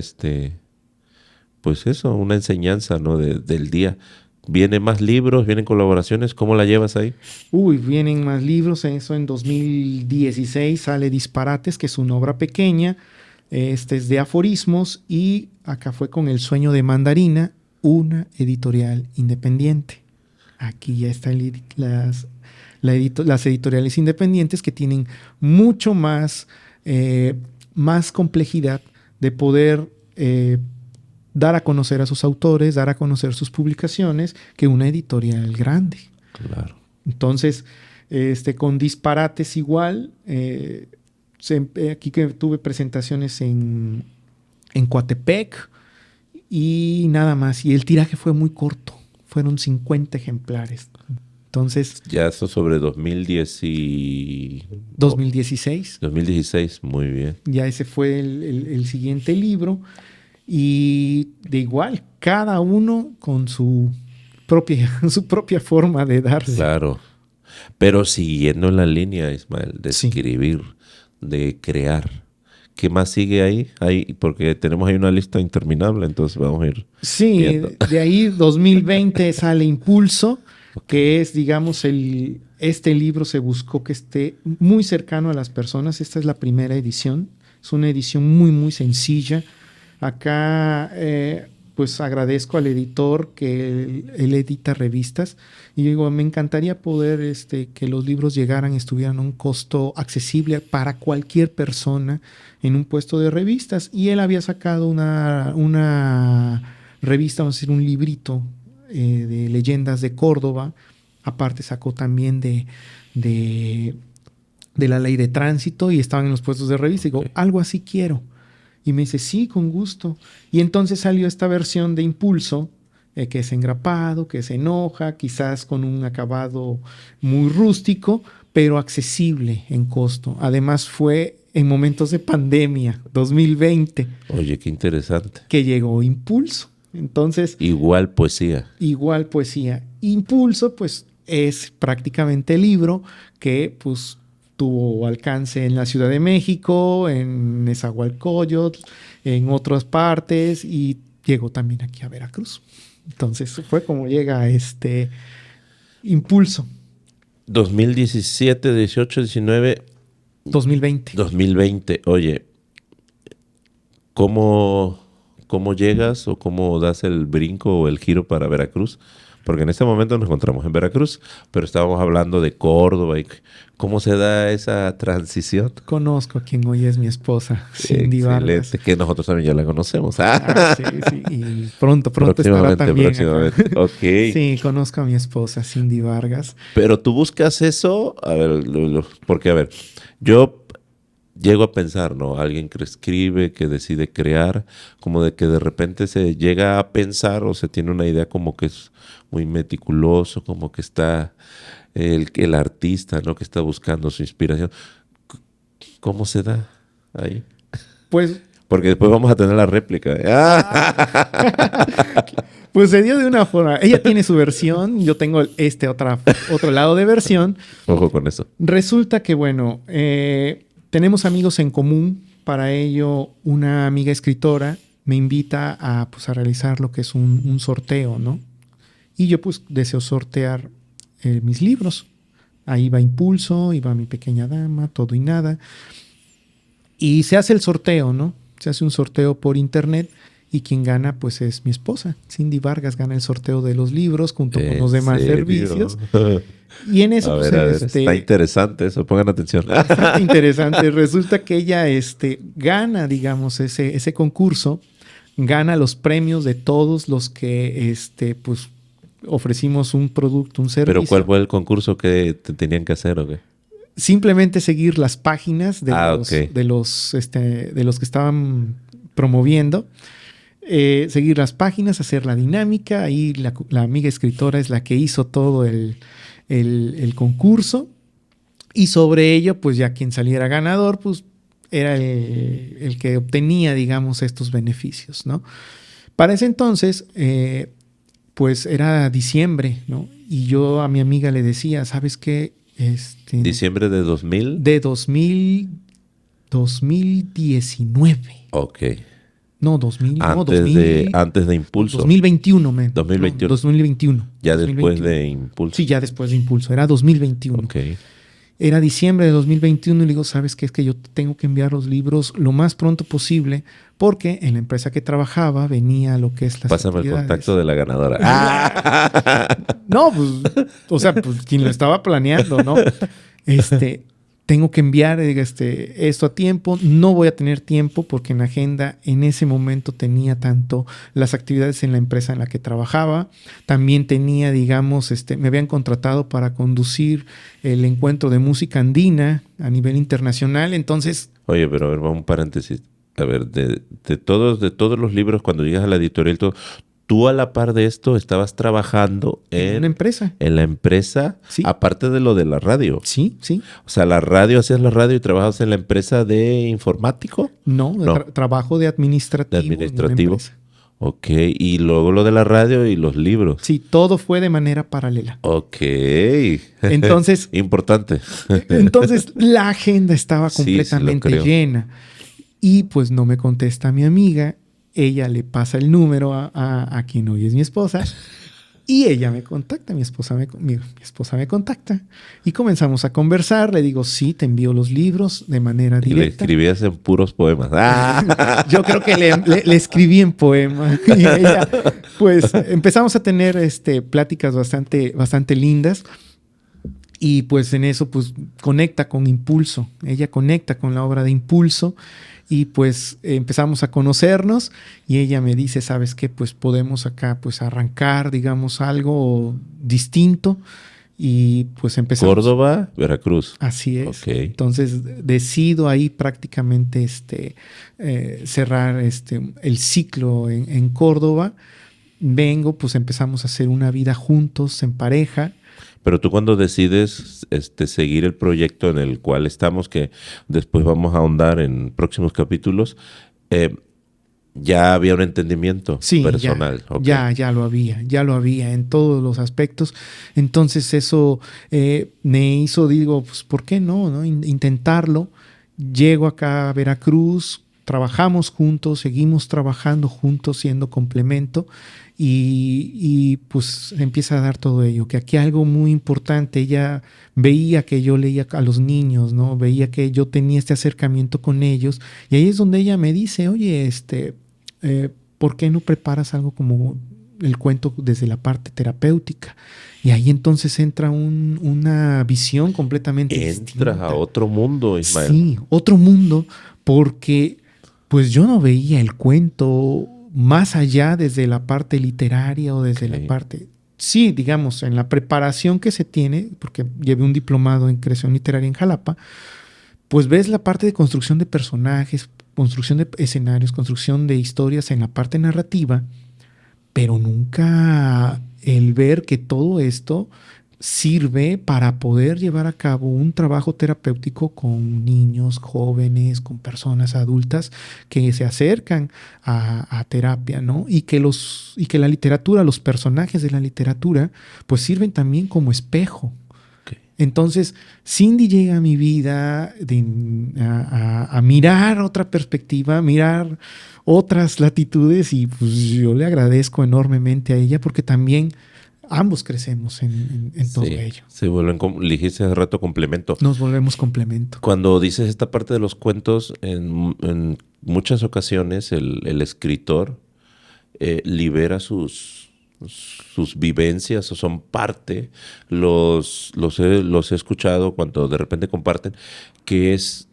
pues eso, una enseñanza, ¿no? Del día. ¿Vienen más libros? ¿Vienen colaboraciones? ¿Cómo la llevas ahí? Uy, vienen más libros. Eso en 2016 sale Disparates, que es una obra pequeña. Este es de aforismos y acá fue con El sueño de Mandarina, una editorial independiente. Aquí ya están las editoriales independientes que tienen mucho más, más complejidad de poder dar a conocer a sus autores, dar a conocer sus publicaciones que una editorial grande. Claro. Entonces, con Disparates igual, aquí que tuve presentaciones en Coatepec y nada más. Y el tiraje fue muy corto, fueron 50 ejemplares. Entonces... Ya eso sobre 2016. 2016, muy bien. Ya ese fue el siguiente libro. Y de igual, cada uno con su propia forma de darse. Claro. Pero siguiendo la línea, Ismael, de Sí. escribir, de crear. ¿Qué más sigue ahí? Porque tenemos ahí una lista interminable, entonces vamos a ir viendo. De ahí 2020 sale Impulso, que es, digamos, este libro se buscó que esté muy cercano a las personas. Esta es la primera edición. Es una edición muy, muy sencilla. Acá, pues agradezco al editor que él edita revistas. Y digo, me encantaría poder que los libros estuvieran a un costo accesible para cualquier persona en un puesto de revistas. Y él había sacado una revista, vamos a decir, un librito de leyendas de Córdoba. Aparte sacó también de la ley de tránsito y estaban en los puestos de revista. Digo, algo así quiero. Y me dice, sí, con gusto. Y entonces salió esta versión de Impulso, que es engrapado, que se enoja, quizás con un acabado muy rústico, pero accesible en costo. Además fue en momentos de pandemia, 2020. Oye, qué interesante. Que llegó Impulso. Entonces... Igual poesía. Igual poesía. Impulso, pues, es prácticamente el libro que, pues, tuvo alcance en la Ciudad de México, en Nezahualcóyotl, en otras partes y llegó también aquí a Veracruz. Entonces fue como llega Impulso. 2017, 18, 19... 2020. 2020. Oye, ¿cómo llegas o cómo das el brinco o el giro para Veracruz? Porque en este momento nos encontramos en Veracruz, pero estábamos hablando de Córdoba y cómo se da esa transición. Conozco a quien hoy es mi esposa, Cindy Vargas. Que nosotros también ya la conocemos. Sí. Y pronto estará también. Próximamente. Ok. Sí, conozco a mi esposa, Cindy Vargas. Pero tú buscas eso, a ver, porque a ver, yo llego a pensar, ¿no? Alguien que escribe, que decide crear, como de que de repente se llega a pensar o se tiene una idea como que es muy meticuloso, como que está el artista, ¿no? Que está buscando su inspiración. ¿Cómo se da ahí? Pues... Porque después vamos a tener la réplica. Pues se dio de una forma. Ella tiene su versión, yo tengo otro lado de versión. Ojo con eso. Resulta que, bueno, tenemos amigos en común. Para ello, una amiga escritora me invita a realizar lo que es un sorteo, ¿no? Y yo pues deseo sortear mis libros. Ahí va Impulso, iba Mi Pequeña Dama, Todo y Nada. Y se hace el sorteo, ¿no? Se hace un sorteo por internet y quien gana pues es mi esposa. Cindy Vargas gana el sorteo de los libros junto con los demás servicios. Y en eso está interesante eso, pongan atención. Bastante interesante. Resulta que ella gana, digamos, ese concurso, gana los premios de todos los que pues ofrecimos un producto, un servicio. ¿Pero cuál fue el concurso que tenían que hacer o qué? Simplemente seguir las páginas de los que estaban promoviendo. seguir las páginas, hacer la dinámica. Ahí la amiga escritora es la que hizo todo el concurso. Y sobre ello, pues ya quien saliera ganador, pues era el que obtenía, digamos, estos beneficios, ¿no? Para ese entonces, pues era diciembre, ¿no? Y yo a mi amiga le decía, ¿sabes qué? ¿Diciembre de 2000? De 2019. Ok. No, 2000. Antes de Impulso. 2021, 2021. 2021. Ya 2021. Después de Impulso. Sí, ya después de Impulso. Era 2021. Ok. Era diciembre de 2021 y le digo, ¿sabes qué? Es que yo tengo que enviar los libros lo más pronto posible porque en la empresa que trabajaba venía lo que es las Pásame actividades. el contacto de la ganadora. No, pues, o sea, pues quien lo estaba planeando, ¿no? Tengo que enviar esto a tiempo. No voy a tener tiempo porque en la agenda en ese momento tenía tanto las actividades en la empresa en la que trabajaba. También tenía, digamos, me habían contratado para conducir el encuentro de música andina a nivel internacional. Entonces... Oye, pero a ver, vamos un paréntesis. A ver, de todos los libros, cuando llegas a la editorial, tú a la par de esto estabas trabajando en una empresa. En la empresa, sí. Aparte de lo de la radio. Sí, sí. O sea, hacías la radio y trabajabas en la empresa de informático. No. Trabajo de administrativo. De administrativo. Ok, y luego lo de la radio y los libros. Sí, todo fue de manera paralela. Ok. Entonces... Importante. Entonces, la agenda estaba completamente llena. Y pues no me contesta mi amiga. Ella le pasa el número a quien hoy es mi esposa. Y ella me contacta, mi esposa me contacta. Y comenzamos a conversar. Le digo, sí, te envío los libros de manera directa. Y le escribías en puros poemas. Yo creo que le escribí en poema. Y ella, pues empezamos a tener pláticas bastante lindas. Y pues en eso pues conecta con Impulso. Ella conecta con la obra de Impulso. Y pues empezamos a conocernos y ella me dice, ¿sabes qué? Pues podemos acá pues arrancar, digamos, algo distinto y pues empezamos. Córdoba, Veracruz. Así es. Okay. Entonces decido ahí prácticamente cerrar el ciclo en Córdoba. Vengo, pues empezamos a hacer una vida juntos, en pareja. Pero tú cuando decides seguir el proyecto en el cual estamos, que después vamos a ahondar en próximos capítulos, ya había un entendimiento personal. Ya lo había en todos los aspectos. Entonces eso me hizo, digo, pues ¿por qué no? Intentarlo. Llego acá a Veracruz, trabajamos juntos, seguimos trabajando juntos, siendo complemento. Y pues empieza a dar todo ello, que aquí algo muy importante, ella veía que yo leía a los niños, ¿no? Veía que yo tenía este acercamiento con ellos y ahí es donde ella me dice, oye, ¿por qué no preparas algo como el cuento desde la parte terapéutica? Y ahí entonces entra una visión completamente distinta. Entras a otro mundo, Ismael. Sí, otro mundo, porque pues yo no veía el cuento más allá desde la parte literaria o desde la parte... Sí, digamos, en la preparación que se tiene, porque llevé un diplomado en creación literaria en Jalapa, pues ves la parte de construcción de personajes, construcción de escenarios, construcción de historias en la parte narrativa, pero nunca el ver que todo esto sirve para poder llevar a cabo un trabajo terapéutico con niños, jóvenes, con personas adultas que se acercan a terapia, ¿no? Y que la literatura, los personajes de la literatura, pues sirven también como espejo. Okay. Entonces, Cindy llega a mi vida a mirar otra perspectiva, a mirar otras latitudes y pues yo le agradezco enormemente a ella porque también ambos crecemos en todo ello. Se vuelven, dijiste hace rato, complemento. Nos volvemos complemento. Cuando dices esta parte de los cuentos, en muchas ocasiones el escritor libera sus vivencias o son parte. Los he escuchado cuando de repente comparten que es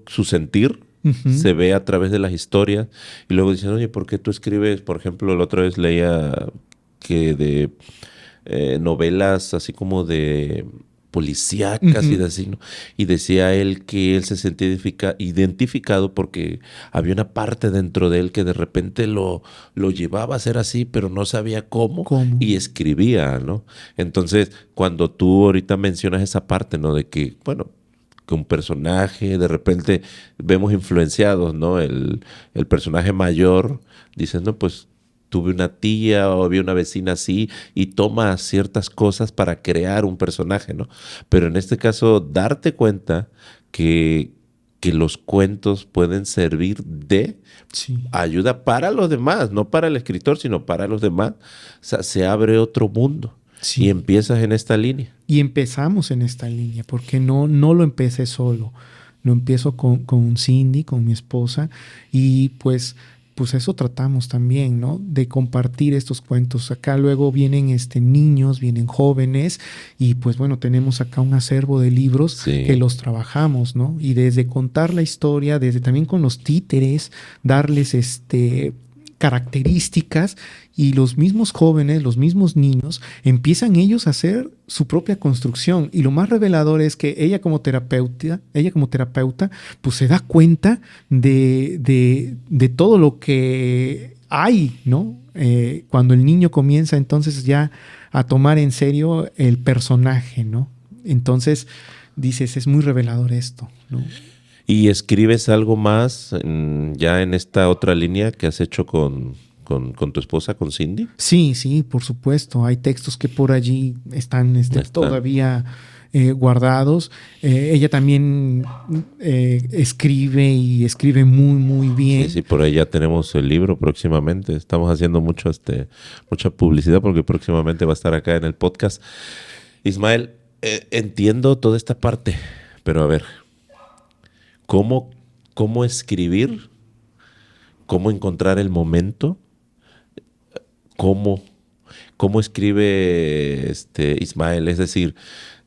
su sentir. Uh-huh. Se ve a través de las historias y luego dicen, oye, ¿por qué tú escribes? Por ejemplo, la otra vez leía que de novelas así como de policíacas y de así, ¿no? Y decía él que él se sentía identificado porque había una parte dentro de él que de repente lo llevaba a ser así, pero no sabía cómo. Y escribía, ¿no? Entonces, cuando tú ahorita mencionas esa parte, ¿no? De que, bueno, que un personaje, de repente vemos influenciados, ¿no? El personaje mayor diciendo, pues, tuve una tía o había una vecina así y toma ciertas cosas para crear un personaje, ¿no? Pero en este caso, darte cuenta que los cuentos pueden servir de ayuda para los demás, no para el escritor, sino para los demás. O sea, se abre otro mundo. Sí. Y empiezas en esta línea. Y empezamos en esta línea, porque no lo empecé solo. Lo empiezo con Cindy, con mi esposa, y pues eso tratamos también, ¿no? De compartir estos cuentos. Acá luego vienen niños, vienen jóvenes, y pues bueno, tenemos acá un acervo de libros que los trabajamos, ¿no? Y desde contar la historia, desde también con los títeres, darles características, y los mismos jóvenes, los mismos niños, empiezan ellos a hacer su propia construcción. Y lo más revelador es que ella como terapeuta, pues se da cuenta de todo lo que hay, ¿no? Cuando el niño comienza entonces ya a tomar en serio el personaje, ¿no? Entonces dices, es muy revelador esto, ¿no? ¿Y escribes algo más ya en esta otra línea que has hecho con tu esposa, con Cindy? Sí, por supuesto. Hay textos que por allí están todavía guardados. Ella también escribe y escribe muy, muy bien. Sí, por ahí ya tenemos el libro próximamente. Estamos haciendo mucha publicidad porque próximamente va a estar acá en el podcast. Ismael, entiendo toda esta parte, pero a ver, ¿cómo escribir? ¿Cómo encontrar el momento? ¿Cómo escribe Ismael? Es decir,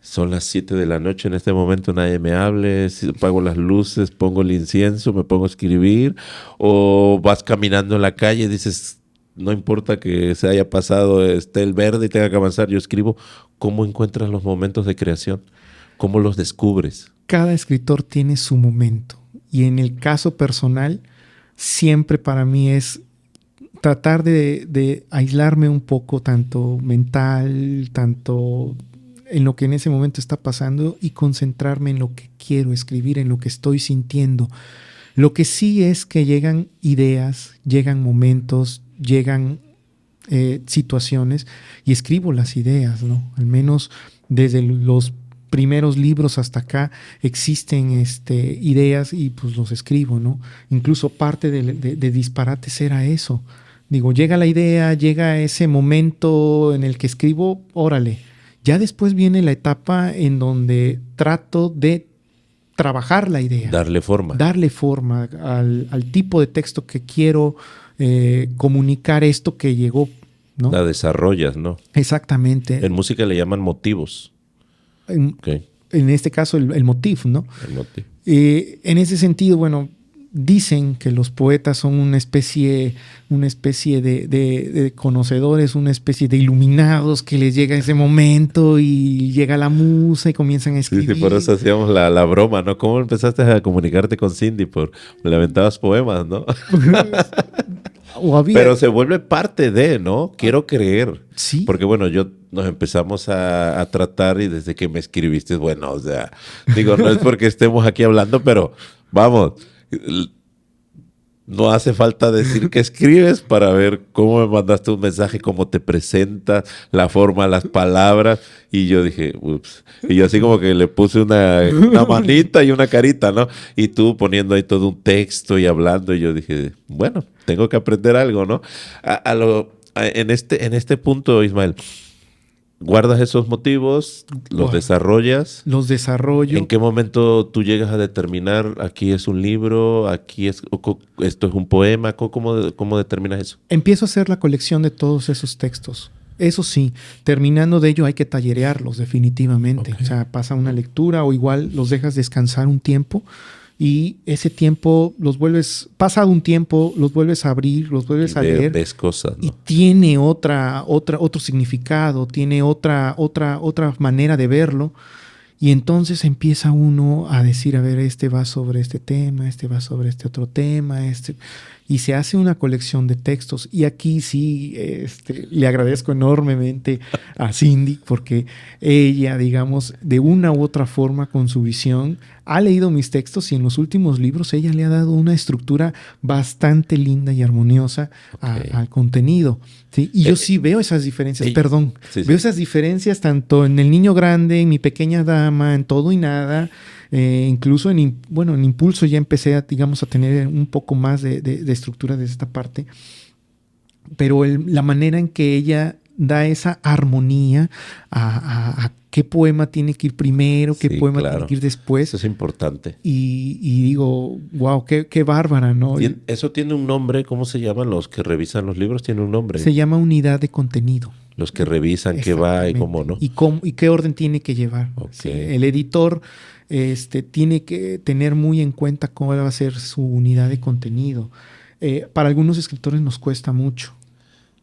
son las 7 de la noche, en este momento nadie me hable, apago las luces, pongo el incienso, me pongo a escribir, o vas caminando en la calle y dices, no importa que se haya pasado, esté el verde y tenga que avanzar, yo escribo. ¿Cómo encuentras los momentos de creación? ¿Cómo los descubres? Cada escritor tiene su momento, y en el caso personal, siempre para mí es tratar de aislarme un poco, tanto mental, tanto en lo que en ese momento está pasando, y concentrarme en lo que quiero escribir, en lo que estoy sintiendo. Lo que sí es que llegan ideas, llegan momentos, llegan situaciones, y escribo las ideas, ¿no? Al menos desde los primeros libros hasta acá existen ideas, y pues los escribo, ¿no? Incluso parte de Disparates era eso. Digo, llega la idea, llega ese momento en el que escribo, órale. Ya después viene la etapa en donde trato de trabajar la idea. Darle forma al tipo de texto que quiero comunicar, esto que llegó, ¿no? La desarrollas, ¿no? Exactamente. En música le llaman motivos. En este caso, el motif, ¿no? El motif. En ese sentido, bueno, dicen que los poetas son una especie de conocedores, una especie de iluminados, que les llega ese momento y llega la musa y comienzan a escribir. Sí, por eso hacíamos la broma, ¿no? ¿Cómo empezaste a comunicarte con Cindy? Le aventabas poemas, ¿no? Pero se vuelve parte de, ¿no? Quiero creer. Sí. Porque bueno, nos empezamos a tratar, y desde que me escribiste, bueno, o sea, digo, no es porque estemos aquí hablando, pero vamos, no hace falta decir que escribes para ver cómo me mandaste un mensaje, cómo te presentas, la forma, las palabras. Y yo dije, ups. Y yo así como que le puse una manita y una carita, ¿no? Y tú poniendo ahí todo un texto y hablando. Y yo dije, bueno, tengo que aprender algo, ¿no? En este punto, Ismael, ¿guardas esos motivos? ¿Los desarrollas? Los desarrollo. ¿En qué momento tú llegas a determinar, aquí es un libro, esto es un poema? ¿Cómo determinas eso? Empiezo a hacer la colección de todos esos textos. Eso sí, terminando de ello hay que tallerearlos definitivamente. Okay. O sea, pasa una lectura, o igual los dejas descansar un tiempo, y ese tiempo pasado un tiempo, los vuelves a abrir, los vuelves a leer. Ves cosas, ¿no? Y tiene otro significado, tiene otra manera de verlo. Y entonces empieza uno a decir, a ver, este va sobre este tema, este va sobre este otro tema, y se hace una colección de textos. Y aquí sí, le agradezco enormemente a Cindy porque ella, digamos, de una u otra forma con su visión, ha leído mis textos y en los últimos libros ella le ha dado una estructura bastante linda y armoniosa al contenido. ¿Sí? Y yo sí veo esas diferencias, veo esas diferencias tanto en El Niño Grande, en Mi Pequeña Dama, en Todo y Nada, incluso en Impulso ya empecé a tener un poco más de estructura de esta parte, pero la manera en que ella da esa armonía a qué poema tiene que ir primero, qué poema tiene que ir después. Eso es importante. Y digo, wow, qué bárbara, ¿no? Eso tiene un nombre. ¿Cómo se llaman los que revisan los libros? Tiene un nombre. Se llama unidad de contenido. Los que revisan qué va y cómo no. Y qué orden tiene que llevar. Okay. ¿Sí? El editor tiene que tener muy en cuenta cómo va a ser su unidad de contenido. Para algunos escritores nos cuesta mucho.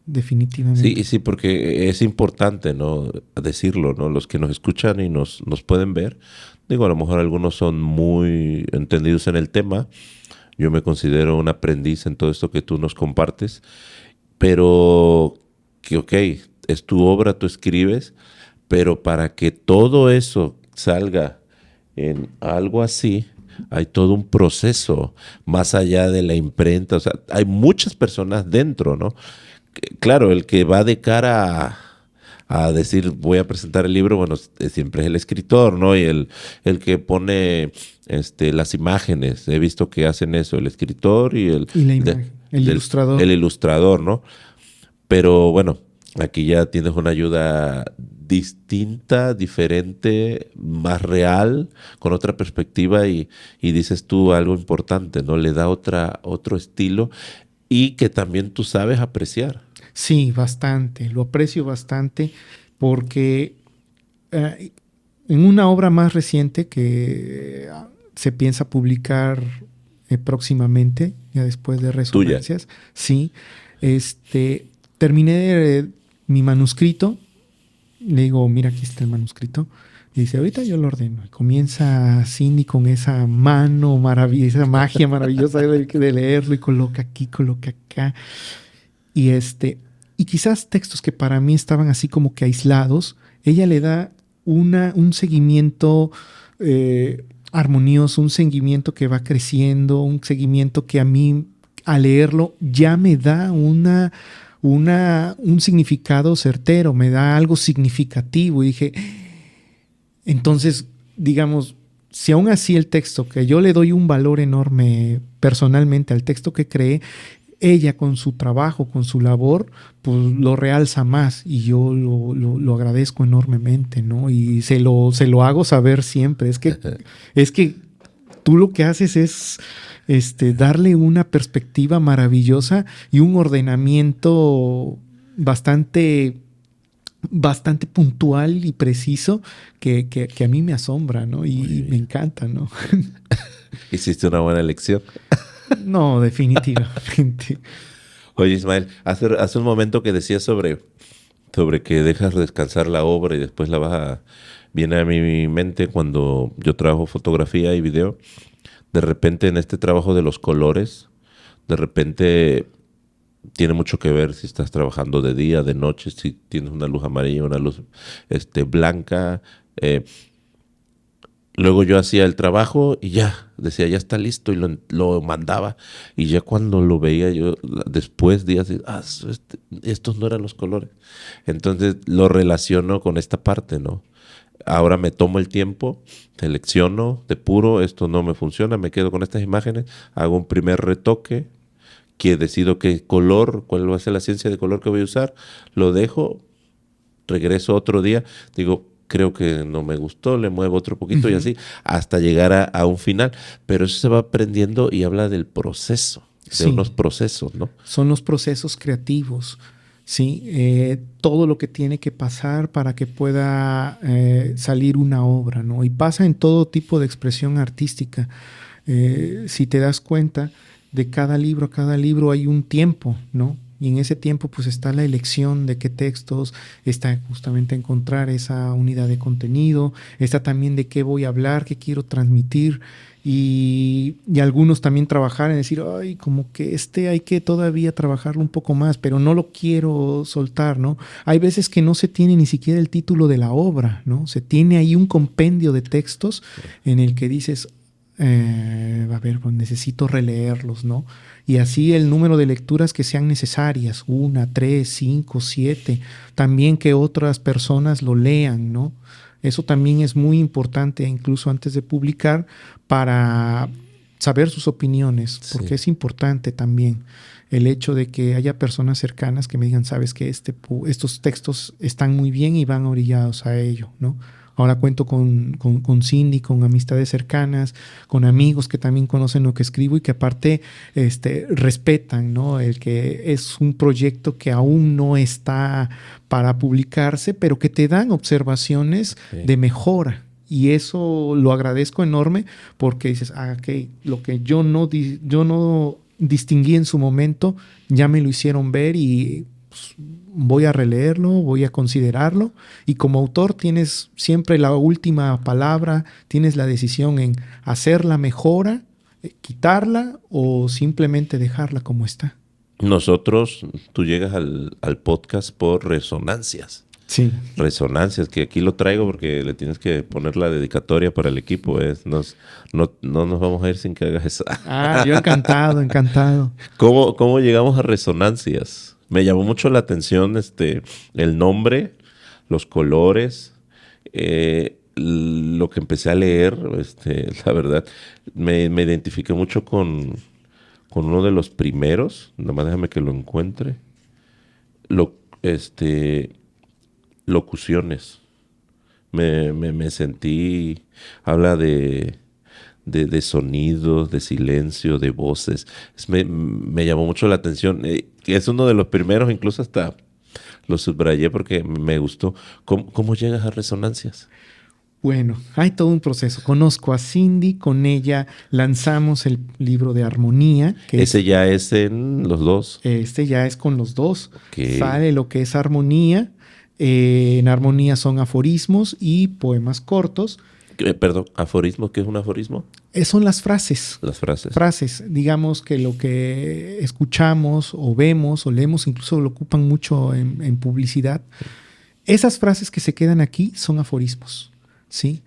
Definitivamente. Sí, porque es importante, ¿no? Decirlo, ¿no? Los que nos escuchan y nos pueden ver, digo, a lo mejor algunos son muy entendidos en el tema. Yo me considero un aprendiz en todo esto que tú nos compartes, pero que, ok, es tu obra, tú escribes, pero para que todo eso salga en algo así, hay todo un proceso más allá de la imprenta. O sea, hay muchas personas dentro, ¿no? Claro, el que va de cara a decir voy a presentar el libro, bueno, siempre es el escritor, ¿no? Y el que pone las imágenes. He visto que hacen eso, el escritor y el ilustrador. El ilustrador, ¿no? Pero bueno, aquí ya tienes una ayuda distinta, diferente, más real, con otra perspectiva y dices tú algo importante, ¿no? Le da otro estilo y que también tú sabes apreciar. Sí, bastante, lo aprecio bastante porque en una obra más reciente que se piensa publicar próximamente, ya después de Resonancias, ¿Tuya? Sí, terminé mi manuscrito, le digo, mira, aquí está el manuscrito, y dice, ahorita yo lo ordeno. Y comienza Cindy con esa mano maravillosa, esa magia maravillosa de leerlo y coloca aquí, coloca acá. Y quizás textos que para mí estaban así como que aislados, ella le da un seguimiento armonioso, un seguimiento que va creciendo, un seguimiento que a mí, al leerlo, ya me da un significado certero, me da algo significativo. Y dije, entonces, digamos, si aún así el texto, que yo le doy un valor enorme personalmente al texto que cree, ella con su trabajo, con su labor, pues lo realza más y yo lo agradezco enormemente, ¿no? Y se lo hago saber siempre. Es que tú lo que haces es darle una perspectiva maravillosa y un ordenamiento bastante puntual y preciso que a mí me asombra, ¿no? Y me encanta, ¿no? Hiciste una buena elección. No, definitivamente. Oye, Ismael, hace un momento que decías sobre que dejas descansar la obra y después viene a mi mente cuando yo trabajo fotografía y video. De repente en este trabajo de los colores, de repente tiene mucho que ver si estás trabajando de día, de noche, si tienes una luz amarilla, una luz blanca. Luego yo hacía el trabajo y ya, decía, ya está listo y lo mandaba. Y ya cuando lo veía yo, después días, estos no eran los colores. Entonces lo relaciono con esta parte, ¿no? Ahora me tomo el tiempo, selecciono, depuro, esto no me funciona, me quedo con estas imágenes, hago un primer retoque, que decido qué color, cuál va a ser la ciencia de color que voy a usar, lo dejo, regreso otro día, digo, creo que no me gustó, le muevo otro poquito y así, hasta llegar a un final. Pero eso se va aprendiendo y habla del proceso, de unos procesos, ¿no? Son los procesos creativos, ¿sí? Todo lo que tiene que pasar para que pueda salir una obra, ¿no? Y pasa en todo tipo de expresión artística. Si te das cuenta, de cada libro a cada libro hay un tiempo, ¿no? Y en ese tiempo pues está la elección de qué textos, está justamente encontrar esa unidad de contenido, está también de qué voy a hablar, qué quiero transmitir. Y algunos también trabajar en decir, ay, como que hay que todavía trabajarlo un poco más, pero no lo quiero soltar, ¿no? Hay veces que no se tiene ni siquiera el título de la obra, ¿no? Se tiene ahí un compendio de textos en el que dices, a ver, pues necesito releerlos, ¿no? Y así el número de lecturas que sean necesarias, 1, 3, 5, 7, también que otras personas lo lean, ¿no? Eso también es muy importante, incluso antes de publicar, para saber sus opiniones, porque es importante también el hecho de que haya personas cercanas que me digan, sabes que estos textos están muy bien y van orillados a ello, ¿no? Ahora cuento con Cindy, con amistades cercanas, con amigos que también conocen lo que escribo y que aparte respetan, ¿no? El que es un proyecto que aún no está para publicarse, pero que te dan observaciones de mejora. Y eso lo agradezco enorme porque dices, ok, lo que yo no distinguí en su momento, ya me lo hicieron ver y pues, voy a releerlo, voy a considerarlo. Y como autor tienes siempre la última palabra, tienes la decisión en hacer la mejora, quitarla o simplemente dejarla como está. Tú llegas al podcast por Resonancias. Sí. Resonancias, que aquí lo traigo porque le tienes que poner la dedicatoria para el equipo. No nos vamos a ir sin que hagas eso. Yo encantado, encantado. ¿Cómo llegamos a Resonancias? Me llamó mucho la atención el nombre, los colores, lo que empecé a leer. La verdad, me identifiqué mucho con uno de los primeros. Nada más déjame que lo encuentre. Locuciones. Me sentí... Habla de sonidos, de silencio, de voces. Me llamó mucho la atención. Es uno de los primeros, incluso hasta lo subrayé porque me gustó. ¿Cómo llegas a Resonancias? Bueno, hay todo un proceso. Conozco a Cindy, con ella lanzamos el libro de armonía. ¿Ese ya es en los dos? Ya es con los dos. Okay. Sale lo que es armonía. En armonía son aforismos y poemas cortos. Perdón, ¿aforismo? ¿Qué es un aforismo? Son las frases. Las frases. Frases. Digamos que lo que escuchamos o vemos o leemos, incluso lo ocupan mucho en publicidad. Esas frases que se quedan aquí son aforismos, ¿sí?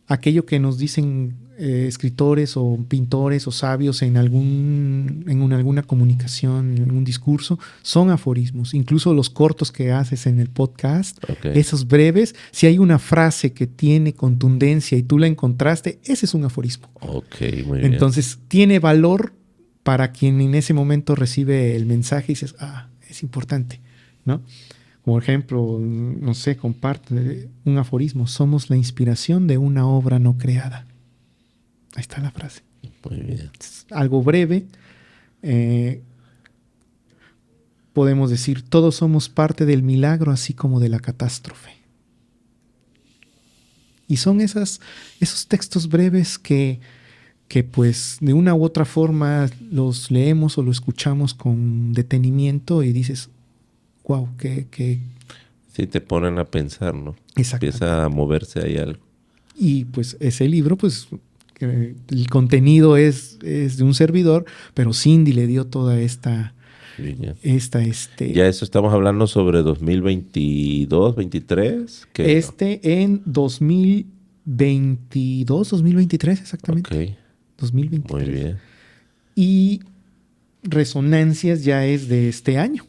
Aquello que nos dicen escritores o pintores o sabios en alguna comunicación, en un discurso, son aforismos. Incluso los cortos que haces en el podcast, esos breves, si hay una frase que tiene contundencia y tú la encontraste, ese es un aforismo. Muy bien. Entonces, tiene valor para quien en ese momento recibe el mensaje y dices, es importante, ¿no? Como ejemplo, no sé, comparte un aforismo. Somos la inspiración de una obra no creada. Ahí está la frase. Muy bien. Algo breve. Podemos decir, todos somos parte del milagro, así como de la catástrofe. Y son esos textos breves que pues de una u otra forma los leemos o lo escuchamos con detenimiento y dices, wow, que sí, te ponen a pensar, ¿no? Exacto. Empieza a moverse ahí algo. Y pues ese libro, pues el contenido es de un servidor, pero Cindy le dio toda esta... Ya eso estamos hablando sobre 2022, 23. En 2022, 2023 exactamente. 2023. Muy bien. Y Resonancias ya es de este año.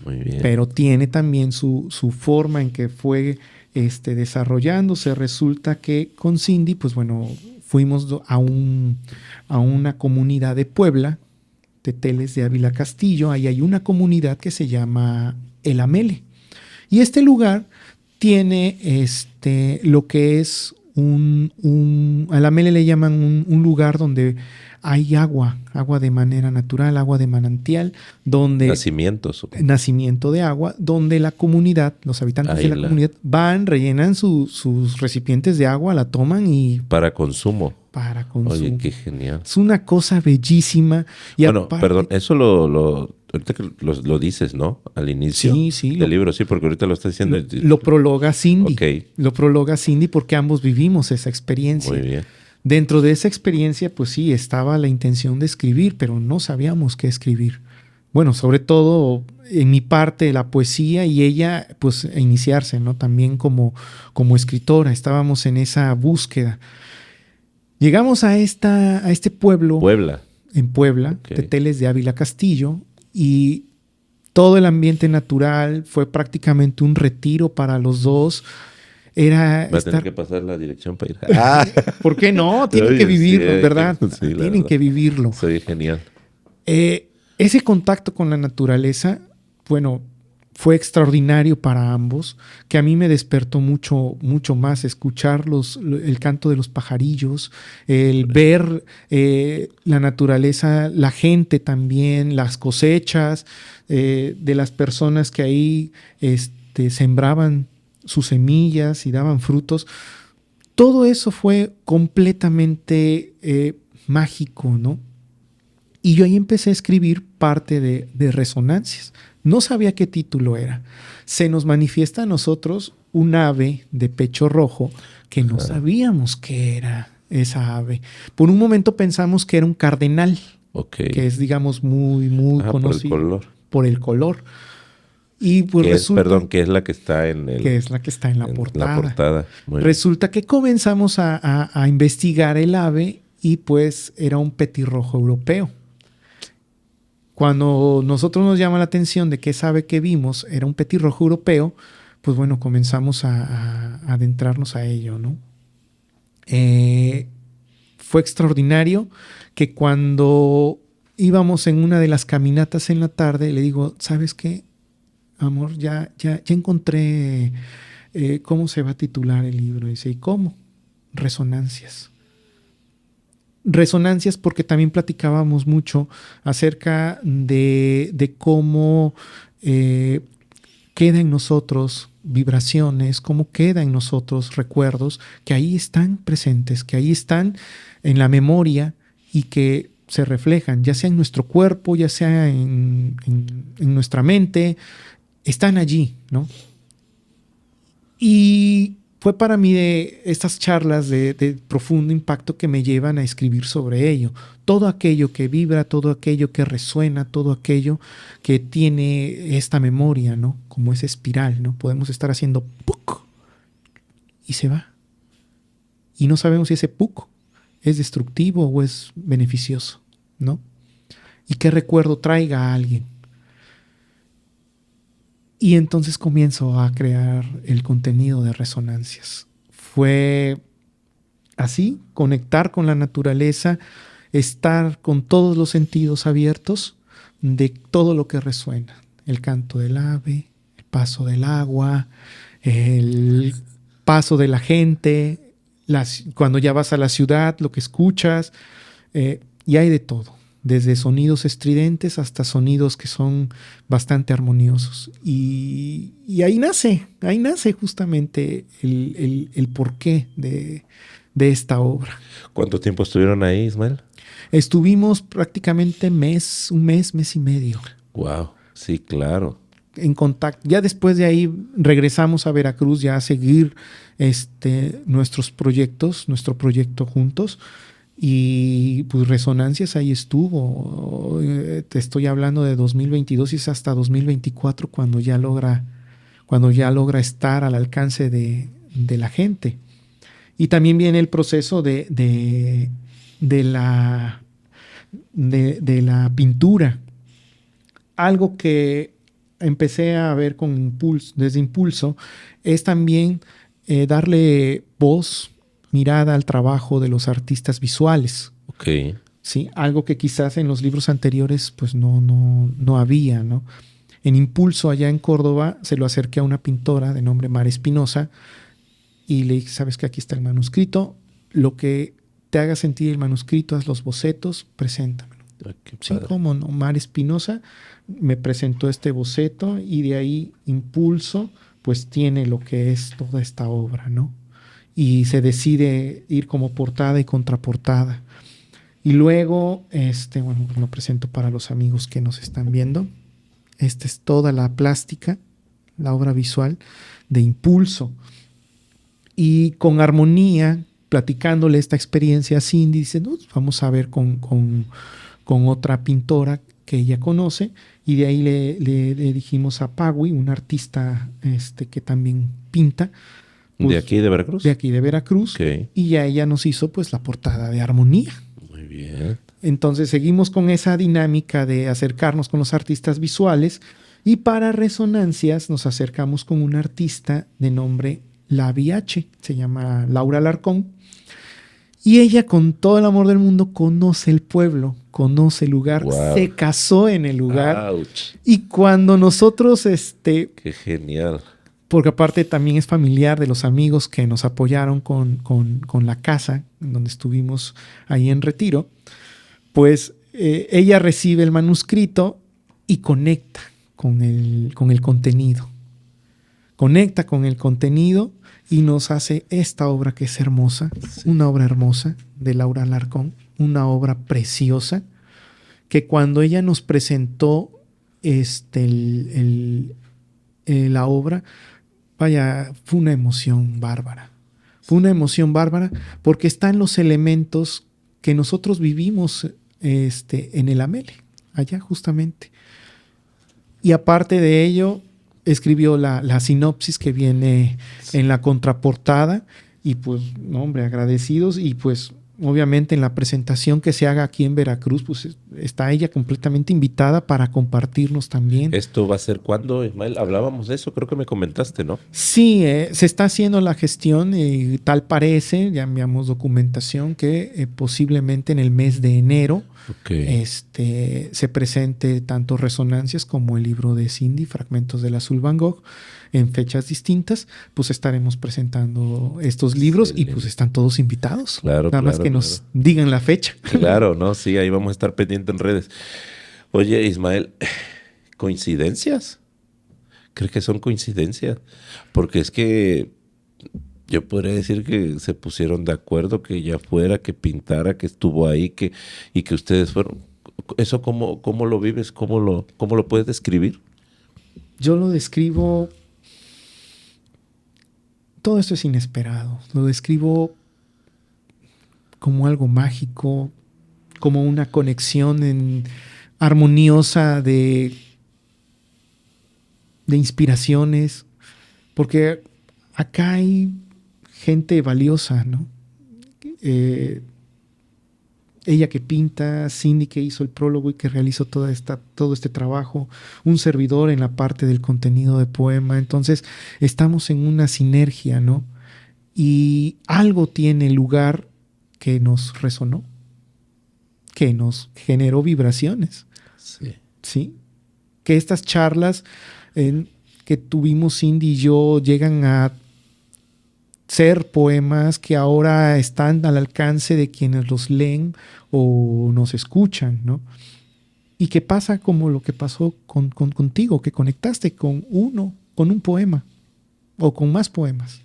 Muy bien. Pero tiene también su forma en que fue desarrollándose. Resulta que con Cindy, pues bueno, fuimos a una comunidad de Puebla, Teteles de Ávila Castillo. Ahí hay una comunidad que se llama El Amele. Y este lugar tiene lo que es al Amele le llaman un lugar donde hay agua de manera natural, agua de manantial, donde... Nacimiento de agua, donde la comunidad, los habitantes de la comunidad van, rellenan sus recipientes de agua, la toman y... Para consumo. Para consumo. Oye, qué genial. Es una cosa bellísima. Y bueno, perdón, eso ahorita que lo dices, ¿no? Al inicio Sí, del libro, sí, porque ahorita lo estás diciendo. Lo prologa Cindy. Ok. Lo prologa Cindy porque ambos vivimos esa experiencia. Muy bien. Dentro de esa experiencia, pues sí, estaba la intención de escribir, pero no sabíamos qué escribir. Bueno, sobre todo en mi parte la poesía y ella, pues, a iniciarse, ¿no? También como escritora, estábamos en esa búsqueda. Llegamos a este pueblo. Puebla. En Puebla, Okay. Teteles de Ávila Castillo, y todo el ambiente natural fue prácticamente un retiro para los dos. Era Va a tener que pasar la dirección para ir. ¿Por qué no? Tienen que vivirlo, sí, ¿verdad? Sí, Tienen que vivirlo. Soy genial. Ese contacto con la naturaleza, bueno, fue extraordinario para ambos, que a mí me despertó mucho, mucho más escuchar el canto de los pajarillos, el ver la naturaleza, la gente también, las cosechas de las personas que ahí sembraban sus semillas y daban frutos. Todo eso fue completamente mágico, ¿no? Y yo ahí empecé a escribir parte de Resonancias. No sabía qué título era. Se nos manifiesta a nosotros un ave de pecho rojo que no sabíamos qué era esa ave. Por un momento pensamos que era un cardenal, que es, digamos, muy, muy conocido por el color. Y pues resulta que es la que está en la portada. La portada. Resulta que comenzamos a investigar el ave y pues era un petirrojo europeo. Cuando nosotros nos llama la atención de que esa ave que vimos era un petirrojo europeo, pues bueno, comenzamos a adentrarnos a ello, ¿no? Fue extraordinario que cuando íbamos en una de las caminatas en la tarde, le digo, ¿sabes qué? Amor, ya encontré cómo se va a titular el libro. Dice, ¿y cómo? Resonancias. Resonancias porque también platicábamos mucho acerca de cómo queda en nosotros vibraciones, cómo queda en nosotros recuerdos que ahí están presentes, que ahí están en la memoria y que se reflejan, ya sea en nuestro cuerpo, ya sea en nuestra mente, están allí, ¿no? Y fue para mí de estas charlas de profundo impacto que me llevan a escribir sobre ello. Todo aquello que vibra, todo aquello que resuena, todo aquello que tiene esta memoria, ¿no? Como esa espiral, ¿no? Podemos estar haciendo ¡puc! Y se va. Y no sabemos si ese ¡puc! Es destructivo o es beneficioso, ¿no? Y qué recuerdo traiga a alguien. Y entonces comienzo a crear el contenido de Resonancias. Fue así, conectar con la naturaleza, estar con todos los sentidos abiertos de todo lo que resuena. El canto del ave, el paso del agua, el paso de la gente, cuando ya vas a la ciudad, lo que escuchas, y hay de todo. Desde sonidos estridentes hasta sonidos que son bastante armoniosos. Y ahí nace justamente el porqué de esta obra. ¿Cuánto tiempo estuvieron ahí, Ismael? Estuvimos prácticamente un mes y medio. Wow, sí, claro. En contacto. Ya después de ahí regresamos a Veracruz ya a seguir nuestros proyectos, nuestro proyecto juntos. Y pues Resonancias ahí estuvo. Te estoy hablando de 2022 y es hasta 2024 cuando ya logra estar al alcance de la gente. Y también viene el proceso de la pintura. Algo que empecé a ver desde Impulso es también darle voz, mirada al trabajo de los artistas visuales. Okay. Sí, algo que quizás en los libros anteriores pues no había, ¿no? En Impulso, allá en Córdoba, se lo acerqué a una pintora de nombre Mara Espinosa y le dije, sabes que aquí está el manuscrito, lo que te haga sentir el manuscrito, haz los bocetos, preséntamelo. Sí, cómo no. Mara Espinosa me presentó este boceto y de ahí Impulso pues tiene lo que es toda esta obra, ¿no? Y se decide ir como portada y contraportada. Y luego, bueno, lo presento para los amigos que nos están viendo. Esta es toda la plástica, la obra visual de Impulso. Y con armonía, platicándole esta experiencia a Cindy, dice, no, vamos a ver con otra pintora que ella conoce. Y de ahí le dijimos a Pagui, un artista que también pinta. Pues, ¿de aquí de Veracruz? De aquí de Veracruz. Okay. Y ya ella nos hizo pues la portada de Armonía. Muy bien. Entonces seguimos con esa dinámica de acercarnos con los artistas visuales. Y para Resonancias nos acercamos con una artista de nombre Lavi H. Se llama Laura Alarcón. Y ella, con todo el amor del mundo, conoce el pueblo, conoce el lugar, wow. Se casó en el lugar. Ouch. Y cuando nosotros, qué genial. Porque aparte también es familiar de los amigos que nos apoyaron con la casa, donde estuvimos ahí en retiro, pues ella recibe el manuscrito y conecta con el contenido. Conecta con el contenido y nos hace esta obra que es hermosa, sí. Una obra hermosa de Laura Alarcón, una obra preciosa, que cuando ella nos presentó la obra, vaya, fue una emoción bárbara. Fue una emoción bárbara porque están los elementos que nosotros vivimos en el Amele, allá justamente. Y aparte de ello, escribió la sinopsis que viene en la contraportada y pues, no, hombre, agradecidos y pues obviamente en la presentación que se haga aquí en Veracruz, pues está ella completamente invitada para compartirnos también. ¿Esto va a ser cuándo, Ismael? Hablábamos de eso, creo que me comentaste, ¿no? Sí, se está haciendo la gestión y tal parece, ya enviamos documentación que posiblemente en el mes de enero se presente tanto Resonancias como el libro de Cindy, Fragmentos del Azul Van Gogh, en fechas distintas, pues estaremos presentando estos libros. Excelente. Y pues están todos invitados. Claro, Nada más que nos digan la fecha. Claro, ¿no? Sí, ahí vamos a estar pendientes en redes. Oye, Ismael, ¿coincidencias? ¿Crees que son coincidencias? Porque es que yo podría decir que se pusieron de acuerdo, que ella fuera, que pintara, que estuvo ahí, y que ustedes fueron. ¿Eso cómo lo vives? ¿Cómo lo puedes describir? Yo lo describo... Todo esto es inesperado. Lo describo como algo mágico, como una conexión armoniosa de inspiraciones, porque acá hay gente valiosa, ¿no? Ella que pinta, Cindy que hizo el prólogo y que realizó todo este trabajo, un servidor en la parte del contenido de poema. Entonces estamos en una sinergia, ¿no? Y algo tiene lugar que nos resonó, que nos generó vibraciones. Sí. ¿Sí? Que estas charlas que tuvimos Cindy y yo llegan a ser poemas que ahora están al alcance de quienes los leen o nos escuchan, ¿no? Y que pasa como lo que pasó contigo, que conectaste con un poema o con más poemas.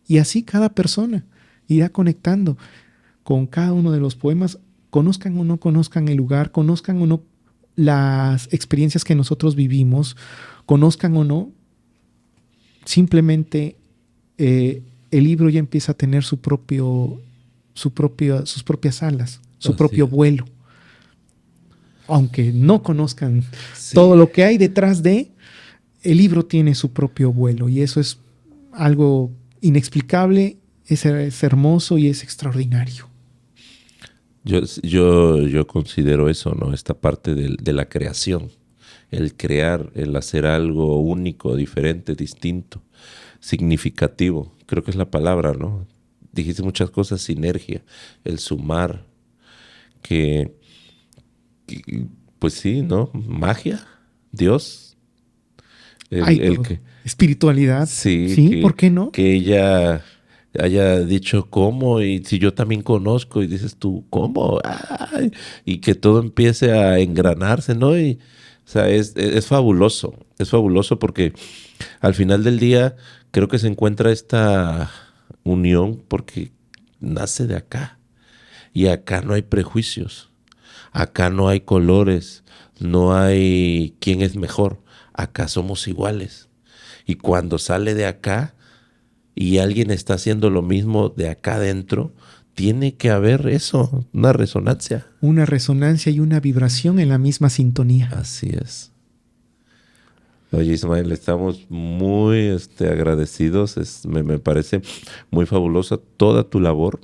Y así cada persona irá conectando con cada uno de los poemas, conozcan o no conozcan el lugar, conozcan o no las experiencias que nosotros vivimos, conozcan o no, simplemente el libro ya empieza a tener sus propias alas, su propio vuelo. Aunque no conozcan todo lo que hay detrás de, el libro tiene su propio vuelo y eso es algo inexplicable, es hermoso y es extraordinario. Yo considero eso, ¿no? Esta parte de la creación, el crear, el hacer algo único, diferente, distinto, significativo. Creo que es la palabra, ¿no? Dijiste muchas cosas, sinergia, el sumar, que pues sí, ¿no? Magia, Dios. Espiritualidad. Sí, ¿por qué no? Que ella haya dicho cómo, y si yo también conozco, y dices tú, ¿cómo? ¡Ay! Y que todo empiece a engranarse, ¿no? Y, o sea, es fabuloso porque al final del día creo que se encuentra esta unión porque nace de acá, y acá no hay prejuicios. Acá no hay colores, no hay quién es mejor. Acá somos iguales. Y cuando sale de acá y alguien está haciendo lo mismo de acá adentro, tiene que haber eso, una resonancia. Una resonancia y una vibración en la misma sintonía. Así es. Oye, Ismael, estamos muy agradecidos. Me parece muy fabulosa toda tu labor,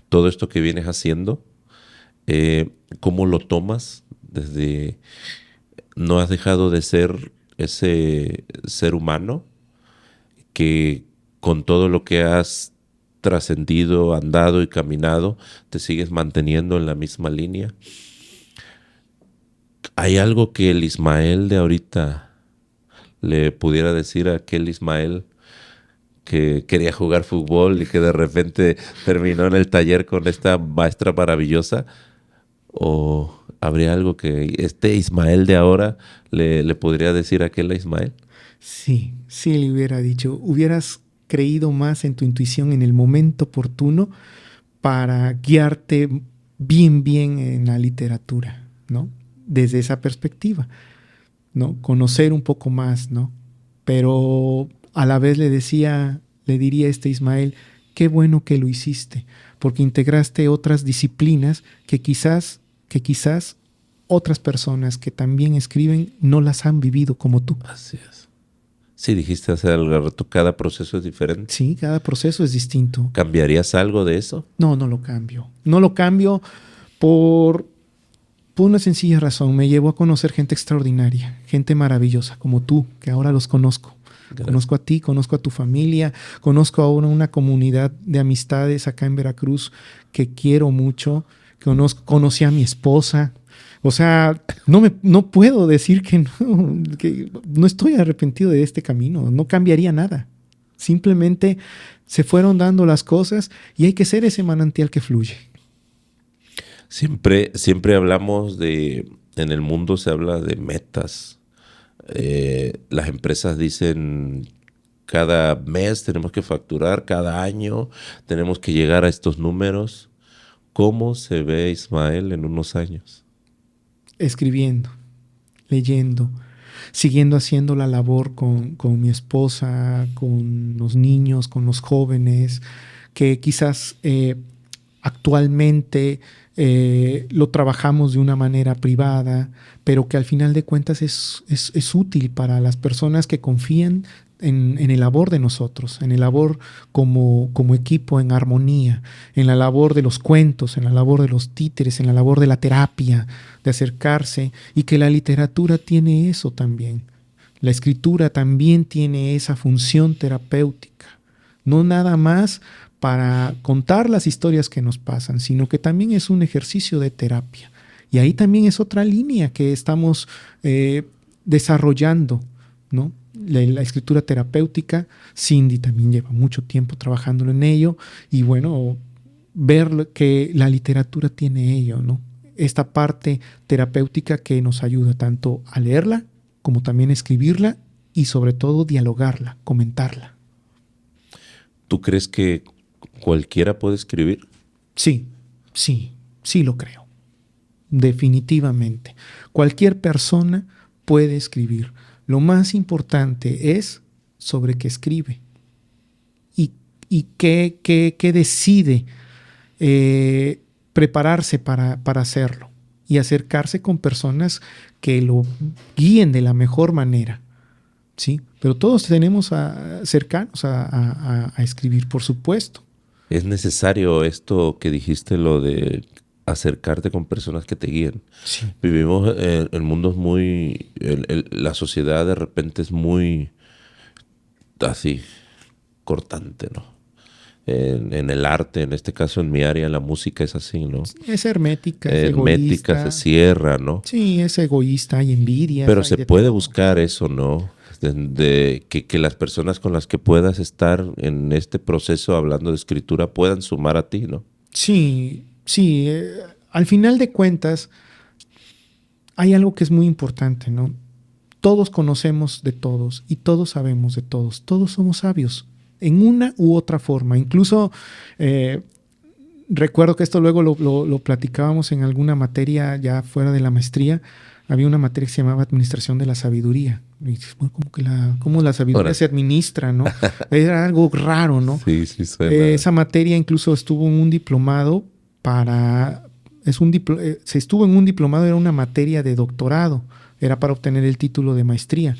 todo esto que vienes haciendo. ¿Cómo lo tomas? No has dejado de ser ese ser humano que con todo lo que has trascendido, andado y caminado, te sigues manteniendo en la misma línea. ¿Hay algo que el Ismael de ahorita le pudiera decir a aquel Ismael que quería jugar fútbol y que de repente terminó en el taller con esta maestra maravillosa? ¿O habría algo que este Ismael de ahora le podría decir a aquel Ismael? Sí, sí le hubiera dicho, hubieras creído más en tu intuición en el momento oportuno para guiarte bien en la literatura, ¿no? Desde esa perspectiva, ¿no? Conocer un poco más, ¿no? Pero a la vez le diría a este Ismael, qué bueno que lo hiciste, porque integraste otras disciplinas que quizás otras personas que también escriben no las han vivido como tú. Así es. Sí, dijiste hace algo rato, cada proceso es diferente. Sí, cada proceso es distinto. ¿Cambiarías algo de eso? No lo cambio. No lo cambio por una sencilla razón. Me llevó a conocer gente extraordinaria, gente maravillosa, como tú, que ahora los conozco. Gracias. Conozco a ti, conozco a tu familia, conozco ahora una comunidad de amistades acá en Veracruz que quiero mucho. Conocí a mi esposa. O sea, no puedo decir que no estoy arrepentido de este camino. No cambiaría nada. Simplemente se fueron dando las cosas y hay que ser ese manantial que fluye. Siempre hablamos en el mundo se habla de metas. Las empresas dicen cada mes tenemos que facturar, cada año tenemos que llegar a estos números. ¿Cómo se ve Ismael en unos años? Escribiendo, leyendo, siguiendo haciendo la labor con mi esposa, con los niños, con los jóvenes, que quizás actualmente lo trabajamos de una manera privada, pero que al final de cuentas es útil para las personas que confían en el labor de nosotros, en el labor como equipo en armonía, en la labor de los cuentos, en la labor de los títeres, en la labor de la terapia, de acercarse, y que la literatura tiene eso también. La escritura también tiene esa función terapéutica, no nada más para contar las historias que nos pasan, sino que también es un ejercicio de terapia. Y ahí también es otra línea que estamos desarrollando, ¿no? La escritura terapéutica. Cindy también lleva mucho tiempo trabajándolo en ello, y bueno, ver que la literatura tiene ello, ¿no? Esta parte terapéutica que nos ayuda tanto a leerla como también a escribirla y sobre todo dialogarla, comentarla. ¿Tú crees que cualquiera puede escribir? Sí lo creo. Definitivamente. Cualquier persona puede escribir. Lo más importante es sobre qué escribe y qué decide prepararse para hacerlo y acercarse con personas que lo guíen de la mejor manera, ¿sí? Pero todos tenemos cercanos a escribir, por supuesto. Es necesario esto que dijiste, lo de acercarte con personas que te guíen. Sí. Vivimos en mundos muy... la sociedad de repente es muy así, cortante, ¿no? En el arte, en este caso en mi área, la música es así, ¿no? Es hermética, es hermética, egoísta. se cierra, ¿no? Sí, es egoísta, hay envidia. Pero se puede buscar eso, ¿no? Que las personas con las que puedas estar en este proceso hablando de escritura puedan sumar a ti, ¿no? Sí. Al final de cuentas, hay algo que es muy importante, ¿no? Todos conocemos de todos y todos sabemos de todos. Todos somos sabios en una u otra forma. Incluso recuerdo que esto luego lo platicábamos en alguna materia ya fuera de la maestría. Había una materia que se llamaba Administración de la Sabiduría. Y dices, bueno, ¿cómo la sabiduría se administra, ¿no? Era algo raro, ¿no? Sí, suena. Esa materia incluso estuvo en un diplomado se estuvo en un diplomado, era una materia de doctorado, era para obtener el título de maestría.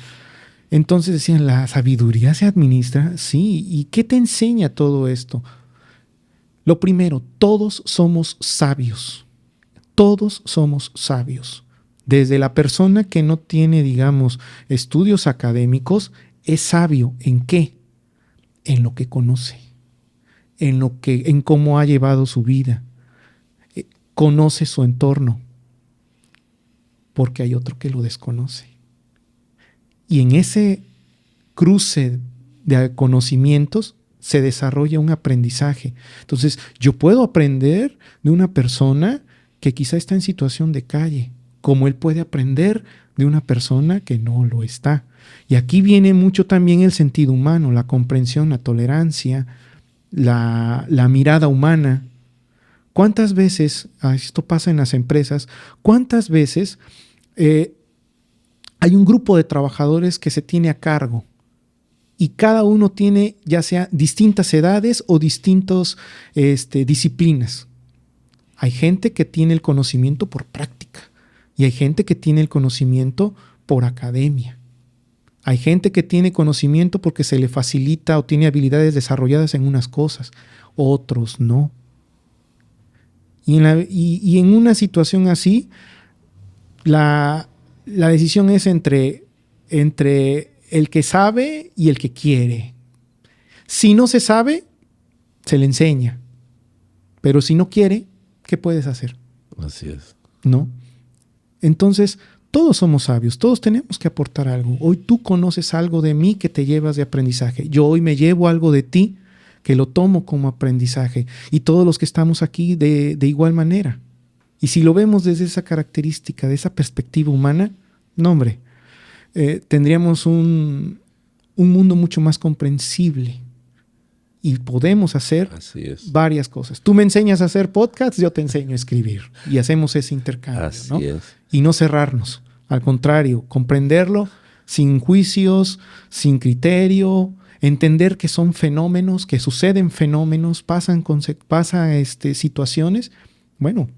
Entonces decían, ¿la sabiduría se administra? Sí. ¿Y qué te enseña todo esto? Lo primero, todos somos sabios. Todos somos sabios. Desde la persona que no tiene, digamos, estudios académicos, es sabio. ¿En qué? En lo que conoce. En cómo ha llevado su vida. Conoce su entorno. Porque hay otro que lo desconoce. Y en ese cruce de conocimientos se desarrolla un aprendizaje. Entonces, yo puedo aprender de una persona que quizá está en situación de calle, como él puede aprender de una persona que no lo está. Y aquí viene mucho también el sentido humano, la comprensión, la tolerancia, la mirada humana. ¿Cuántas veces, esto pasa en las empresas, cuántas veces hay un grupo de trabajadores que se tiene a cargo y cada uno tiene ya sea distintas edades o distintas disciplinas? Hay gente que tiene el conocimiento por práctica y hay gente que tiene el conocimiento por academia. Hay gente que tiene conocimiento porque se le facilita o tiene habilidades desarrolladas en unas cosas, otros no. Y en una situación así, la decisión es entre el que sabe y el que quiere. Si no se sabe, se le enseña. Pero si no quiere, ¿qué puedes hacer? Así es. ¿No? Entonces, todos somos sabios, todos tenemos que aportar algo. Hoy tú conoces algo de mí que te llevas de aprendizaje. Yo hoy me llevo algo de ti que lo tomo como aprendizaje. Y todos los que estamos aquí de igual manera. Y si lo vemos desde esa característica, de esa perspectiva humana, no, hombre, tendríamos un mundo mucho más comprensible. Y podemos hacer varias cosas. Tú me enseñas a hacer podcasts, yo te enseño a escribir. Y hacemos ese intercambio. Así ¿no? es. Y no cerrarnos. Al contrario, comprenderlo sin juicios, sin criterio, entender que son fenómenos, que suceden fenómenos, pasan situaciones. Bueno,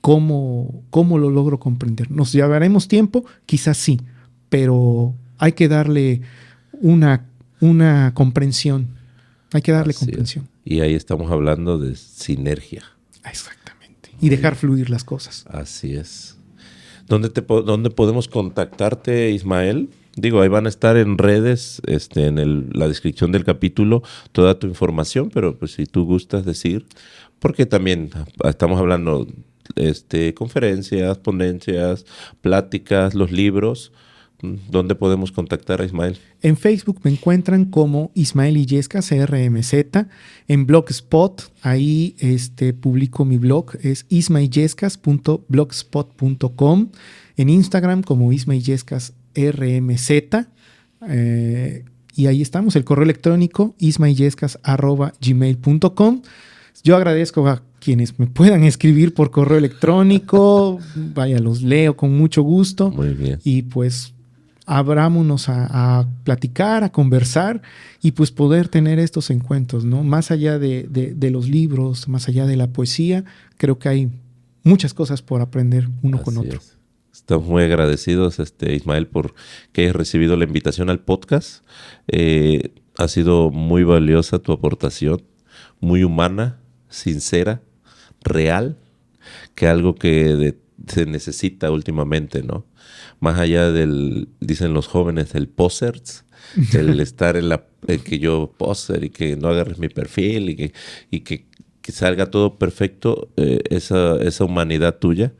¿cómo lo logro comprender? ¿Nos llevaremos tiempo? Quizás sí, pero hay que darle una comprensión. Hay que darle comprensión. Y ahí estamos hablando de sinergia. Exactamente. Y dejar fluir las cosas. Así es. ¿Dónde podemos contactarte, Ismael? Digo, ahí van a estar en redes, en la descripción del capítulo, toda tu información, pero pues si tú gustas decir, porque también estamos hablando conferencias, ponencias, pláticas, los libros. ¿Dónde podemos contactar a Ismael? En Facebook me encuentran como Ismael Illescas, CRMZ. En Blogspot, ahí publico mi blog, es ismaillescas.blogspot.com. En Instagram como Ismaillescas RMZ. Y ahí estamos, el correo electrónico ismaillescas@gmail.com. Yo agradezco a quienes me puedan escribir por correo electrónico. Vaya, los leo con mucho gusto. Muy bien. Y pues abrámonos a platicar, a conversar y pues poder tener estos encuentros, ¿no? Más allá de los libros, más allá de la poesía, creo que hay muchas cosas por aprender uno con otro. Es. Estamos muy agradecidos, Ismael, por que hayas recibido la invitación al podcast. Ha sido muy valiosa tu aportación, muy humana, sincera, real, que algo que se necesita últimamente, ¿no? Más allá dicen los jóvenes, el posers, el estar en que yo poser y que no agarres mi perfil y que salga todo perfecto, esa humanidad tuya.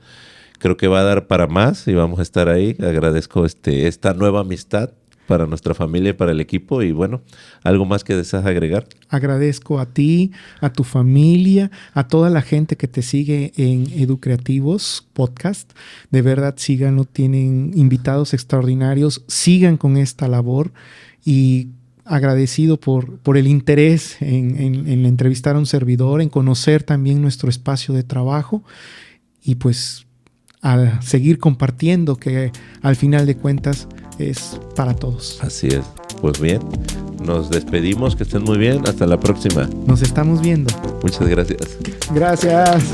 Creo que va a dar para más y vamos a estar ahí. Agradezco esta nueva amistad para nuestra familia y para el equipo. Y bueno, ¿algo más que deseas agregar? Agradezco a ti, a tu familia, a toda la gente que te sigue en Educreativos Podcast. De verdad, síganlo, tienen invitados extraordinarios. Sigan con esta labor y agradecido por el interés en entrevistar a un servidor, en conocer también nuestro espacio de trabajo y pues a seguir compartiendo, que al final de cuentas es para todos. Así es. Pues bien, nos despedimos, que estén muy bien, hasta la próxima. Nos estamos viendo. Muchas gracias. Gracias.